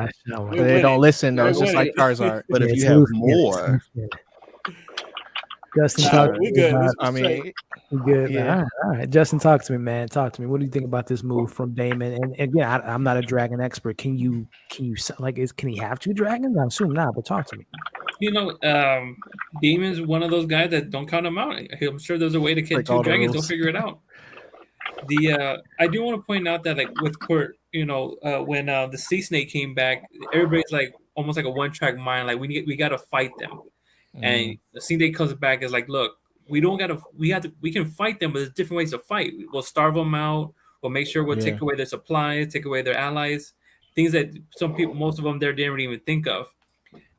they don't listen though. It's just like Charizard. But if you have more, Justin, talk to me. Good. I mean, good. Yeah. All right. Justin, talk to me, man. Talk to me. What do you think about this move from Damon? And again, I'm not a dragon expert. Can you can he have 2 dragons? I assume not, but talk to me. You know, Damon's one of those guys that don't count them out. I'm sure there's a way to get 2 dragons. They'll figure it out. I do want to point out that, like with Court, when the sea snake came back, everybody's like almost like a one-track mind. Like we got to fight them. And the sea snake comes back is like, look, we can fight them, but there's different ways to fight. We'll starve them out. We'll make sure we'll take away their supplies, take away their allies, things that most of them there didn't even think of.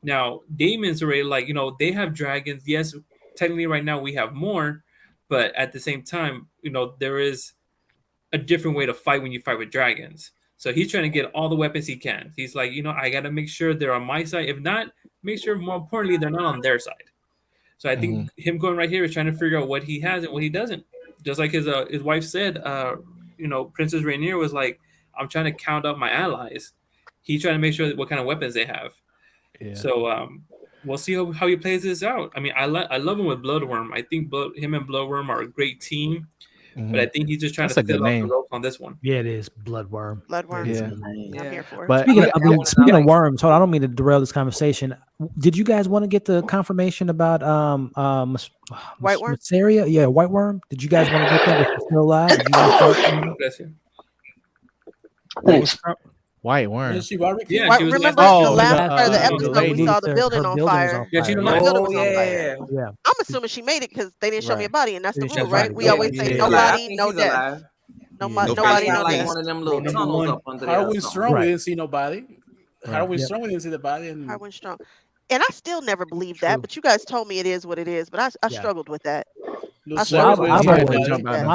Now, Damon's already like, they have dragons. Yes, technically right now we have more, but at the same time, there is a different way to fight when you fight with dragons. So he's trying to get all the weapons he can. He's like, I got to make sure they're on my side. If not, make sure, more importantly, they're not on their side. So I think him going right here is trying to figure out what he has and what he doesn't. Just like his wife said, Princess Rhaenyra was like, I'm trying to count up my allies. He's trying to make sure what kind of weapons they have. Yeah. So we'll see how he plays this out. I mean, I love him with Bloodworm. I think him and Bloodworm are a great team. But I think he's just trying to fill out the rope on this one. Yeah, it is Bloodworm. Bloodworm. Yeah. I'm here for it. But speaking of worms, hold on, I don't mean to derail this conversation. Did you guys want to get the confirmation about White Worm? Masseria? Yeah, White Worm. Did you guys want to get that? Is it still alive? Bless you. Thanks. White Worm. Yeah, remember the last part of the episode we saw the building on fire. Yeah, she's alive. I'm assuming she made it because they didn't show me a body, and that's the rule, right? We always say no body, no death. Nobody, no death. One of them little tunnels up under there. Harwin Strong, we didn't see nobody. Harwin Strong, we didn't see the body. Harwin Strong. And I still never believed that, but you guys told me it is what it is. But I struggled with that. My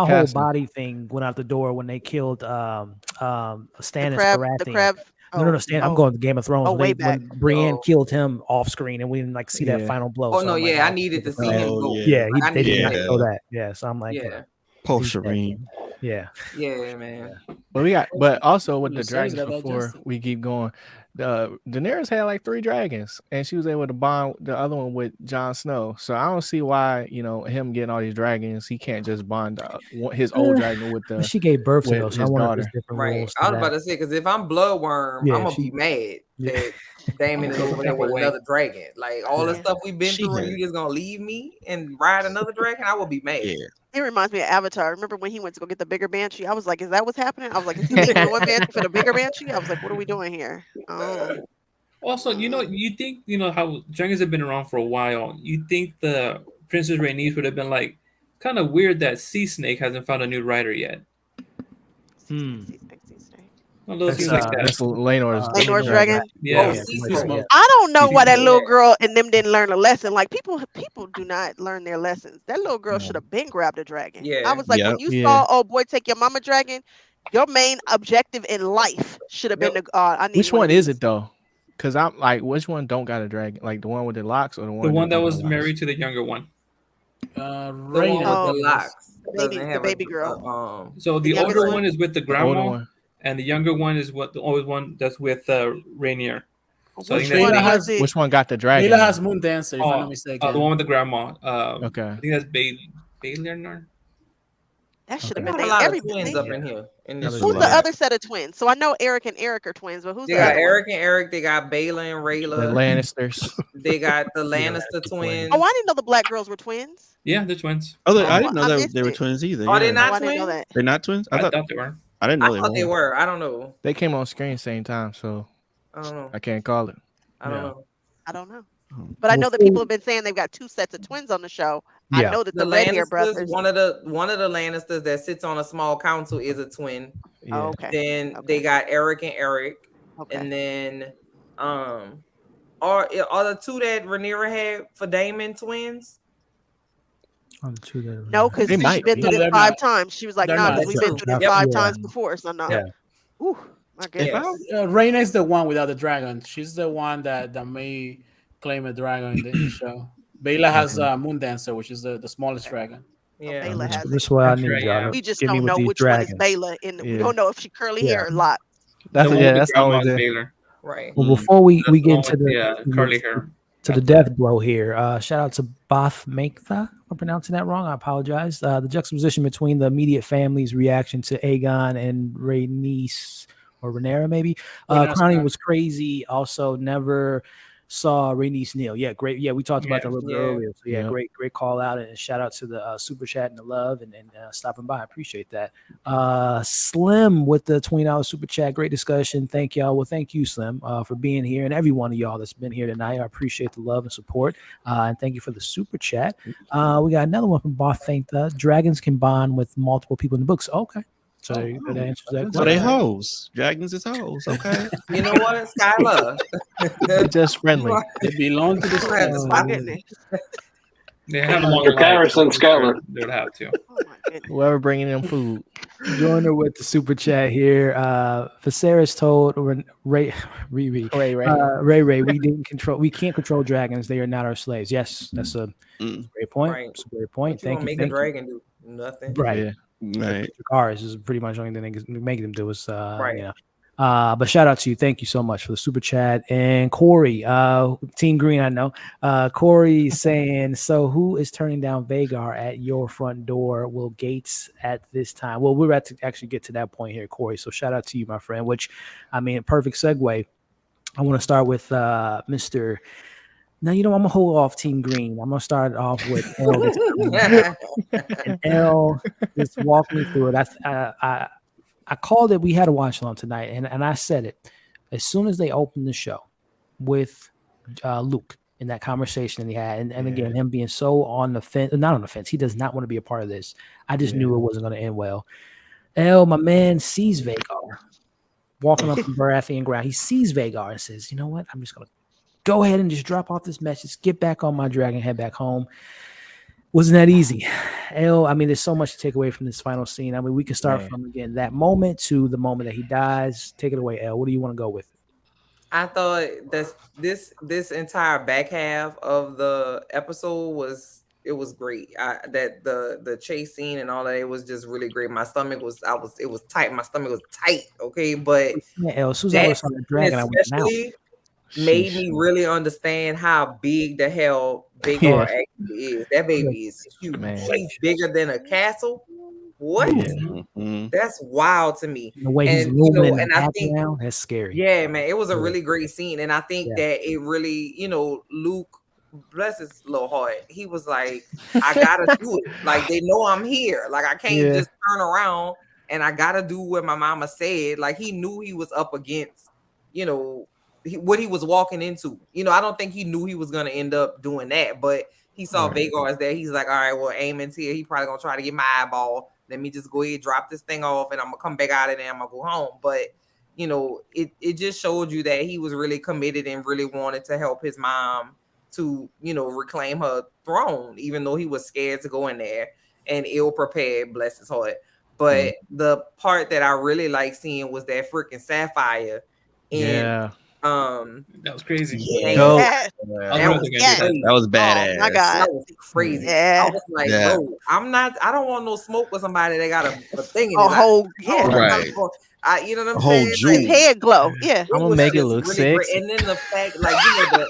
whole body thing went out the door when they killed Stannis the crab. No, Stan. I'm going to Game of Thrones. When Brienne killed him off screen, and we didn't see that final blow. Oh no, I needed to see him go. Yeah, they didn't show that. Yeah, so I'm like, post Shireen. Yeah, man. But also with the dragons before we keep going, Daenerys had like 3 dragons, and she was able to bond the other one with Jon Snow. So I don't see why him getting all these dragons, he can't just bond his old dragon with the. She gave birth to those. His daughter. Right. I was about to say, because if I'm Bloodworm, I'm gonna be mad that Daemon is over there with another dragon. Like all the stuff we've been through, and you just gonna leave me and ride another dragon? I will be mad. Yeah. It reminds me of Avatar. Remember when he went to go get the bigger banshee? I was like, is that what's happening? I was like, is he leaving one banshee for the bigger banshee? I was like, what are we doing here? Also, you think, how dragons have been around for a while. You think the Princess Rhaenys would have been like, kind of weird that Sea Snake hasn't found a new rider yet. those things like that. That's Lenore's dragon. Yeah. Yeah. I don't know why that little girl and them didn't learn a lesson. Like people do not learn their lessons. That little girl should have been grabbed a dragon. Yeah. I was like, when you saw, oh boy, take your mama dragon, your main objective in life should have been to. I need Which one one of is these. it though? Because I'm like, which one don't got a dragon? Like the one with the locks or the one? The one that don't was got locks? married to the younger one. The one with the locks. The baby girl. So the youngest older one? one is with the The older grandma, one. and the younger one is the oldest one that's with Rainier. So I think Which one that's has Which one got the dragon? Layla has Moon Dancer, if I'm not mistaken. the one with the grandma. Okay. I think that's Baylor. That should have We been have a lot of everybody. twins up in here. In this Who's show. the other set of twins? So I know Eric and Eric are twins, but who's They the got other Eric and Eric. They got Bayla and The Rayla. Lannisters. They got the Lannister twins. one? Oh, I didn't know the black girls were twins. Yeah, they're twins. Oh, I didn't know I that missed they were it. twins either. Are they yeah. not I didn't know twins? that. They're not twins. I thought they were. I didn't know I thought they were. I don't know. They came on screen same time, so I don't know. I can't call it. I don't know. I don't know. But I know that people have been saying they've got two sets of twins on the show. I know that the red hair Lannisters, brothers. one of the Lannisters that sits on a small council is a twin. Oh, okay. Then they got Eric and Eric. Okay. And then are the two that Rhaenyra had for Daemon twins? No, because They she's might been be. through No, this they're 5 not. times. She was like, They're nah, not. because we've been through this Yep. 5 times before. So no. Yeah. Ooh, my goodness. Rhaena is the one without the dragon. She's the one that may claim a dragon in the show. Bayla has Moon Dancer, which is the smallest dragon. Yeah. Bayla has This it. is what I That's need, right, y'all. yeah. We just Give me don't with know these which dragons. one is Bayla. And we Yeah. don't know if she curly hair or locks. That's The one yeah. with the That's grandma always is it. Baylor. Right. Well, before we That's the get one into with curly hair. to the death blow here, shout out to Bath Maktha. If I'm pronouncing that wrong, I apologize. The juxtaposition between the immediate family's reaction to Aegon and Rhaenys or Rhaenyra, maybe. Crowning was crazy. Also, never saw Rhaenys kneel. Yeah, great. Yeah, we talked about that a little bit earlier. So yeah, great call out, and shout out to the super chat and the love and stopping by. I appreciate that. Slim with the $20 super chat. Great discussion. Thank y'all. Well, thank you, Slim, for being here, and every one of y'all that's been here tonight. I appreciate the love and support, and thank you for the super chat. We got another one from Both Think Dragons can bond with multiple people in the books. Okay. So that answers that So they question. hoes. Dragons is hoes. Okay. You know what, Skylar? They're just friendly. They belong to the They have them on Your the Paris live, and so Skylar. They would have to. Whoever bringing them food. Joiner with the super chat here. Viserys told Ray, we can't control dragons. They are not our slaves. Yes, that's a great point. Right. That's a great point. What you gonna make a dragon do? Nothing. Right. Yeah. Right. Cars is pretty much the only thing they can make them do is Right. you know. But shout out to you. Thank you so much for the super chat. And Corey, Team Green, I know. Corey saying, so who is turning down Vhagar at your front door? Will Gates at this time? Well, we're about to actually get to that point here, Corey. So shout out to you, my friend, which I mean, perfect segue. I want to start with Mr. Now, you know, I'm going to hold off Team Green. I'm going to start off with L. And L, just walk me through it. I called it. We had a watch along tonight, and I said it as soon as they opened the show with Luke in that conversation that he had, and again him being so on the fence, not on the fence. He does not want to be a part of this. I just knew it wasn't going to end well. L, my man, sees Vhagar walking up from Baratheon ground. He sees Vhagar and says, "You know what? I'm just going to go ahead and just drop off this message, get back on my dragon, head back home." Wasn't that easy? L, I mean, there's so much to take away from this final scene. I mean, we can start from, again, that moment to the moment that he dies. Take it away, L. What do you want to go with? I thought that this entire back half of the episode was great. That the chase scene and all that, it was just really great. My stomach was it was tight. My stomach was tight. Okay, but L, as soon as I was on the dragon, I went out. Made me really understand how big the hell Vhagar actually is. That baby is huge. He's bigger than a castle. What? That's wild to me. The way he's moving in the background, that's scary. Yeah, man, it was a really great scene, and I think that it really, Luke, bless his little heart, he was like, I gotta do it. Like, they know I'm here. Like, I can't just turn around, and I gotta do what my mama said. Like, he knew he was up against, what he was walking into. I don't think he knew he was gonna end up doing that, but he saw Vhagar as there. He's like, all right, well, Aemon's here. He probably gonna try to get my eyeball. Let me just go ahead, drop this thing off, and I'm gonna come back out of there. I'm gonna go home. But it just showed you that he was really committed and really wanted to help his mom to, reclaim her throne, even though he was scared to go in there and ill prepared, bless his heart. But the part that I really like seeing was that freaking Sapphire. And that was crazy. That was badass. Oh my God. That was crazy. Yeah. I was like, bro, I don't want no smoke with somebody that got a thing in A his whole, eye. Right. You know what I'm A whole saying? jewel. His head glow. Yeah. I'm gonna make it look great. sexy. And then the fact, like,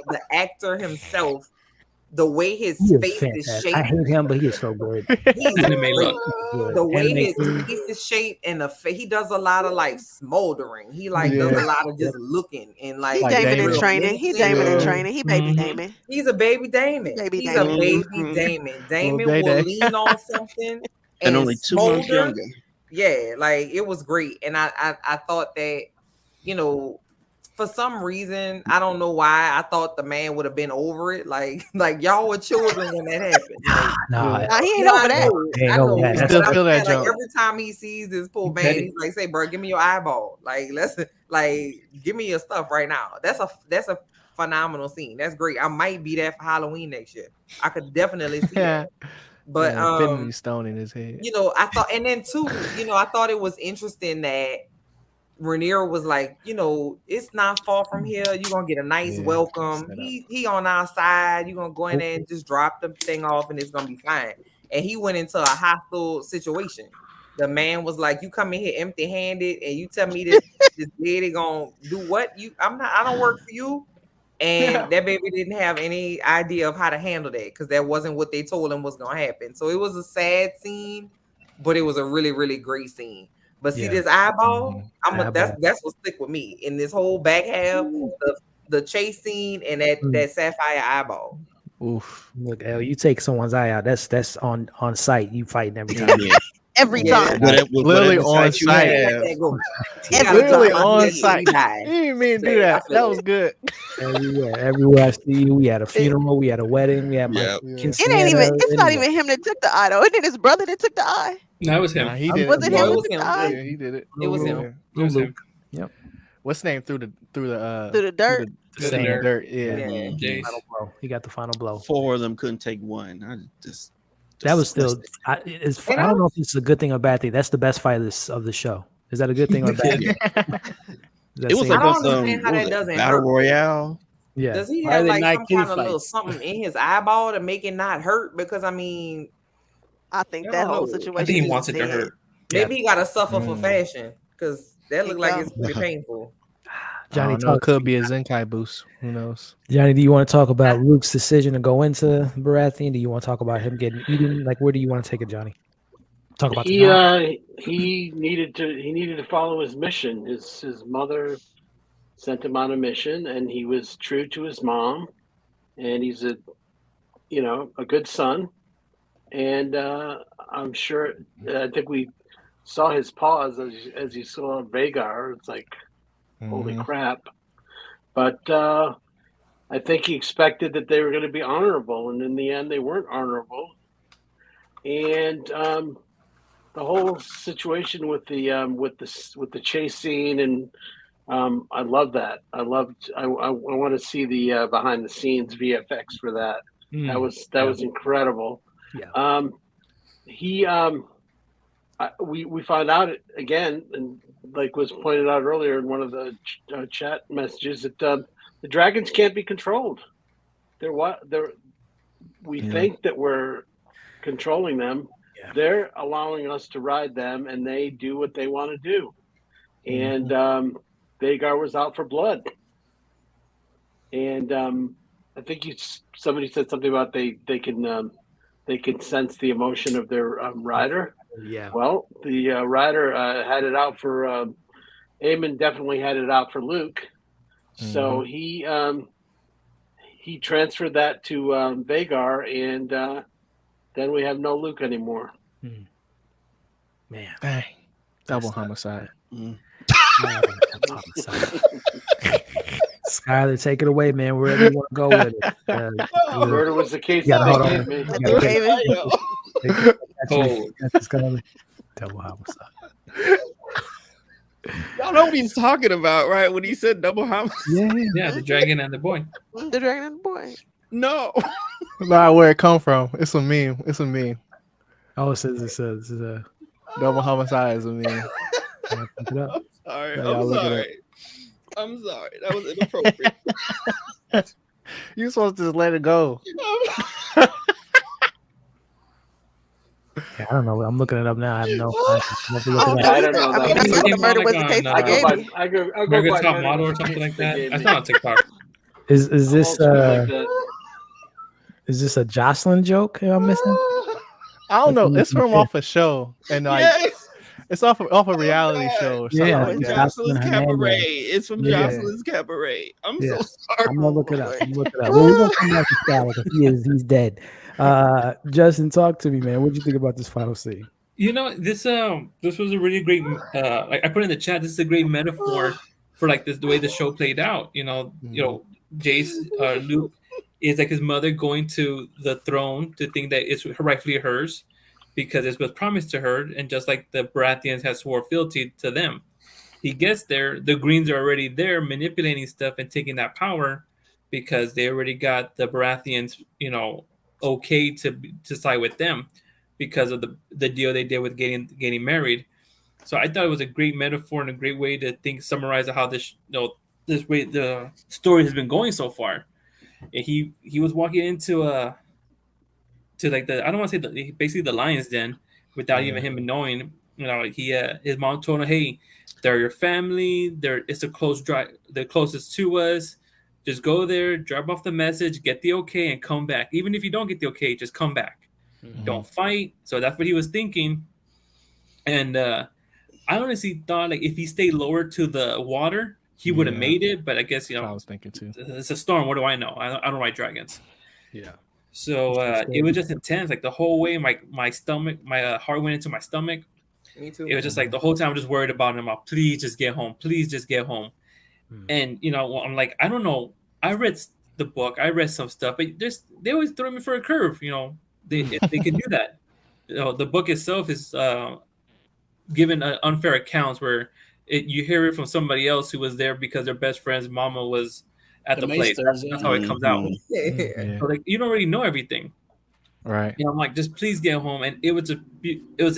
the actor himself, the way his He is face is fantastic. shaped. I hate him, but he is so good. He's Anime great. look. The way Anime his food. face is shaped and he does a lot of like smoldering. He like does a lot of just looking and like He Like Damon in Damon. training. He Damon in training. He baby Damon. he's a baby Damon. Baby He's Damon. a baby Damon. Damon Day will Day. lean on something And only 2 months smolder. younger. Yeah, like it was great. And I thought that, for some reason, I don't know why, I thought the man would have been over it. Like y'all were children when that happened. Like, Nah, Nah, he ain't over that. He ain't I over know. that. But That's Still I'm feel that saying, like, jump. every time he sees this poor man, petty. he's like, "Say, bro, give me your eyeball. Like, give me your stuff right now." That's a phenomenal scene. That's great. I might be there for Halloween next year. I could definitely see that. But Infinity Stone in his head. I thought, and then too, I thought it was interesting that Rhaenyra was like, it's not far from here. You're gonna get a nice welcome. He on our side. You're gonna go in there and just drop the thing off, and it's gonna be fine. And he went into a hostile situation. The man was like, "You come in here empty-handed, and you tell me this lady gonna do what? I don't work for you." And that baby didn't have any idea of how to handle that because that wasn't what they told him was gonna happen. So it was a sad scene, but it was a really, really great scene. But see this eyeball, that's what stick with me in this whole back half, the chase scene and that sapphire eyeball. Oof. Look, L, you take someone's eye out. That's on site. You fighting every time. Every time. Literally on site. Literally on site. You didn't mean to do that. That was good. Everywhere I see you, we had a funeral, we had a wedding, we had my It's not even him that took the eye though. Isn't it his brother that took the eye? No, it was him. Nah, he did Was it it. him it that was took him. the eye? Yeah, he did it. It was him. It was him. Yep. What's his name through the dirt? Through the dirt. Yeah. Jace. Final blow. He got the final blow. 4 of them couldn't take one. That was still. I don't know if it's a good thing or bad thing. That's the best fight of the show. Is that a good thing or a bad thing? It was like I don't understand how that doesn't Battle hurt. Royale. Yeah. Does he have Friday like night some kitty kind of little fights. something in his eyeball to make it not hurt? Because I mean, I think that whole No. situation. I think he is wants it to dead. hurt. maybe he got to suffer for fashion because that looked like it's pretty painful. Johnny, it could be a Zenkai boost. Who knows? Johnny, do you want to talk about Luke's decision to go into Baratheon? Do you want to talk about him getting eaten? Like, where do you want to take it, Johnny? Talk about He needed to follow his mission. His mother sent him on a mission, and he was true to his mom. And he's a good son. And I'm sure. I think we saw his pause as you saw Vagar. It's like, holy crap! But I think he expected that they were going to be honorable, and in the end, they weren't honorable. And the whole situation with the chase scene, and I love that. I want to see the behind the scenes VFX for that. That was incredible. Yeah. We found out again, and like was pointed out earlier in one of the chat messages, that the dragons can't be controlled. We think that we're controlling them. Yeah. They're allowing us to ride them, and they do what they want to do. And Vagar was out for blood. And I think somebody said something about they can sense the emotion of their rider. Yeah. Well, the rider had it out for Aemon. Definitely had it out for Luke. So he transferred that to Vagar, and then we have no Luke anymore. Man, dang, double homicide. Skyler, take it away, man. Wherever you want to go with it. Murder was the case that they gave me. Double homicide. Y'all know what he's talking about, right? When he said double homicide. Yeah, the dragon and the boy. The dragon and the boy. No. Not where it come from. It's a meme. It's a meme. Oh, it says Double homicide is a meme. I'm sorry. Yeah, y'all I'm look it sorry. I'm sorry. That was inappropriate. You supposed to just let it go. Yeah, I don't know. I'm looking it up now. I have no. I don't know. I mean, I thought the murder was the case they gave me. I'll go America's by Top murder Model or was the something case like they that. gave I me. saw on TikTok. Is this Like that. is this a Jocelyn joke? Am I missing? I don't know. It's from off a show, and like Yes. it's off a reality show or something Yeah, like that. Jocelyn's Jocelyn Cabaret. Hernandez. It's from Yeah. Jocelyn's Cabaret. I'm Yeah. so sorry. I'm gonna look it up. Well, we're gonna come back to Skylar because he's dead. Justin, talk to me, man. What do you think about this final scene? You know, this was a really great like I put in the chat, this is a great metaphor for like this the way the show played out. You know, Jace Luke is like his mother going to the throne to think that it's rightfully hers because it was promised to her, and just like the Baratheons had swore fealty to them. He gets there, the Greens are already there manipulating stuff and taking that power because they already got the Baratheons, you know, okay to side with them because of the deal they did with getting married. So I thought it was a great metaphor and a great way to summarize how this this way the story has been going so far. And he was walking into to like the I don't want to say basically the lion's den without even him knowing. You know, like his mom told him, "Hey, they're your family. It's the closest to us. Just go there, drop off the message, get the okay, and come back. Even if you don't get the okay, just come back. Don't fight." So that's what he was thinking. And I honestly thought like if he stayed lower to the water, he would have made it. But I guess I was thinking too. It's a storm. What do I know? I don't ride dragons. Yeah. So it was just intense. Like the whole way, my stomach, my heart went into my stomach. Me too. It was just like the whole time I'm just worried about him. Please just get home. Please just get home. And you know, I'm like, I don't know. I read the book. I read some stuff, but they always throw me for a curve. You know, if they can do that. You know, the book itself is given unfair accounts where you hear it from somebody else who was there because their best friend's mama was at the place. That's how it comes out. So like, you don't really know everything. Right. You know, I'm like, just please get home. And it was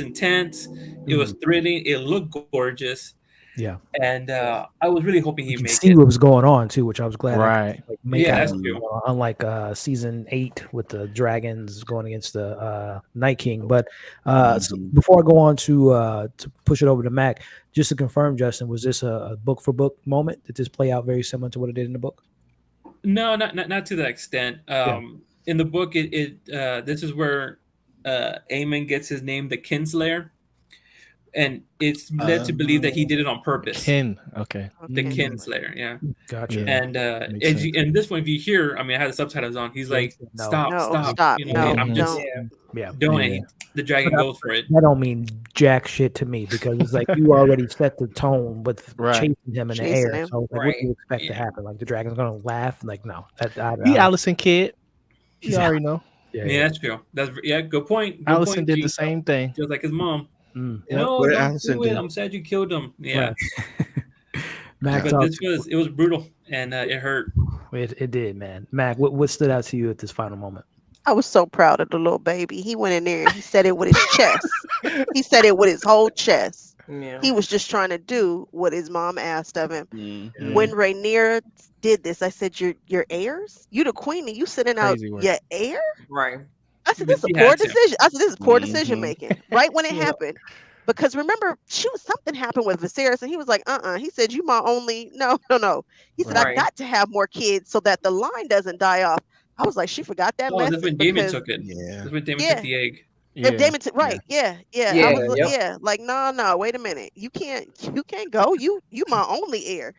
intense. It was thrilling. It looked gorgeous. Yeah. And I was really hoping he'd make see it. what was going on too, which I was glad. Right. That's true. Unlike season 8 with the dragons going against the Night King. But so before I go on to push it over to Mac, just to confirm, Justin, was this a book for book moment? Did this play out very similar to what it did in the book? No, not to that extent. In the book, this is where Aemon gets his name, the Kinslayer, and it's led to believe that he did it on purpose. Okay. The Kinslayer, yeah. Gotcha. And in this one, if you hear, I mean, I had the subtitles on. He's like, stop. You know, I'm just doing it. The dragon goes for it. That don't mean jack shit to me because it's like you already set the tone with chasing him in the air. So like, what do you expect to happen? Like the dragon's gonna laugh? Like no, he Allison kid. You already know. Yeah, that's true. That's good point. Allison did the same thing, just like his mom. No, don't do it. I'm sad you killed him. Yeah. Mac, but it was brutal and it hurt. It did, man. Mac, what stood out to you at this final moment? I was so proud of the little baby. He went in there and he said it with his chest. He said it with his whole chest. Yeah. He was just trying to do what his mom asked of him. Mm-hmm. When Rhaenyra did this, I said, "Your heirs? You the queen and you sitting out your heir?" Right. I said, "This is a poor decision." I said, "This is poor decision making." Right when it happened. Because remember, something happened with Viserys, and he was like, He said, "You my only." No. He said, "I got to have more kids so that the line doesn't die off." I was like, she forgot that message. That's when Daemon took it. Yeah. That's when Daemon took the egg. Yeah. Daemon I was like, like, no, wait a minute. You can't go. You my only heir.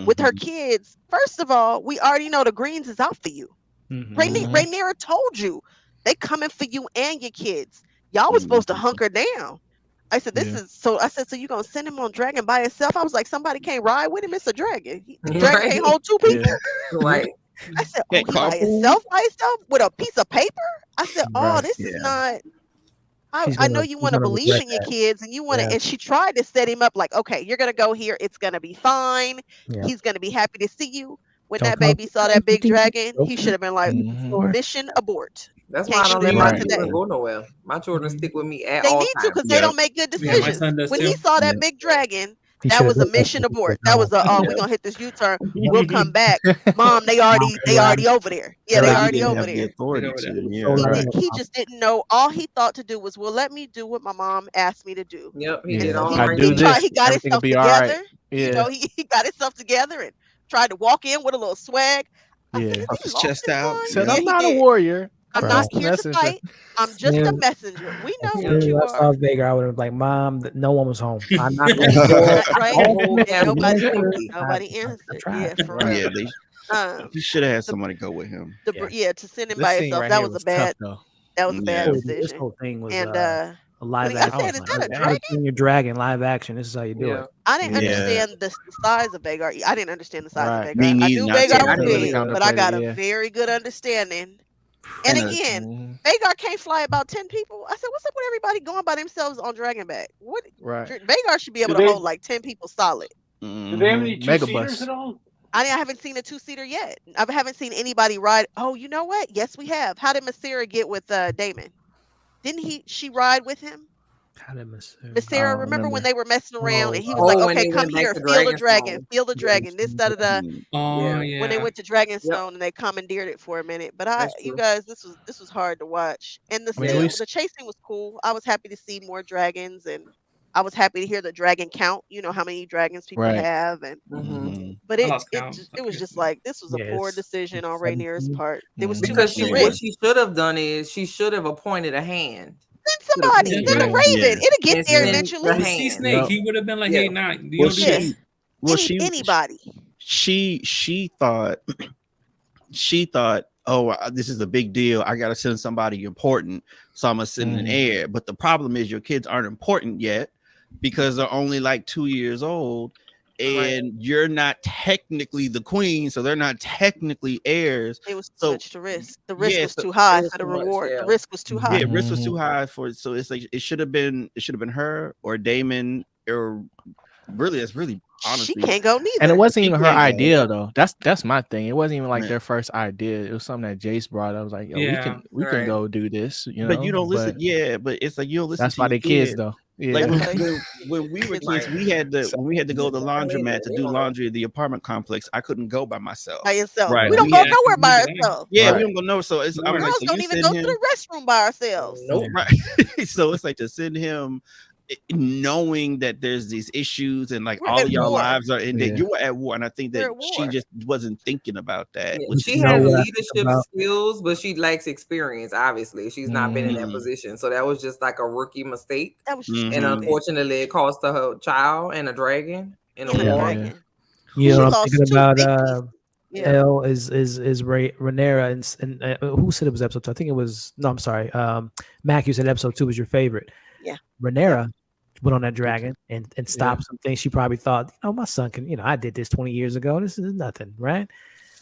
With her kids. First of all, we already know the Greens is out for you. Rhaenyra told you they coming for you and your kids. Y'all was supposed to hunker down. I said, so you're gonna send him on dragon by himself? I was like, somebody can't ride with him. It's a dragon. The dragon can't hold two people. Right. I said, he by himself with a piece of paper? I said, this is not. I know you want to believe in your that. kids, and you want to. Yeah. And she tried to set him up like, okay, you're gonna go here. It's gonna be fine. Yeah. He's gonna be happy to see you. When Don't that come baby saw that big dragon, Nope. he should have been like, mission abort. That's Can't why I don't let live my by children today. go nowhere. My children stick with me at They all need to times. because they don't make good Yeah, my decisions. son does When too. he saw that big dragon, He that should've was a looked at mission me. abort. That was a we're gonna hit this U-turn. We'll come back. Mom, they already over there. Yeah, they Like, he already didn't over have the there. authority Right over to. there. Yeah. He just didn't know. All he thought to do was, well, let me do what my mom asked me to do. Yep, he And did so all If I right. do this, he got everything will himself be all together. right. You Yeah. know, he got himself together and tried to walk in with a little swag. I said, Yeah. "Has Puff he his lost chest his out. mind?" Said Yeah, I'm he not a did. warrior. I'm I'm not just a here to messenger. fight. I'm just a Yeah. messenger. We know As what soon you as I saw are. Vader, I would have like, Mom, no one was home. I knocked on the That's door. right. whole And gas nobody station empty. I answered. tried. Yeah, for Right. real. Yeah, Um, he should have had the somebody go with him. to send him This by scene himself. right That here was a was tough bad. though. That was a bad Yeah. This decision. whole thing was And a live when I action. said, "Is that a How dragon?" to Train Your Dragon live action. This is how you do Yeah. it. I didn't Yeah. understand the size of Vagar. I didn't understand the size of Right. Me Vagar. I neither. knew Not Vagar till was I didn't big, either. but I got a Yeah. very good understanding. And And again, Vagar can't fly about 10 people. I said, what's up with everybody going by themselves on Dragonback? What? Right. Vagar should be able Do to they- hold like 10 people solid. Do they have any Mega two-seaters bus. at all? I haven't seen a two-seater yet. I haven't seen anybody ride. Oh, you know what? Yes, we have. How did Masera get with Damon? Didn't she ride with him? How did Miss Masera, remember when they were messing around and he was Oh, like, when okay, they come went back here, to feel the dragon, Dragonstone. feel the dragon, this, da, da, da. Oh, Yeah. When they yeah. went to Dragonstone and they commandeered it for a minute. But That's you true. guys, this was hard to watch. And the I mean, scene, we the chasing was cool. I was happy to see more dragons, and I was happy to hear the dragon count. You know how many dragons people Right. have, and Mm-hmm. but I it lost it count. just, it was just like this was a Yeah, poor it's decision on Rainier's 17. part. There was too Because much to what risk. she should have done is she should have appointed a hand. Send somebody, Yeah. send a Yeah. raven. It'll get And there send eventually. the The sea hand. snake, Yep. he would have been like, Yeah. hey, nah, you Well, don't do Yeah. this. Anybody. she thought, oh, this is a big deal. I got to send somebody important, so I'm gonna send an heir. But the problem is your kids aren't important yet because they're only like 2 years old, and you're not technically the queen, so they're not technically heirs. It was too So much to risk. The risk yeah, was so too high was for the too much, reward. yeah. The risk was too high. yeah, risk was too high for it. So it's like it should have been her or Damon, or really, that's really She honestly. can't go neither. And it wasn't She even her can't go. idea though. That's my thing. It wasn't even like Yeah. their first idea. It was something that Jace brought. I was like, yo, Yeah, we can right. go do this, you know. But you don't listen. But Yeah, but it's like you don't listen. that's to why your they kids kid. though. Yeah. Like Definitely. when we were Kids kids, we had to go to the laundromat to They do don't know. laundry at the apartment complex. I couldn't go by myself. By yourself. Right. We don't We go had- nowhere by Yeah. ourselves. Yeah, Right. we don't go no. So it's I'm like, Girls so don't you even send go him to the restroom by ourselves. Nope. right. So it's like to send him, knowing that there's these issues and like We're all at of y'all war. lives are in Yeah. that you were at war, and I think We're that at she war. just wasn't thinking about that. Yeah, Which she is know has what I leadership think about- skills, but she lacks experience. Obviously, she's not been in that Mhm. position, so that was just like a rookie mistake. That was just Mhm. And stupid. unfortunately, it cost her her child and a dragon in a In a war. dragon. You know She what I'm lost thinking two about? big pieces. Yeah. L is Rhaenyra and who said it was episode 2? I think it was I'm sorry. Mac, you said episode 2 was your favorite. Yeah. Rhaenyra went on that dragon and stopped some things she probably thought, my son can, I did this 20 years ago. This is nothing, right?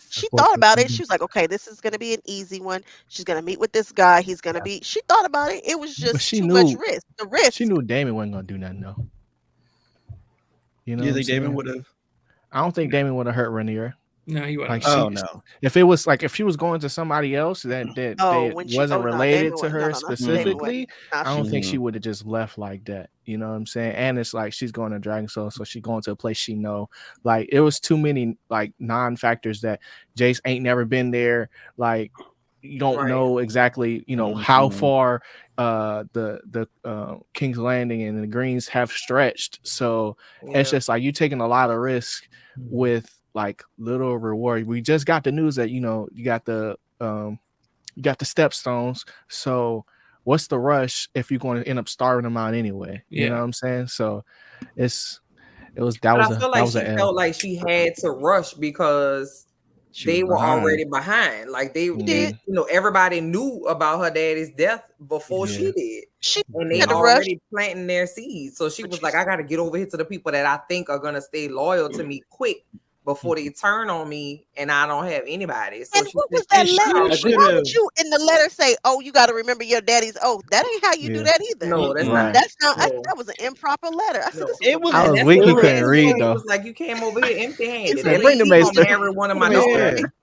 She thought about it. She was like, okay, this is going to be an easy one. She's going to meet with this guy. He's going to be. She thought about it. It was But just she too knew much risk. The risk. She knew Damon wasn't gonna do nothing though. You know, you what think I'm Damon saying? would have? I don't think Damon would have hurt Rhaenyra. No, he Like wasn't. no. If it was like if she was going to somebody else that when she, wasn't no, related Damon to was, her no, Damon specifically, wasn't. I don't think she Mhm. would have just left like that. You know what I'm saying? And it's like she's going to Dragon Soul, so she's going to a place she know. Like it was too many like non-factors that Jace ain't never been there. Like you don't Right. know exactly, how Mhm. far the King's Landing and the Greens have stretched. So it's just like you taking a lot of risk with like little reward. We just got the news that you got the stepstones. So what's the rush if you're going to end up starving them out anyway? You know what I'm saying? So that But was I feel like was she an L. felt like she had to rush because they were behind. already behind. Like they, did. everybody knew about her daddy's death before she did. She And they had to rush. already planting their seeds. So she was like, I got to get over here to the people that I think are going to stay loyal to me quick before they turn on me and I don't have anybody. So And she what said, was that she letter? should Why have. would you in the letter say, "Oh, you got to remember your daddy's oath"? That ain't how you do Yeah. that either. no, that's Mm-mm. not. That's not. No, That was an improper letter. I said, no. "This is It a was. I And was that's weak. what He the couldn't man read said. He though. was like, you came over here empty-handed. He That said, "Bring the means you maester." gonna marry one of my Bring the daughters. maester.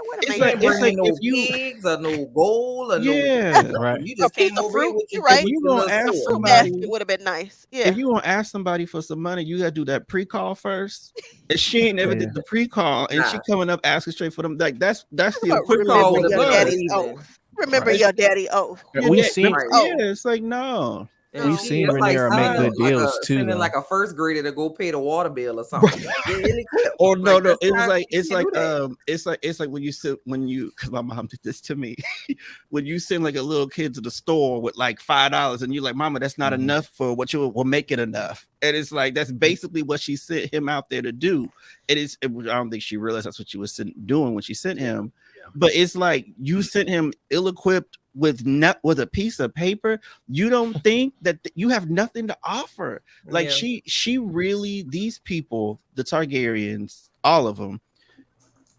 What a It's You man. like ain't bring me no if you. pigs or no gold or no Yeah. Right. You A just piece came of over here fruit. with You're your, If right. with you your gonna little ask A sword. fruit somebody, basket would have been nice. if Yeah. you gonna ask somebody for some money, you gotta do that pre-call first. And she ain't never Yeah. did the pre-call, and she Nah, coming up asking straight for them. Like that's Talk the about equivalent of pre-call remember what would it have your been more was. daddy's even. oath. Remember Right. your daddy oath. Your We've dad, seen Right. yeah, it's like no. And we've she, seen it's like Rhaenyra make sending good deals too, sending though. like a first grader to go pay the water bill or something. Like, get ill equipped. Or no, Like no. that's It was not. like You can't do that. it's like when you sit because my mom did this to me. When you send like a little kid to the store with like $5 and you're like, Mama, that's not enough for what you will make it enough. And it's like that's basically what she sent him out there to do. I don't think she realized that's what she was doing when she sent him. But it's like you sent him ill-equipped with a piece of paper. You don't think that you have nothing to offer. Like Yeah. she really, these people, the Targaryens, all of them,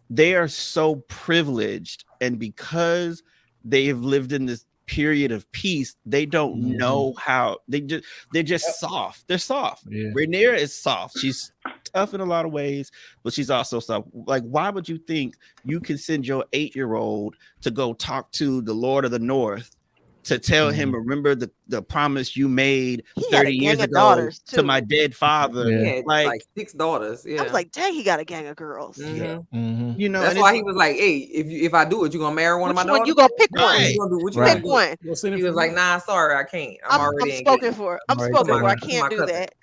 they are so privileged, and because they have lived in this period of peace, they don't know how they're just soft. They're soft. Yeah. Rhaenyra is soft. She's tough in a lot of ways, but she's also soft. Like, why would you think you can send your 8-year-old to go talk to the Lord of the North to tell him, remember the promise you made He had 30 a years gang of ago daughters to my too. dead father? He Yeah. had Like, like 6 daughters. I was Yeah. like, dang, he got a gang of girls. Mm-hmm. you know, That's and why it's he was like, "Hey, if I do it, you gonna marry one of Which my one daughters? you gonna pick What one? you gonna do? What you Right. gonna Pick do?" one. What's in it He for was me? like, "Nah, sorry, I can't. I'm I'm already spoken engaged for. I'm Already spoken to for. I to can't my do cousin." that.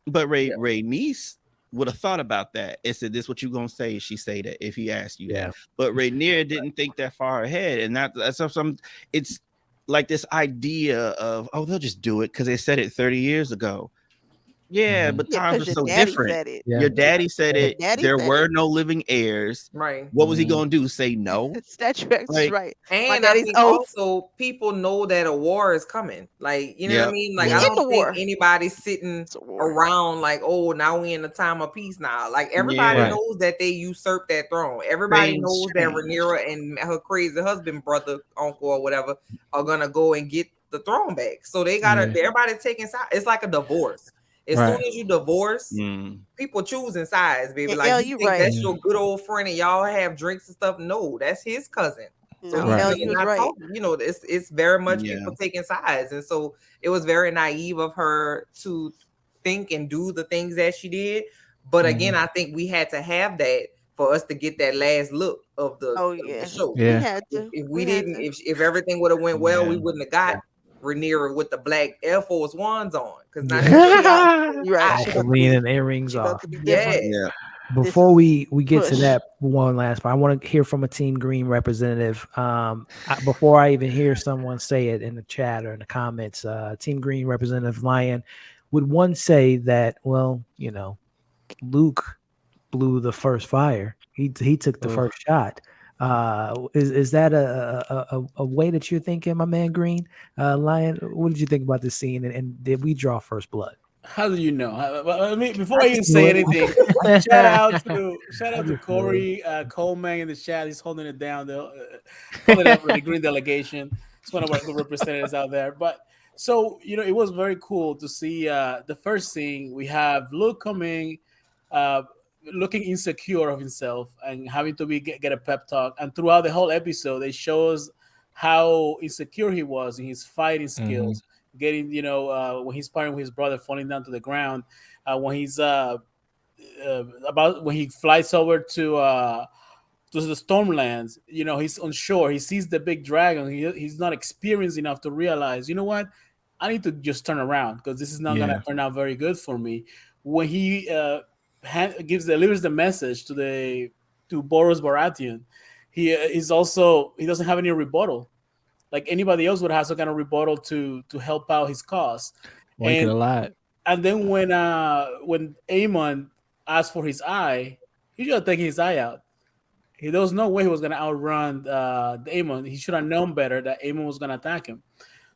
but Yeah. Ray niece would have thought about that and said, "This what you gonna say?" She say that if he asked you Yeah. that. But Rhaenyra didn't think that far ahead, and that's some. It's like this idea of, oh, they'll just do it because they said it 30 years ago. Yeah, but Yeah, times are because your so daddy different. said it. Yeah. Your daddy said Your it. daddy There said were it. no living heirs. Right. What was he gonna do? Say no? Statue X is Like, right. My And I daddy's think oath. also people know that a war is coming. Like, you know what I yeah, mean? Like, We I in don't the think war. anybody's sitting It's a war. around like, oh, now we in a time of peace now. Like, everybody yeah. Right. knows that they usurped that throne. Everybody Things knows that change. Rhaenyra and her crazy husband, brother, uncle, or whatever, are gonna go and get the throne back. So they gotta, Yeah. everybody's taking sides. It's like a divorce. As soon Right. as you divorce, Mm. people choosing sides, baby. And Like, L, you you think right. that's your good old friend and y'all have drinks and stuff. No, that's his cousin. So No, he's Right. L, really you was not right. talking. You know, it's very much Yeah. people taking sides. And so it was very naive of her to think and do the things that she did. But again, I think we had to have that for us to get that last look of the, Oh of the yeah. show. We Yeah. had to. If We we had didn't, to. if everything would have went well, we Yeah. wouldn't have got Rhaenyra with the black Air Force Ones on. Because now Yeah. You're right. she She about to Lean be. and earrings She about off. to be yeah. different. Yeah. This Before is we get to push. that one last part, I want to hear from a Team Green representative. Before I even hear someone say it in the chat or in the comments, Team Green representative Lion, would one say that, well, you know, Luke blew the first fire. He took the first shot. Is that a way that you're thinking, my man Green? Lion, what did you think about this scene? And did we draw first blood? How do you know? I mean, before I I even just say knew it. anything, shout out to Corey Coleman in the chat. He's holding it down, holding up for the Green delegation. It's one of our good representatives out there. But so it was very cool to see the first scene. We have Luke coming, looking insecure of himself and having to get a pep talk. And throughout the whole episode, it shows how insecure he was in his fighting skills. Getting, when he's sparring with his brother, falling down to the ground, when he's when he flies over to the Stormlands, he's on shore. He sees the big dragon. He's not experienced enough to realize, you know what, I need to just turn around because this is not going to turn out very good for me. When he delivers the message to Boros Baratheon, he doesn't have any rebuttal. Like anybody else would have some kind of rebuttal to help out his cause. Well, he could have lied. And then when Aemon asked for his eye, he should have taken his eye out. There was no way he was going to outrun Aemon. He should have known better that Aemon was going to attack him.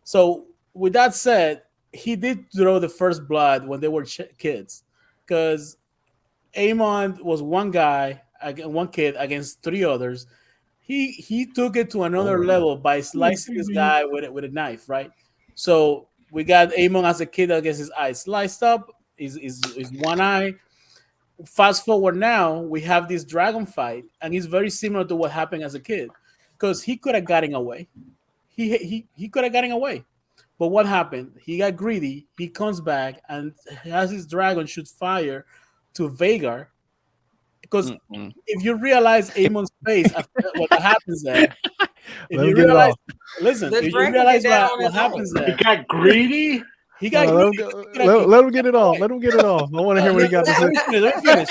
So with that said, he did draw the first blood when they were kids, because Aemon was one guy, one kid against 3 others. He took it to another level by slicing this guy with a knife, right? So we got Aemon as a kid against his eye sliced up, is one eye. Fast forward now, we have this dragon fight, and it's very similar to what happened as a kid, because he could have gotten away. He could have gotten away. But what happened? He got greedy. He comes back and has his dragon shoot fire to Vhagar. Because if you realize Aemon's face, what happens there, if you realize, listen, if you realize what happens there, he got greedy. He got greedy. Let him get it off. Let him get it off. I want to hear what he got to say. Let me finish.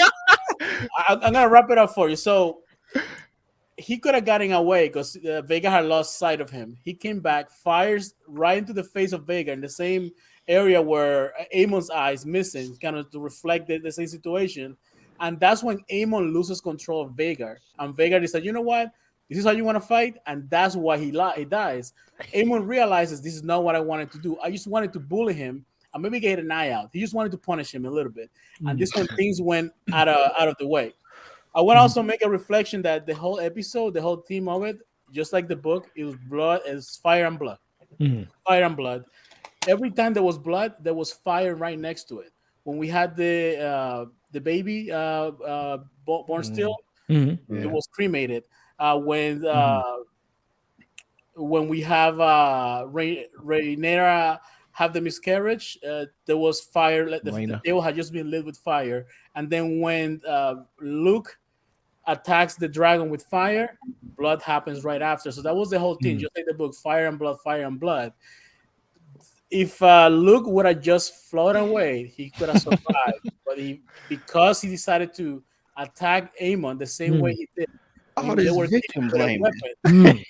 I'm gonna wrap it up for you. So he could have gotten away because Vhagar had lost sight of him. He came back, fires right into the face of Vhagar in the same area where Aemon's eye is missing, kind of to reflect the same situation. And that's when Aemon loses control of Vhagar. And Vhagar decides, you know what? This is how you want to fight? And that's why he dies. Aemon realizes this is not what I wanted to do. I just wanted to bully him and maybe get an eye out. He just wanted to punish him a little bit. And this when things went out of the way. I want to also make a reflection that the whole episode, the whole theme of it, just like the book, it was blood, it's fire and blood. Fire and blood. Every time there was blood, there was fire right next to it. When we had the baby born still, it was cremated. When we have Rhaenyra have the miscarriage, there was fire. The table had just been lit with fire. And then when Luke attacks the dragon with fire, blood happens right after. So that was the whole thing. Just like the book, fire and blood, fire and blood. If Luke would have just floated away, he could have survived. But because he decided to attack Aemon the same way he did, this victim blaming. He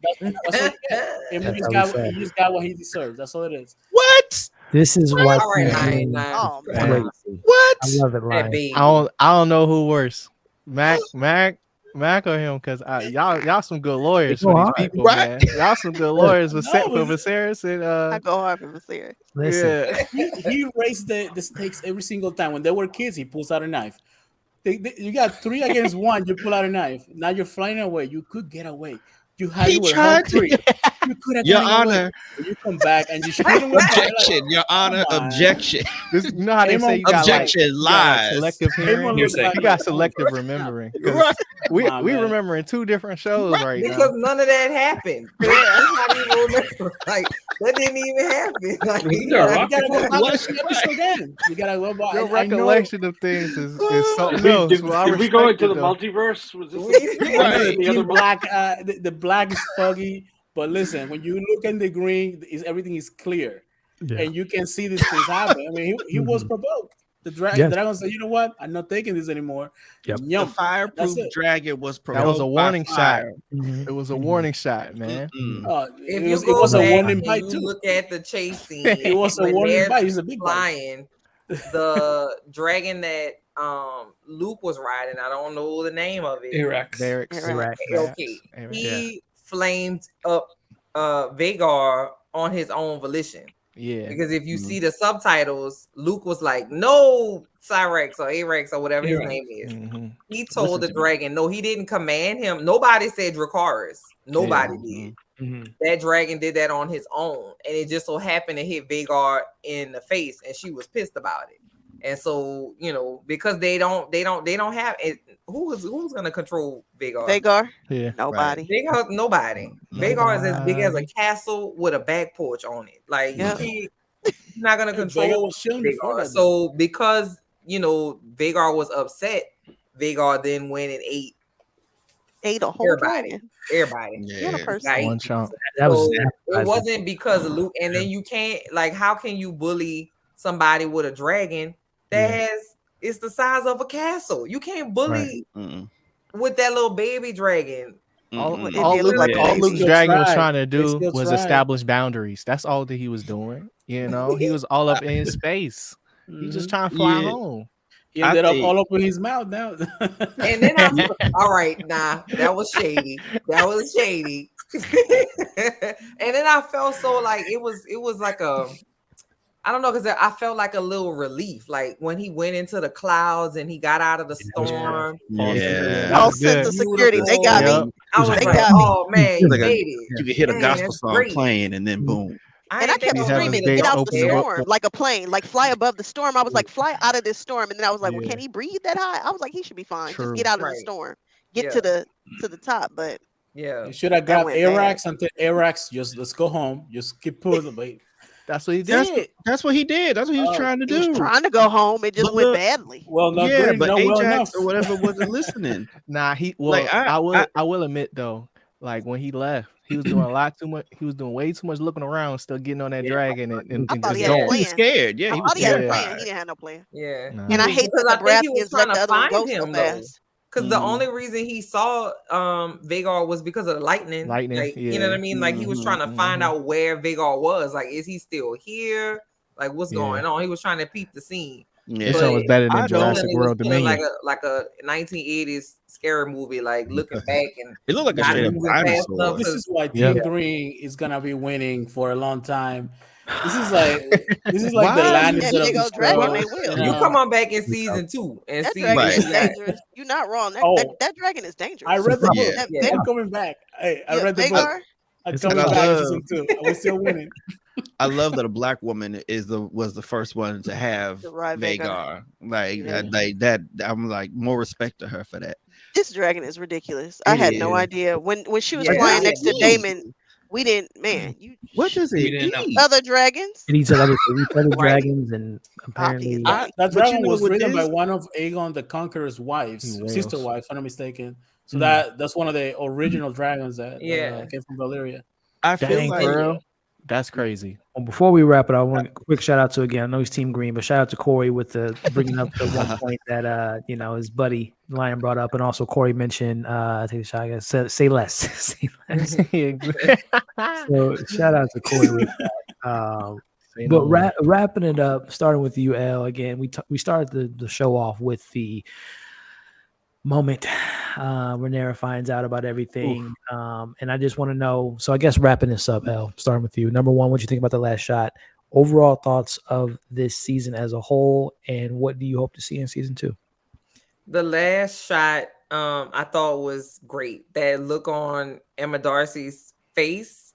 just got what he deserves. That's all it is. What? This is what. What? I love it, Lion. I don't know who worse, Mac or him, because y'all some good lawyers for these people, man. Y'all some good lawyers for Viserys and I go hard for Viserys. Listen, he raised the stakes every single time. When they were kids, he pulls out a knife. You got 3 against 1. You pull out a knife. Now you're flying away. You could get away. You had He tried to. You could have Your gotten Honor. away. You come back and you shoot him with fire. Objection, Your Honor. Objection. You know how they say you got objection. Lies. Selective hearing. You got selective remembering. Right. We remembering 2 different shows right now. Because none of that happened. That's not even remember. Like that didn't even happen. Like, you gotta go watch the episode again. You gotta go by. Your recollection of things is something else. Did we go into the multiverse? Was this the black is foggy, but listen, when you look in the green, everything is clear, and you can see these things happen. I mean, he was provoked. The dragon said, "You know what? I'm not taking this anymore." Yep. The fireproof dragon was provoked. That was a warning shot. Mm-hmm. It was a warning shot, man. If you go back a warning bite too. Look at the chase scene. It was a warning bite. It's a big lion. The dragon that Luke was riding, I don't know the name of it. Arax. Okay. He flamed up Vhagar on his own volition. Yeah. Because if you see the subtitles, Luke was like, no, Cyrex or Arax or whatever his name is. He told the dragon, no, he didn't command him. Nobody said Dracarys. Nobody did. That dragon did that on his own. And it just so happened to hit Vhagar in the face, and she was pissed about it. And so, because they don't have it, who's gonna control Vhagar? Vhagar? Yeah. Nobody. Right. Nobody. Vhagar is as big as a castle with a back porch on it. Like he's not gonna control Vhagar. So because Vhagar was upset, Vhagar then went and ate a whole dragon. Everybody. Yeah. One chunk. It wasn't because of Luke. And then you can't, how can you bully somebody with a dragon that it's the size of a castle? You can't bully with that little baby dragon. All Luke's dragon was trying to do was establish boundaries. That's all that he was doing. He was all up in space. He's just trying to fly home. He ended up all up in his mouth now. And then all right, that was shady. That was shady. And then I felt so like it was like I don't know, because I felt like a little relief, like when he went into the clouds and he got out of the storm. Oh, sense of security. They got me. I was They like, got me. oh man, he Like made it. you could hear the Man, gospel that's song great. playing, and then boom. And I kept screaming, get out the storm, like a plane, like fly above the storm. I was like, fly out of this storm. And then I was like, well, can he breathe that high? I was like, he should be fine. Just get out of the storm. Get to the top. But yeah, you should have grabbed Arax until Arax. Just let's go home. Just keep pulling. But that's what he did. That's what he did. That's what he was trying to do. He was trying to go home. It just went badly. Well, not yeah, good, but no, well enough. Ajax or whatever wasn't listening. Nah, I will admit though, like when he left, he was doing a lot too much. He was doing way too much looking around, still getting on that dragon and I thought he just had a going. plan. He was scared. Yeah, I he was thought he had a terrified. plan. He didn't have no plan. Yeah. Nah. And I hate Because that the I think he was Baratheons trying let to the other one find go so him though. fast. Because the only reason he saw Vagar was because of the lightning. Like, you know what I mean? Like he was trying to find out where Vagar was. Like, is he still here? Like, what's going on? He was trying to peep the scene. Yeah, this one was better than Jurassic World Dominion. Like a 1980s scary movie. Like looking back and it looked like a straight up dinosaur. This is why Team Green is gonna be winning for a long time. This is like the Lannister of the Dragon, they will. You come on back in season 2 and that see. Dragon is dangerous. You're not wrong. That dragon is dangerous. I read the book. Yeah. I'm coming back. Hey, I read the book. I'm coming back in season 2. We're still winning. I love that a black woman was the first one to have Vagar. Like that. I'm like more respect to her for that. This dragon is ridiculous. I had no idea when she was flying next to Daemon. We didn't, man. What does it eat? Other dragons? It eats other dragons, and apparently that dragon was ridden by one of Aegon the Conqueror's wives, sister wife, if I'm not mistaken. So that's one of the original dragons that came from Valyria. I feel like girl. That's crazy. Well, before we wrap it, I want a quick shout out to, again, I know he's Team Green, but shout out to Corey with bringing up the one point that his buddy Lion brought up, and also Corey mentioned take a shot, I guess, say less. Say less. So shout out to Corey with that. But wrapping it up, starting with you, L. Again, we started the show off with the moment Rhaenyra finds out about everything, and I just want to know, so I guess wrapping this up, L, starting with you, number one, what you think about the last shot, overall thoughts of this season as a whole, and what do you hope to see in season 2? The last shot I thought was great. That look on Emma Darcy's face,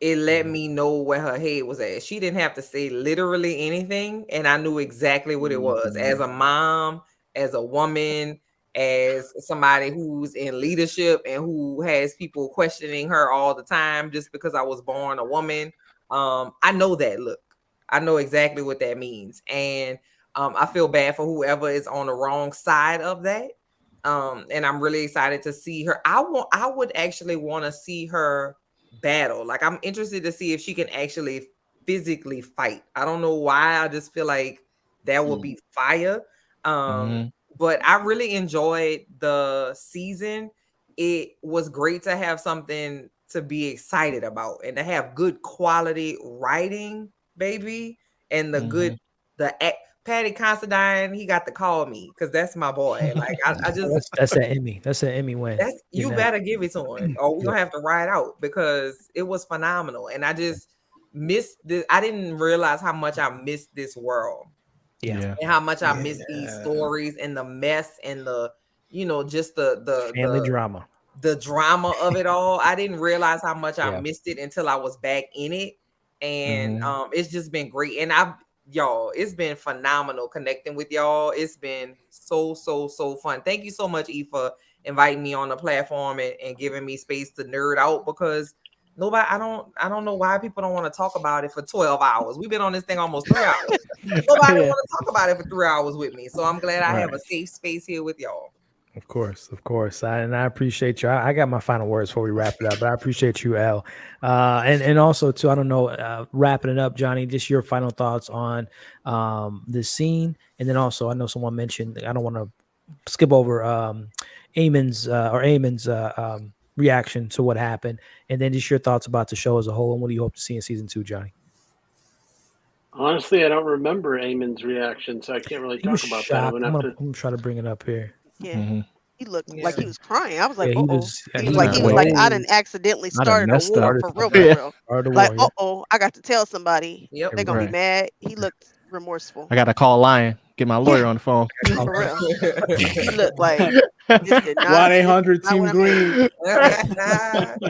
it let me know where her head was at. She didn't have to say literally anything, and I knew exactly what it was. As a mom, as a woman, as somebody who's in leadership and who has people questioning her all the time just because I was born a woman. I know that look. I know exactly what that means. And I feel bad for whoever is on the wrong side of that. And I'm really excited to see her. I would actually want to see her battle. Like, I'm interested to see if she can actually physically fight. I don't know why. I just feel like that would be fire. But I really enjoyed the season. It was great to have something to be excited about and to have good quality writing, baby. And Patty Considine, he got to call me because that's my boy. Like I just that's an Emmy. That's an Emmy win. You better give it to him, or we're gonna have to ride out because it was phenomenal. And I just missed this. I didn't realize how much I missed this world. Yeah. And how much I miss these stories and the mess and the, just the family drama. The drama of it all. I didn't realize how much I missed it until I was back in it. And it's just been great. And it's been phenomenal connecting with y'all. It's been so fun. Thank you so much, E, for inviting me on the platform and giving me space to nerd out, because I don't know why people don't want to talk about it for 12 hours. We've been on this thing almost 3 hours. Nobody want to talk about it for 3 hours with me. So I'm glad I have a safe space here with y'all. Of course. And I appreciate you. I got my final words before we wrap it up, but I appreciate you, Al. And also too, I don't know, wrapping it up, Johnny, just your final thoughts on this scene. And then also, I know someone mentioned, I don't want to skip over Aemon's reaction to what happened, and then just your thoughts about the show as a whole, and what do you hope to see in season 2, Johnny? Honestly, I don't remember Aemon's reaction, so I can't really talk about that. I'm gonna try to bring it up here. Yeah, He looked like he was crying. I was Yeah, like, he uh-oh. was. He He was was like, I way. done accidentally I done started a messed war up. for real, Yeah. for real. Started a Like, war. Yeah. I got to tell somebody. Yep. They're gonna be Right. mad. He looked remorseful. I got to call Lion, get my lawyer on the phone. For real. He looked like this did not. 1-800 not Team what I meant. Green.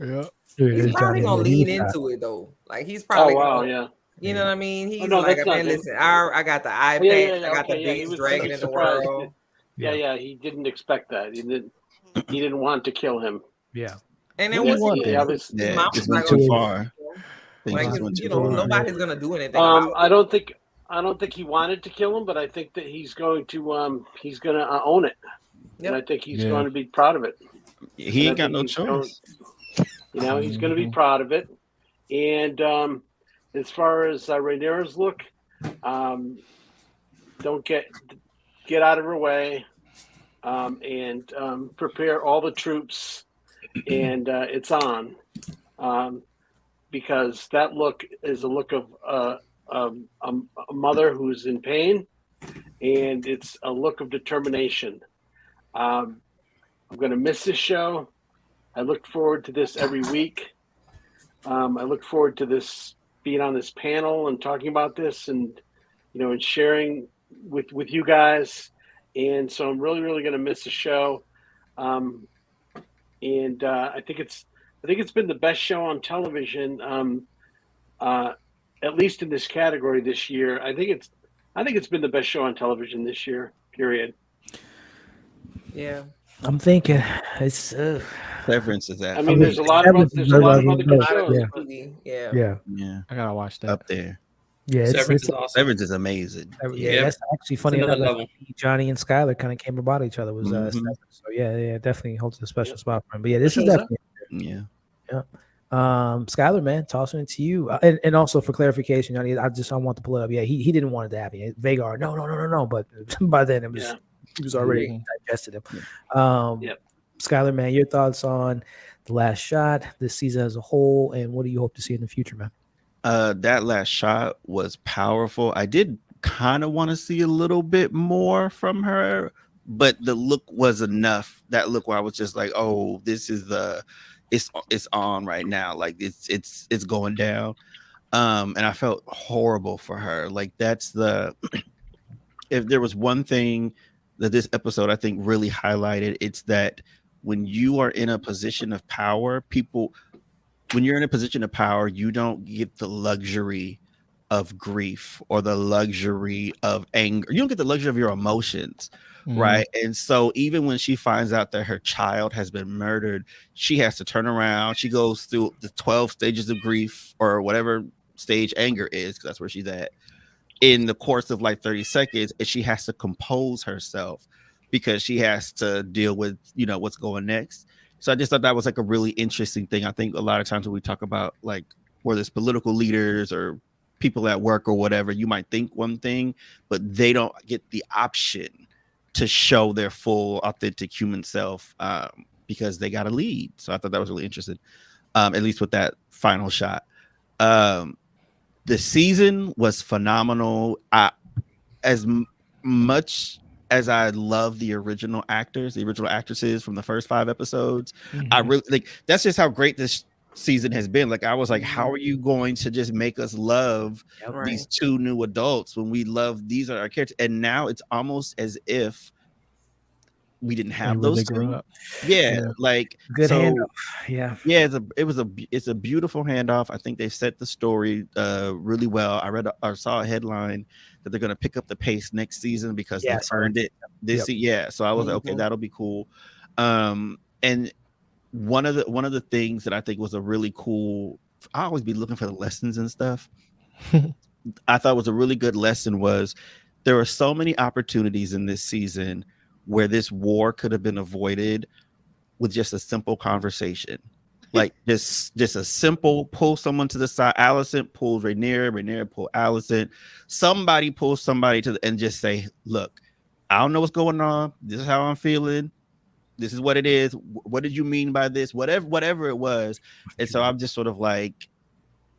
Yeah. Dude, He's this probably Johnny, gonna he lean was hot. into it though. Like he's Oh probably wow, gonna, yeah. you know what I mean? He's no, like, that's not man, him. listen, I got the eye Oh, yeah, patch, yeah, yeah. I got Okay, the yeah. He biggest was dragon in the surprised. world. Yeah. He didn't expect that. He didn't want to kill him. Yeah. And then He what's wanted his it. Yeah, mom just was went not too gonna far. Things like just went you too know, far. nobody's gonna do anything about it. I don't think he wanted to kill him, but I think that he's going to own it. Yep. And I think he's Yeah. going to be proud of it. He ain't got no choice. He's going to be proud of it. And as far as Rhaenyra's look, don't get out of her way, and prepare all the troops, and it's on, because that look is a look of a mother who's in pain, and it's a look of determination. I'm going to miss this show. I look forward to this every week. I look forward to this being on this panel and talking about this, and and sharing with you guys. And so I'm really, really going to miss the show. And I think it's been the best show on television, at least in this category this year. I think it's been the best show on television this year. Period. Yeah. I'm thinking it's. Severance is that. I mean, there's a lot of other good shows. Yeah. Yeah. I gotta watch that. Up there. Yeah, Severance is awesome. Severance is amazing. Yeah, that's actually funny It's enough. another That's level. when Johnny and Skylar kind of came about each other. Was Severance. So yeah, definitely holds a special spot for him. But yeah, this is definitely. Yeah. Skylar, man, tossing it to you, and also for clarification, Johnny, I want to pull it up. Yeah, he didn't want it to happen. Vagar, no, but by then it was he was already digested him. Skylar, man, your thoughts on The Last Shot, this season as a whole, and what do you hope to see in the future, man? That last shot was powerful. I did kind of want to see a little bit more from her, but the look was enough. That look where I was just like, oh, this is it's on right now. Like it's going down. And I felt horrible for her. Like that's if there was one thing that this episode I think really highlighted, it's that when you are in a position of power, when you're in a position of power, you don't get the luxury of grief or the luxury of anger. You don't get the luxury of your emotions, right? And so even when she finds out that her child has been murdered, she has to turn around. She goes through the 12 stages of grief or whatever stage anger is, because that's where she's at, in the course of like 30 seconds, and she has to compose herself because she has to deal with what's going next. So I just thought that was like a really interesting thing. I think a lot of times when we talk about like whether it's political leaders or people at work or whatever, you might think one thing, but they don't get the option to show their full authentic human self because they got to lead. So I thought that was really interesting, at least with that final shot. The season was phenomenal. As much as I love the original actresses from the first 5 episodes, I really like that's just how great this season has been. Like I was like, how are you going to just make us love these 2 new adults when we love these are our characters? And now it's almost as if we didn't have those 2. Like good so, handoff. It's a beautiful handoff. I think they set the story really well. I saw a headline that they're going to pick up the pace next season because they earned it this season. So I was like, okay, that'll be cool. And one of the things that I think was a really cool, I always be looking for the lessons and stuff. I thought was a really good lesson was there were so many opportunities in this season where this war could have been avoided with just a simple conversation. Like just a simple pull someone to the side. Allison pulls Rhaenyra pull Allison. Somebody pulls somebody and just say, look, I don't know what's going on. This is how I'm feeling. This is what it is. What did you mean by this? Whatever it was. And so I'm just sort of like,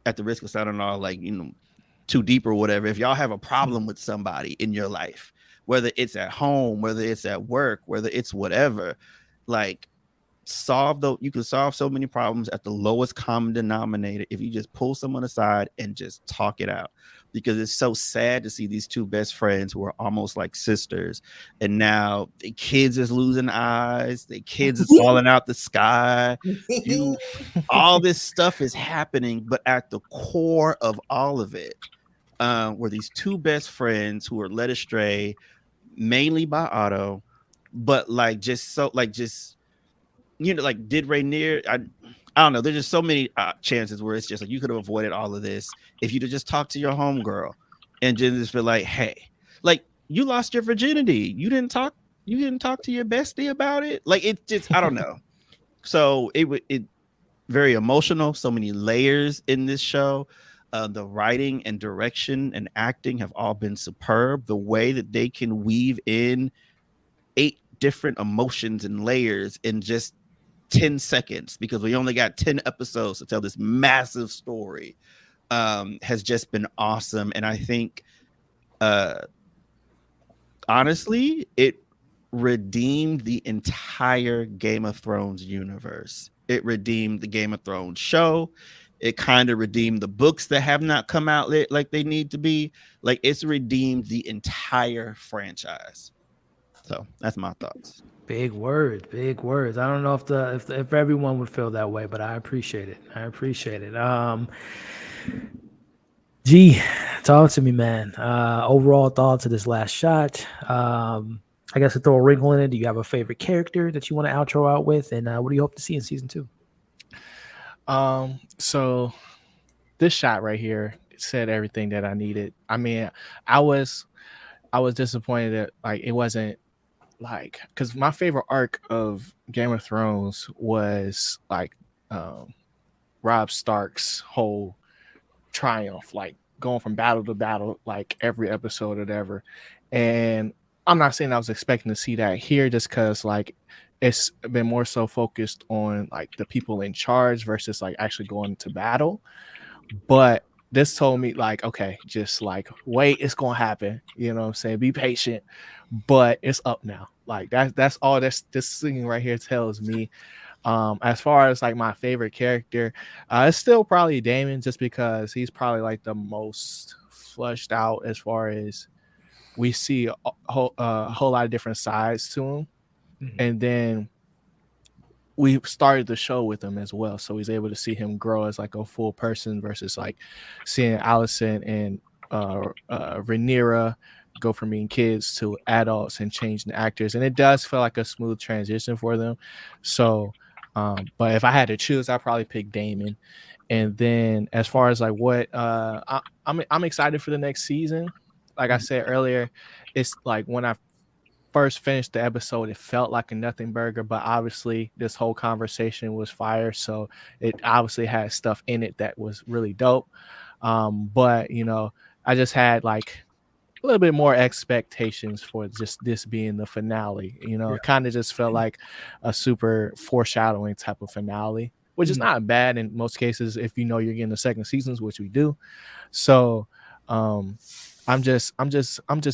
at the risk of sounding all like, too deep or whatever, if y'all have a problem with somebody in your life, whether it's at home, whether it's at work, whether it's whatever. Like, you can solve so many problems at the lowest common denominator if you just pull someone aside and just talk it out. Because it's so sad to see these two best friends who are almost like sisters, and now the kids is losing eyes, the kids is falling out the sky. All this stuff is happening, but at the core of all of it were these two best friends who were led astray mainly by Otto, but like just like did Rainier. I don't know. There's just so many chances where it's just like you could have avoided all of this if you'd have just talked to your homegirl and just be like, hey, like, you lost your virginity. You didn't talk to your bestie about it. Like, it just, I don't know. So it very emotional. So many layers in this show. The writing and direction and acting have all been superb. The way that they can weave in 8 different emotions and layers in just 10 seconds, because we only got 10 episodes to tell this massive story, has just been awesome. And I think honestly, it redeemed the entire Game of Thrones universe. It redeemed the Game of Thrones show. It kind of redeemed the books that have not come out like they need to be. Like, it's redeemed the entire franchise. So that's my thoughts. Big words. I don't know if everyone would feel that way, but I appreciate it. G, talk to me, man. Overall thoughts of this last shot. I guess to throw a wrinkle in it, do you have a favorite character that you want to outro out with? And what do you hope to see in season 2? So this shot right here said everything that I needed. I mean, I was disappointed that, like, it wasn't like, because my favorite arc of Game of Thrones was like Robb Stark's whole triumph, like going from battle to battle, like every episode or whatever. And I'm not saying I was expecting to see that here, just because like it's been more so focused on like the people in charge versus like actually going to battle. But this told me, like, okay, just like wait, it's gonna happen. You know what I'm saying? Be patient, but it's up now. Like that's all this scene right here tells me. As far as like my favorite character, it's still probably Damon, just because he's probably like the most fleshed out as far as we see a whole lot of different sides to him. Mm-hmm. And then we started the show with him as well, so he's able to see him grow as like a full person versus like seeing Allison and Rhaenyra go from being kids to adults and changing actors. And it does feel like a smooth transition for them. So but if I had to choose, I'd probably pick Damon. And then as far as like what I'm excited for the next season. Like I said earlier, it's like when I first finished the episode, it felt like a nothing burger, but obviously this whole conversation was fire, so it obviously had stuff in it that was really dope. But you know, I just had like a little bit more expectations for just this being the finale. You know, It kind of just felt like a super foreshadowing type of finale, which is not bad in most cases if you know you're getting the second seasons, which we do. So I'm just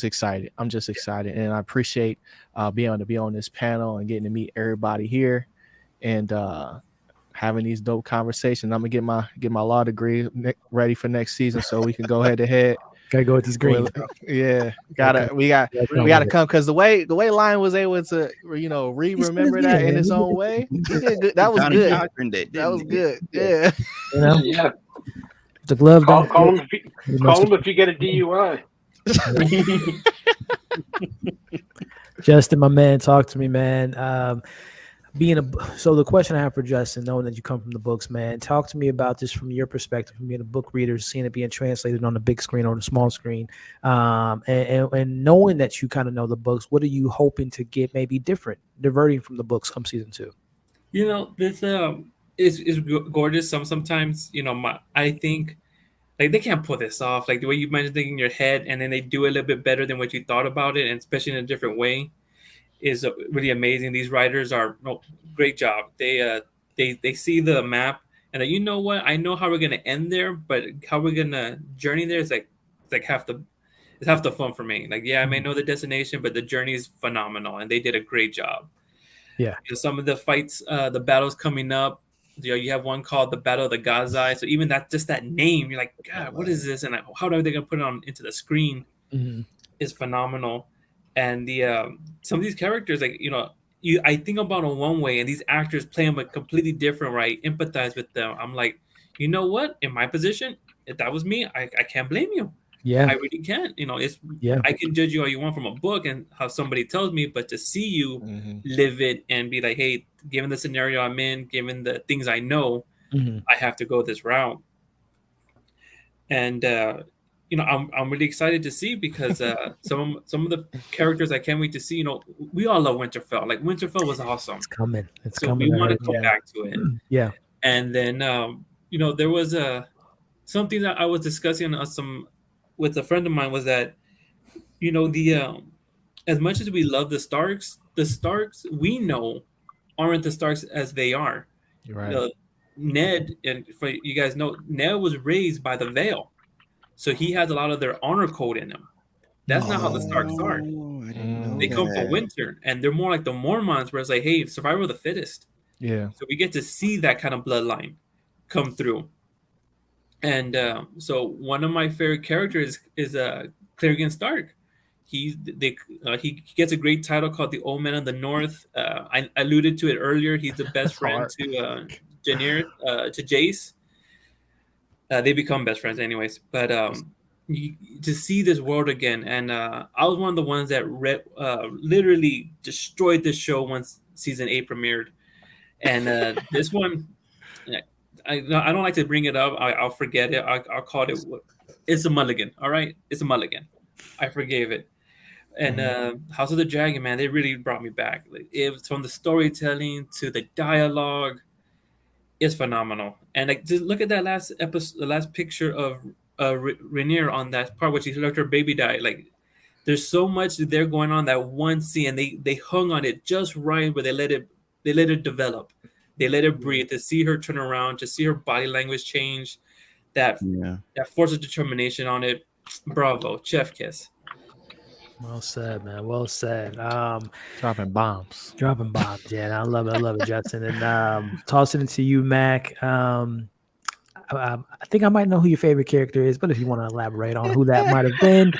excited. I'm just excited, and I appreciate being able to be on this panel and getting to meet everybody here, and having these dope conversations. I'm gonna get my law degree ready for next season, so we can go head to head. Gotta go with these greens. Yeah, we gotta come, because the way Lion was able to remember that in his own way. That was good. That was good. Yeah. You know? Yeah. The glove. Call him if you get a DUI. Justin, my man, talk to me, man. So the question I have for Justin, knowing that you come from the books, man, talk to me about this from your perspective, from being a book reader, seeing it being translated on the big screen or the small screen, and knowing that you kind of know the books. What are you hoping to get maybe different, diverting from the books come season 2? You know, this is gorgeous. Sometimes, I think like they can't pull this off. Like the way you mentioned things in your head, and then they do it a little bit better than what you thought about it, and especially in a different way, is really amazing. These writers are great job. They see the map, and you know what? I know how we're gonna end there, but how we're gonna journey there is like half the it's half the fun for me. Like, yeah, I may know the destination, but the journey is phenomenal, and they did a great job. Yeah. Some of the fights, the battles coming up, you have one called the Battle of the Gazai. So even just that name, you're like, God, what is this? And like, how are they gonna put it on into the screen? Is phenomenal. And the some of these characters, like, I think about them one way, and these actors play them a completely different, right? Empathize with them. I'm like, you know what? In my position, if that was me, I can't blame you. Yeah. I really can't. I can judge you all you want from a book and how somebody tells me, but to see you live it and be like, hey, given the scenario I'm in, given the things I know, I have to go this route. And I'm really excited to see, because some of the characters I can't wait to see. We all love Winterfell. Like, Winterfell was awesome. It's coming. It's So coming. we want to go back to it. Yeah. And then there was something that I was discussing with a friend of mine, was that as much as we love the Starks we know aren't the Starks as they are. Right. Ned, and for you guys know, Ned was raised by the Vale, so he has a lot of their honor code in him. That's not how the Starks are. They come from winter, and they're more like the Mormons, where it's like, hey, survival of the fittest. Yeah. So we get to see that kind of bloodline come through. And so one of my favorite characters is Clegane Stark. He gets a great title called the Old Man of the North. I alluded to it earlier. He's the best friend to Jace. They become best friends anyways. But to see this world again, and I was one of the ones that literally destroyed this show once season 8 premiered. And this one, I don't like to bring it up. I'll forget it. I'll call it. It's a mulligan. All right, it's a mulligan. I forgave it. And House of the Dragon, man, they really brought me back. Like, it was from the storytelling to the dialogue. It's phenomenal. And like, just look at that last episode, the last picture of Rhaenyra on that part where she let her baby die. Like, there's so much there going on that one scene, and they hung on it just right, where they let it develop. They let it breathe, to see her turn around, to see her body language change, that force of determination on it. Bravo, chef kiss. Well said, man. Well said. Dropping bombs. Yeah, I love it, Justin. And tossing it to you, Mac. I think I might know who your favorite character is, but if you want to elaborate on who that might have been,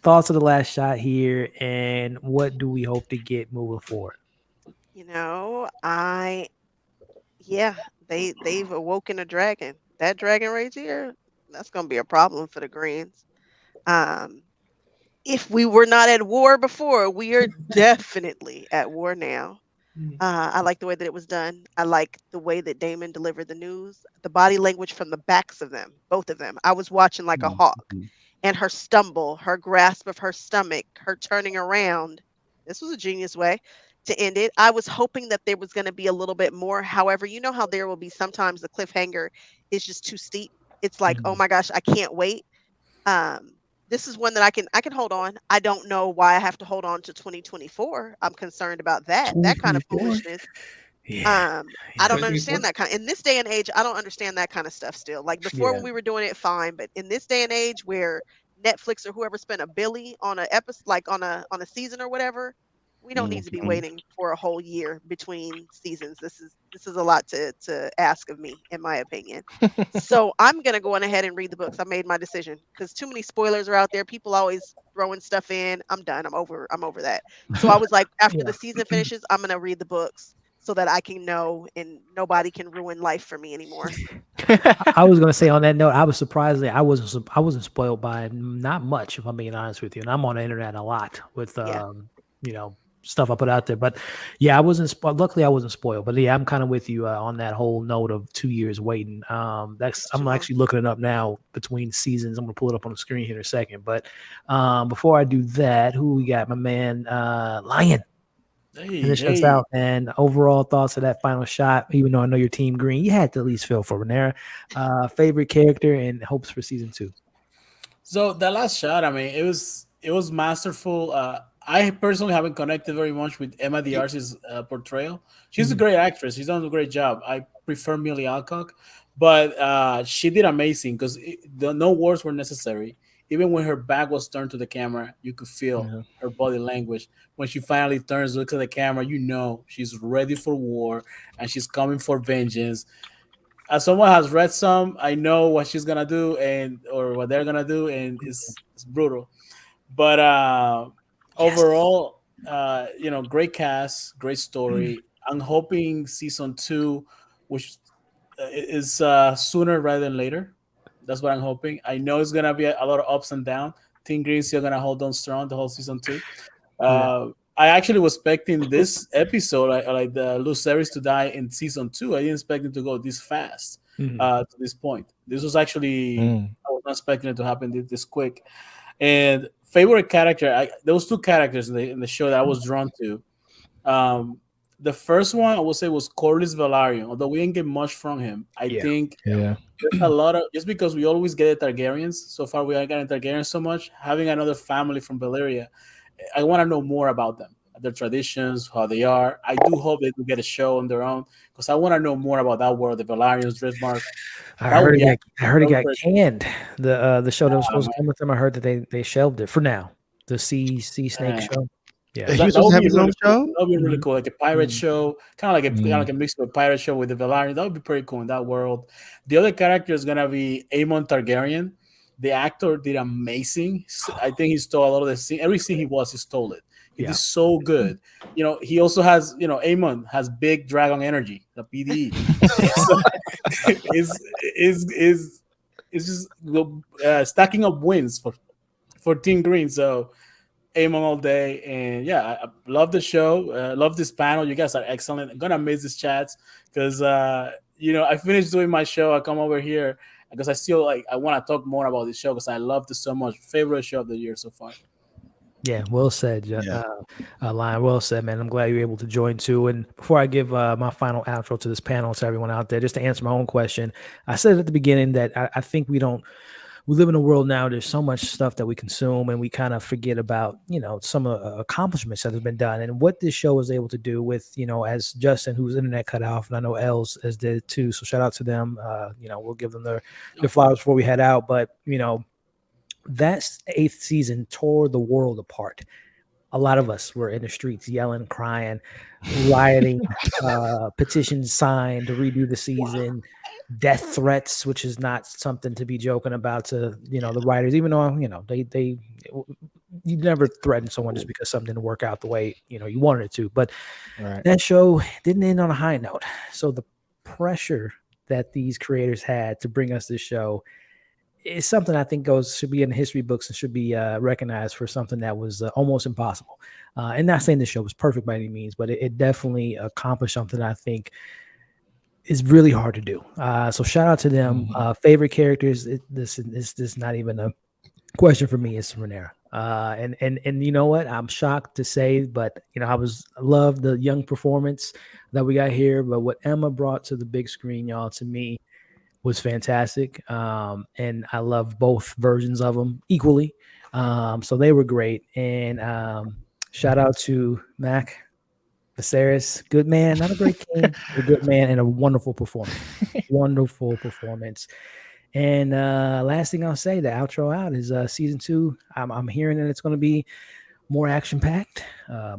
thoughts of the last shot here, and what do we hope to get moving forward? They've awoken a dragon. That dragon right here, that's gonna be a problem for the Greens. If we were not at war before, we are definitely at war now. I like the way that it was done. I like the way that Damon delivered the news, the body language from the backs of them, both of them. I was watching like a hawk, and her stumble, her grasp of her stomach, her turning around. This was a genius way to end it. I was hoping that there was going to be a little bit more. However, you know how there will be sometimes the cliffhanger is just too steep. It's like, oh my gosh, I can't wait. This is one that I can hold on. I don't know why I have to hold on to 2024. I'm concerned about that kind of foolishness. I don't understand that kind. In this day and age, I don't understand that kind of stuff still. Like before, when we were doing it fine, but in this day and age where Netflix or whoever spent $1 billion on an episode, like on a season or whatever, we don't need to be waiting for a whole year between seasons. This is a lot to ask of me, in my opinion. So I'm gonna go on ahead and read the books. I made my decision because too many spoilers are out there. People always throwing stuff in. I'm done. I'm over that. So I was like, after the season finishes, I'm gonna read the books so that I can know and nobody can ruin life for me anymore. I was gonna say on that note, I was surprised that I wasn't spoiled by not much, if I'm being honest with you. And I'm on the internet a lot with stuff I put out there, but yeah, I wasn't. Luckily, I wasn't spoiled. But yeah, I'm kind of with you on that whole note of 2 years waiting. I'm actually looking it up now between seasons. I'm gonna pull it up on the screen here in a second. But before I do that, who we got? My man, Lion. Finish us out, and overall thoughts of that final shot. Even though I know your team green, you had to at least feel for Rhaenyra. Favorite character and hopes for season 2. So the last shot, I mean, it was masterful. I personally haven't connected very much with Emma D'Arcy's portrayal. She's a great actress. She's done a great job. I prefer Millie Alcock, but she did amazing because no wars were necessary. even when her back was turned to the camera, you could feel her body language. When she finally turns, looks at the camera, you know she's ready for war and she's coming for vengeance. As someone has read some, I know what she's gonna do or what they're gonna do, and it's brutal. But overall, great cast, great story. I'm hoping season 2, which is sooner rather than later. That's what I'm hoping. I know it's gonna be a lot of ups and downs. Team Green's still gonna hold on strong the whole season 2. I actually was expecting this episode, like the Lucerys, to die in season 2. I didn't expect it to go this fast to this point. This was actually I was not expecting it to happen this quick. And favorite character, there was 2 characters in the show that I was drawn to. The first one I would say was Corlys Velaryon, although we didn't get much from him. I think there's a lot of, just because we always get the Targaryens. So far, we are getting Targaryens so much. Having another family from Valyria, I want to know more about them, their traditions, how they are. I do hope they do get a show on their own because I want to know more about that world, the Velaryons, Driftmark. I heard it got canned. The show that was supposed to come with them. I heard that they shelved it for now. The sea snake show. Yeah, he was supposed to have his own show. That would be really cool, like a pirate show, kind of like a mix of a pirate show with the Velaryon. That would be pretty cool in that world. The other character is gonna be Aemon Targaryen. The actor did amazing. I think he stole a lot of the scene. Every scene he stole it. He did so good. He also has, Aemon has big dragon energy, the PDE. is just stacking up wins for Team Green. So Aemon all day, and I love the show. Love this panel. You guys are excellent. I'm gonna miss these chats because I finished doing my show. I come over here because I still I want to talk more about this show because I love this so much. Favorite show of the year so far. Yeah, well said, Lion. Well said, man. I'm glad you were able to join too. And before I give my final outro to this panel to everyone out there, just to answer my own question, I said at the beginning that I think we live in a world now, there's so much stuff that we consume and we kind of forget about, some of the accomplishments that have been done and what this show was able to do with, as Justin, whose internet cut off, and I know Els as did too. So shout out to them. We'll give them their flowers before we head out. But, that 8th season tore the world apart. A lot of us were in the streets yelling, crying, rioting, petitions signed to redo the season, death threats, which is not something to be joking about to, the writers, even though, you never threaten someone just because something didn't work out the way, you wanted it to. But that show didn't end on a high note. So the pressure that these creators had to bring us this show is something I think should be in the history books and should be recognized for something that was almost impossible. And not saying the show was perfect by any means, but it definitely accomplished something I think is really hard to do. So shout out to them. Favorite characters. This is not even a question for me. It's Rhaenyra. And you know what? I'm shocked to say, but I love the young performance that we got here. But what Emma brought to the big screen, y'all, to me, was fantastic. And I love both versions of them equally. So they were great. And shout out to Mac Viserys. Good man, not a great king, a good man, and a wonderful performance. Wonderful performance. And last thing I'll say, the outro out is season 2. I'm hearing that it's going to be more action-packed,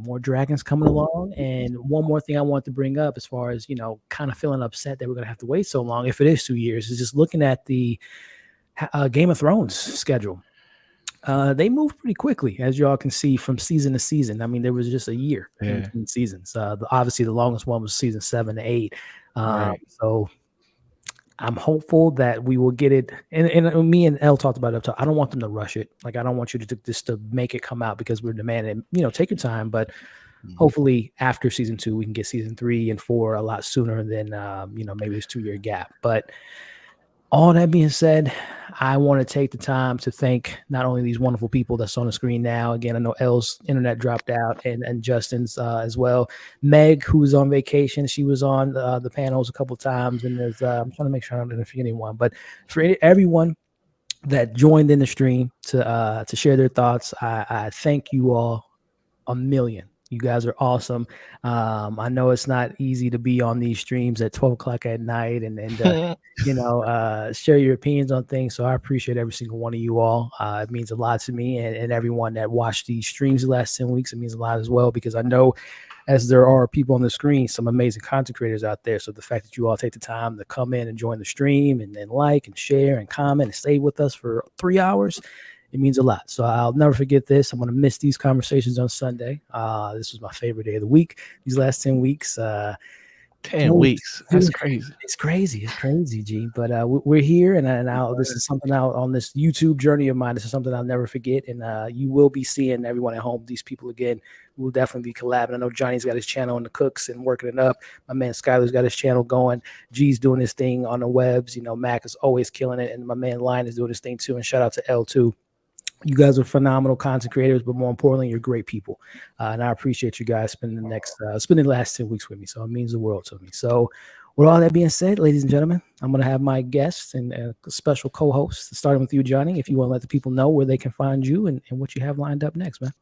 more dragons coming along. And one more thing I want to bring up as far as, kind of feeling upset that we're going to have to wait so long, if it is 2 years, is just looking at the Game of Thrones schedule. They moved pretty quickly, as y'all can see, from season to season. I mean, there was just a year in between seasons. Obviously, the longest one was season 7 to 8. So I'm hopeful that we will get it. And me and Elle talked about it. I don't want them to rush it. Like, I don't want you to just to make it come out because we're demanding, take your time. But hopefully after season 2, we can get season 3 and 4 a lot sooner than, maybe this 2-year gap. But all that being said, I want to take the time to thank not only these wonderful people that's on the screen now. Again, I know Elle's internet dropped out and Justin's as well. Meg, who's on vacation, she was on the panels a couple times. And there's I'm trying to make sure I don't forget anyone. But for everyone that joined in the stream to share their thoughts, I thank you all a million. You guys are awesome. I know it's not easy to be on these streams at 12 o'clock at night and share your opinions on things. So I appreciate every single one of you all. It means a lot to me and everyone that watched these streams the last 10 weeks. It means a lot as well, because I know, as there are people on the screen, some amazing content creators out there. So the fact that you all take the time to come in and join the stream and like and share and comment and stay with us for 3 hours, it means a lot. So I'll never forget this. I'm going to miss these conversations on Sunday. This was my favorite day of the week, these last 10 weeks. 10 weeks. That's crazy. It's crazy. It's crazy, G. But we're here, and this is something out on this YouTube journey of mine. This is something I'll never forget, and you will be seeing everyone at home, these people again. We'll definitely be collabing. I know Johnny's got his channel in the cooks and working it up. My man Skyler's got his channel going. G's doing his thing on the webs. Mac is always killing it, and my man Lion is doing his thing too. And shout out to L2. You guys are phenomenal content creators, but more importantly, you're great people. And I appreciate you guys spending the last 10 weeks with me. So it means the world to me. So with all that being said, ladies and gentlemen, I'm going to have my guests and a special co-host, starting with you, Johnny, if you want to let the people know where they can find you and what you have lined up next, man.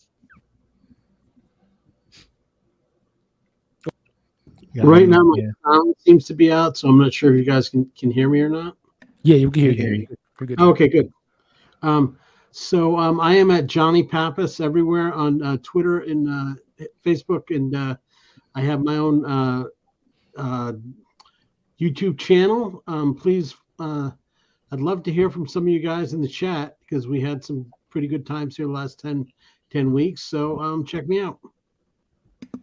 Right now, my sound seems to be out, so I'm not sure if you guys can hear me or not. Yeah, you can hear you. We're good. Okay, good. So I am at JohnnyPappas everywhere on Twitter and Facebook, and I have my own YouTube channel. Please, I'd love to hear from some of you guys in the chat, because we had some pretty good times here the last 10 weeks. So check me out.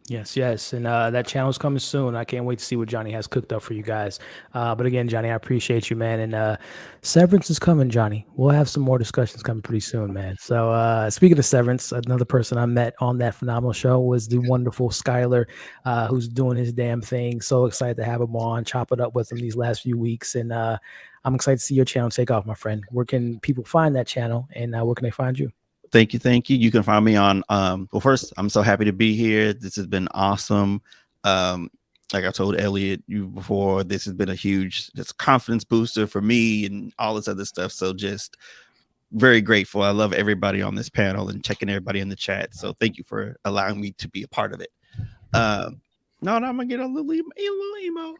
Yes. And that channel's coming soon. I can't wait to see what Johnny has cooked up for you guys. But again, Johnny, I appreciate you, man. And Severance is coming, Johnny. We'll have some more discussions coming pretty soon, man. So speaking of Severance, another person I met on that phenomenal show was the wonderful Skyler, who's doing his damn thing. So excited to have him on, chop it up with him these last few weeks. And I'm excited to see your channel take off, my friend. Where can people find that channel, and where can they find you? Thank you. You can find me on well, first, I'm so happy to be here. This has been awesome. Like I told Elliot you before, this has been a huge confidence booster for me and all this other stuff. So just very grateful. I love everybody on this panel and checking everybody in the chat. So thank you for allowing me to be a part of it. I'm gonna get a little emo.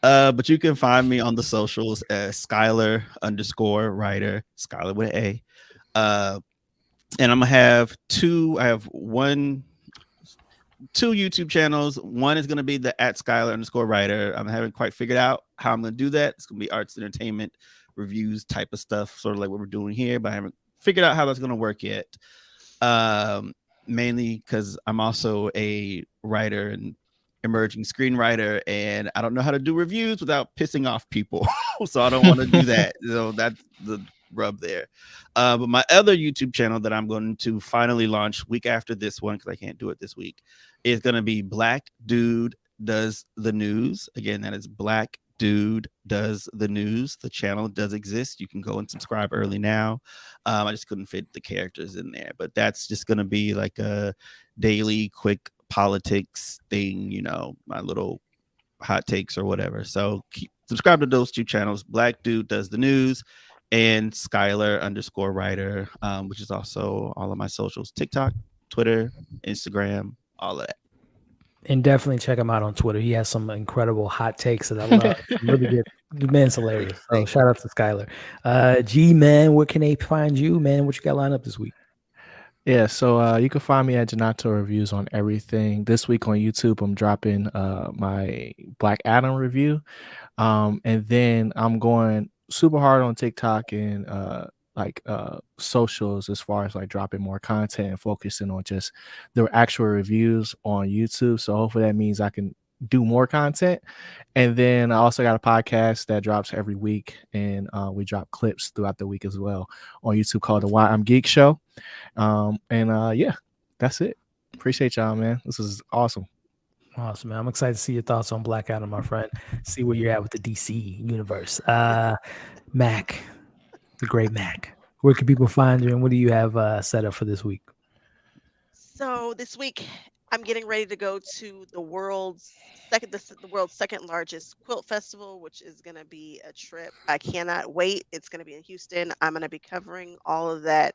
But you can find me on the socials as Skyler_writer, Skyler with an A. And I'm gonna have two YouTube channels. One is gonna be the @Skyler_writer. I haven't quite figured out how I'm gonna do that. It's gonna be arts, entertainment, reviews type of stuff, sort of like what we're doing here, but I haven't figured out how that's gonna work yet. Mainly because I'm also a writer and emerging screenwriter, and I don't know how to do reviews without pissing off people. So I don't want to do that. So that's the rub there. But my other YouTube channel that I'm going to finally launch week after this one, because I can't do it this week, is going to be Black Dude Does the News. Again, that is Black Dude Does the News. The channel does exist. You can go and subscribe early now. I just couldn't fit the characters in there, but that's just going to be like a daily quick politics thing, my little hot takes or whatever. So subscribe to those two channels, Black Dude Does the News and Skyler_writer, which is also all of my socials, TikTok, Twitter, Instagram, all of that. And definitely check him out on Twitter. He has some incredible hot takes that I love. Really good. The man's hilarious. So shout out to Skyler. G, man, where can they find you, man? What you got lined up this week? Yeah, so you can find me at Donato Reviews on everything. This week on YouTube, I'm dropping my Black Adam review. And then I'm going super hard on TikTok and socials, as far as like dropping more content and focusing on just the actual reviews on YouTube. So hopefully that means I can do more content. And then I also got a podcast that drops every week, and we drop clips throughout the week as well on YouTube called The Why I'm Geek Show. Yeah, that's it. Appreciate y'all, man. This is awesome. Awesome, man. I'm excited to see your thoughts on Black Adam, my friend. See where you're at with the DC universe. Mac, the great Mac. Where can people find you, and what do you have set up for this week? So this week, I'm getting ready to go to the world's second largest quilt festival, which is going to be a trip. I cannot wait. It's going to be in Houston. I'm going to be covering all of that.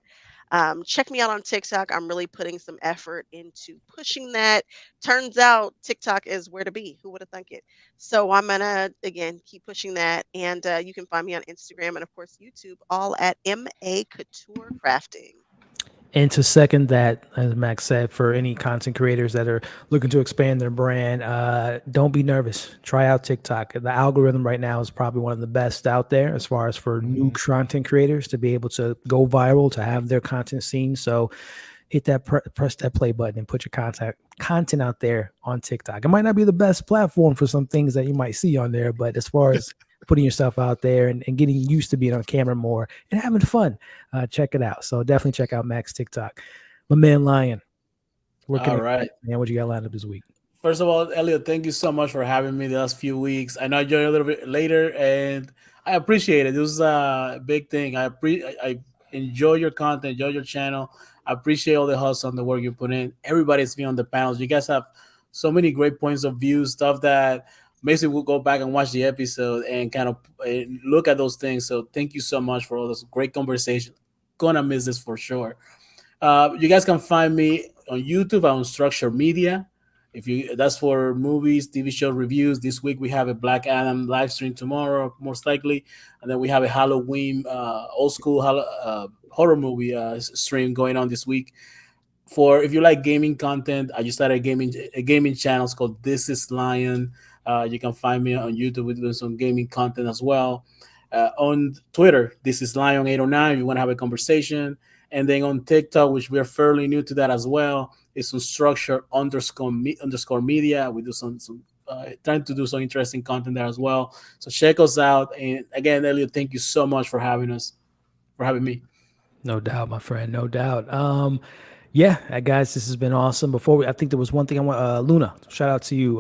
Check me out on TikTok. I'm really putting some effort into pushing that. Turns out TikTok is where to be. Who would have thunk it? So I'm gonna again keep pushing that, and you can find me on Instagram and of course YouTube, all at MA Couture Crafting. And to second that, as Max said, for any content creators that are looking to expand their brand, don't be nervous. Try out TikTok. The algorithm right now is probably one of the best out there as far as for new content creators to be able to go viral, to have their content seen. So hit that, press that play button and put your content out there on TikTok. It might not be the best platform for some things that you might see on there, but as far as putting yourself out there and getting used to being on camera more and having fun, check it out. So definitely check out Max TikTok. My man Lion, all right, man, what you got lined up this week? First of all, Elliot, thank you so much for having me the last few weeks. I know I joined a little bit later, and I appreciate it. This was a big thing. I enjoy your content, enjoy your channel. I appreciate all the hustle and the work you put in. Everybody's been on the panels. You guys have so many great points of view, stuff that basically we'll go back and watch the episode and kind of look at those things. So thank you so much for all this great conversation. Gonna miss this for sure. You guys can find me on YouTube on Structure Media. That's for movies, TV show reviews. This week we have a Black Adam live stream tomorrow, most likely, and then we have a Halloween old school horror movie stream going on this week. For if you like gaming content, I just started a gaming channel. It's called This Is Lion. You can find me on YouTube with some gaming content as well. On Twitter, This Is Lion 809. If you want to have a conversation. And then on TikTok, which we're fairly new to that as well, it's on structure_media. We do some trying to do some interesting content there as well. So check us out. And again, Elliot, thank you so much for having me. No doubt, my friend. No doubt. Yeah, guys, this has been awesome. I think there was one thing I want. Luna, shout out to you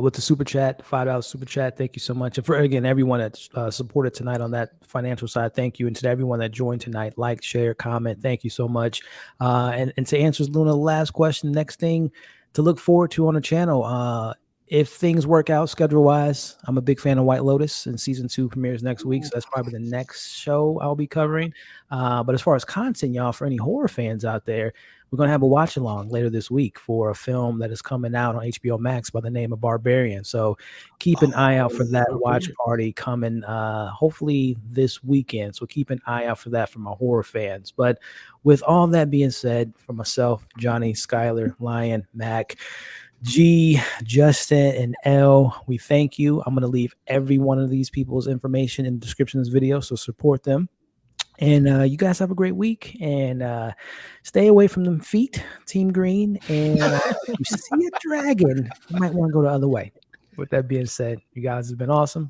with the super chat, $5 super chat. Thank you so much. And for again, everyone that supported tonight on that financial side, thank you. And to everyone that joined tonight, like, share, comment, thank you so much. And to answer Luna, the last question, next thing to look forward to on the channel. If things work out schedule-wise, I'm a big fan of White Lotus, and season 2 premieres next week, so that's probably the next show I'll be covering. But as far as content, y'all, for any horror fans out there, we're going to have a watch-along later this week for a film that is coming out on HBO Max by the name of Barbarian. So keep an eye out for that watch party coming hopefully this weekend. So keep an eye out for that from our horror fans. But with all that being said, for myself, Johnny, Skylar, Lion, Mac, G, Justin, and L, we thank you. I'm going to leave every one of these people's information in the description of this video, so support them. And you guys have a great week, and stay away from them feet, Team Green. And if you see a dragon, you might want to go the other way. With that being said, you guys have been awesome.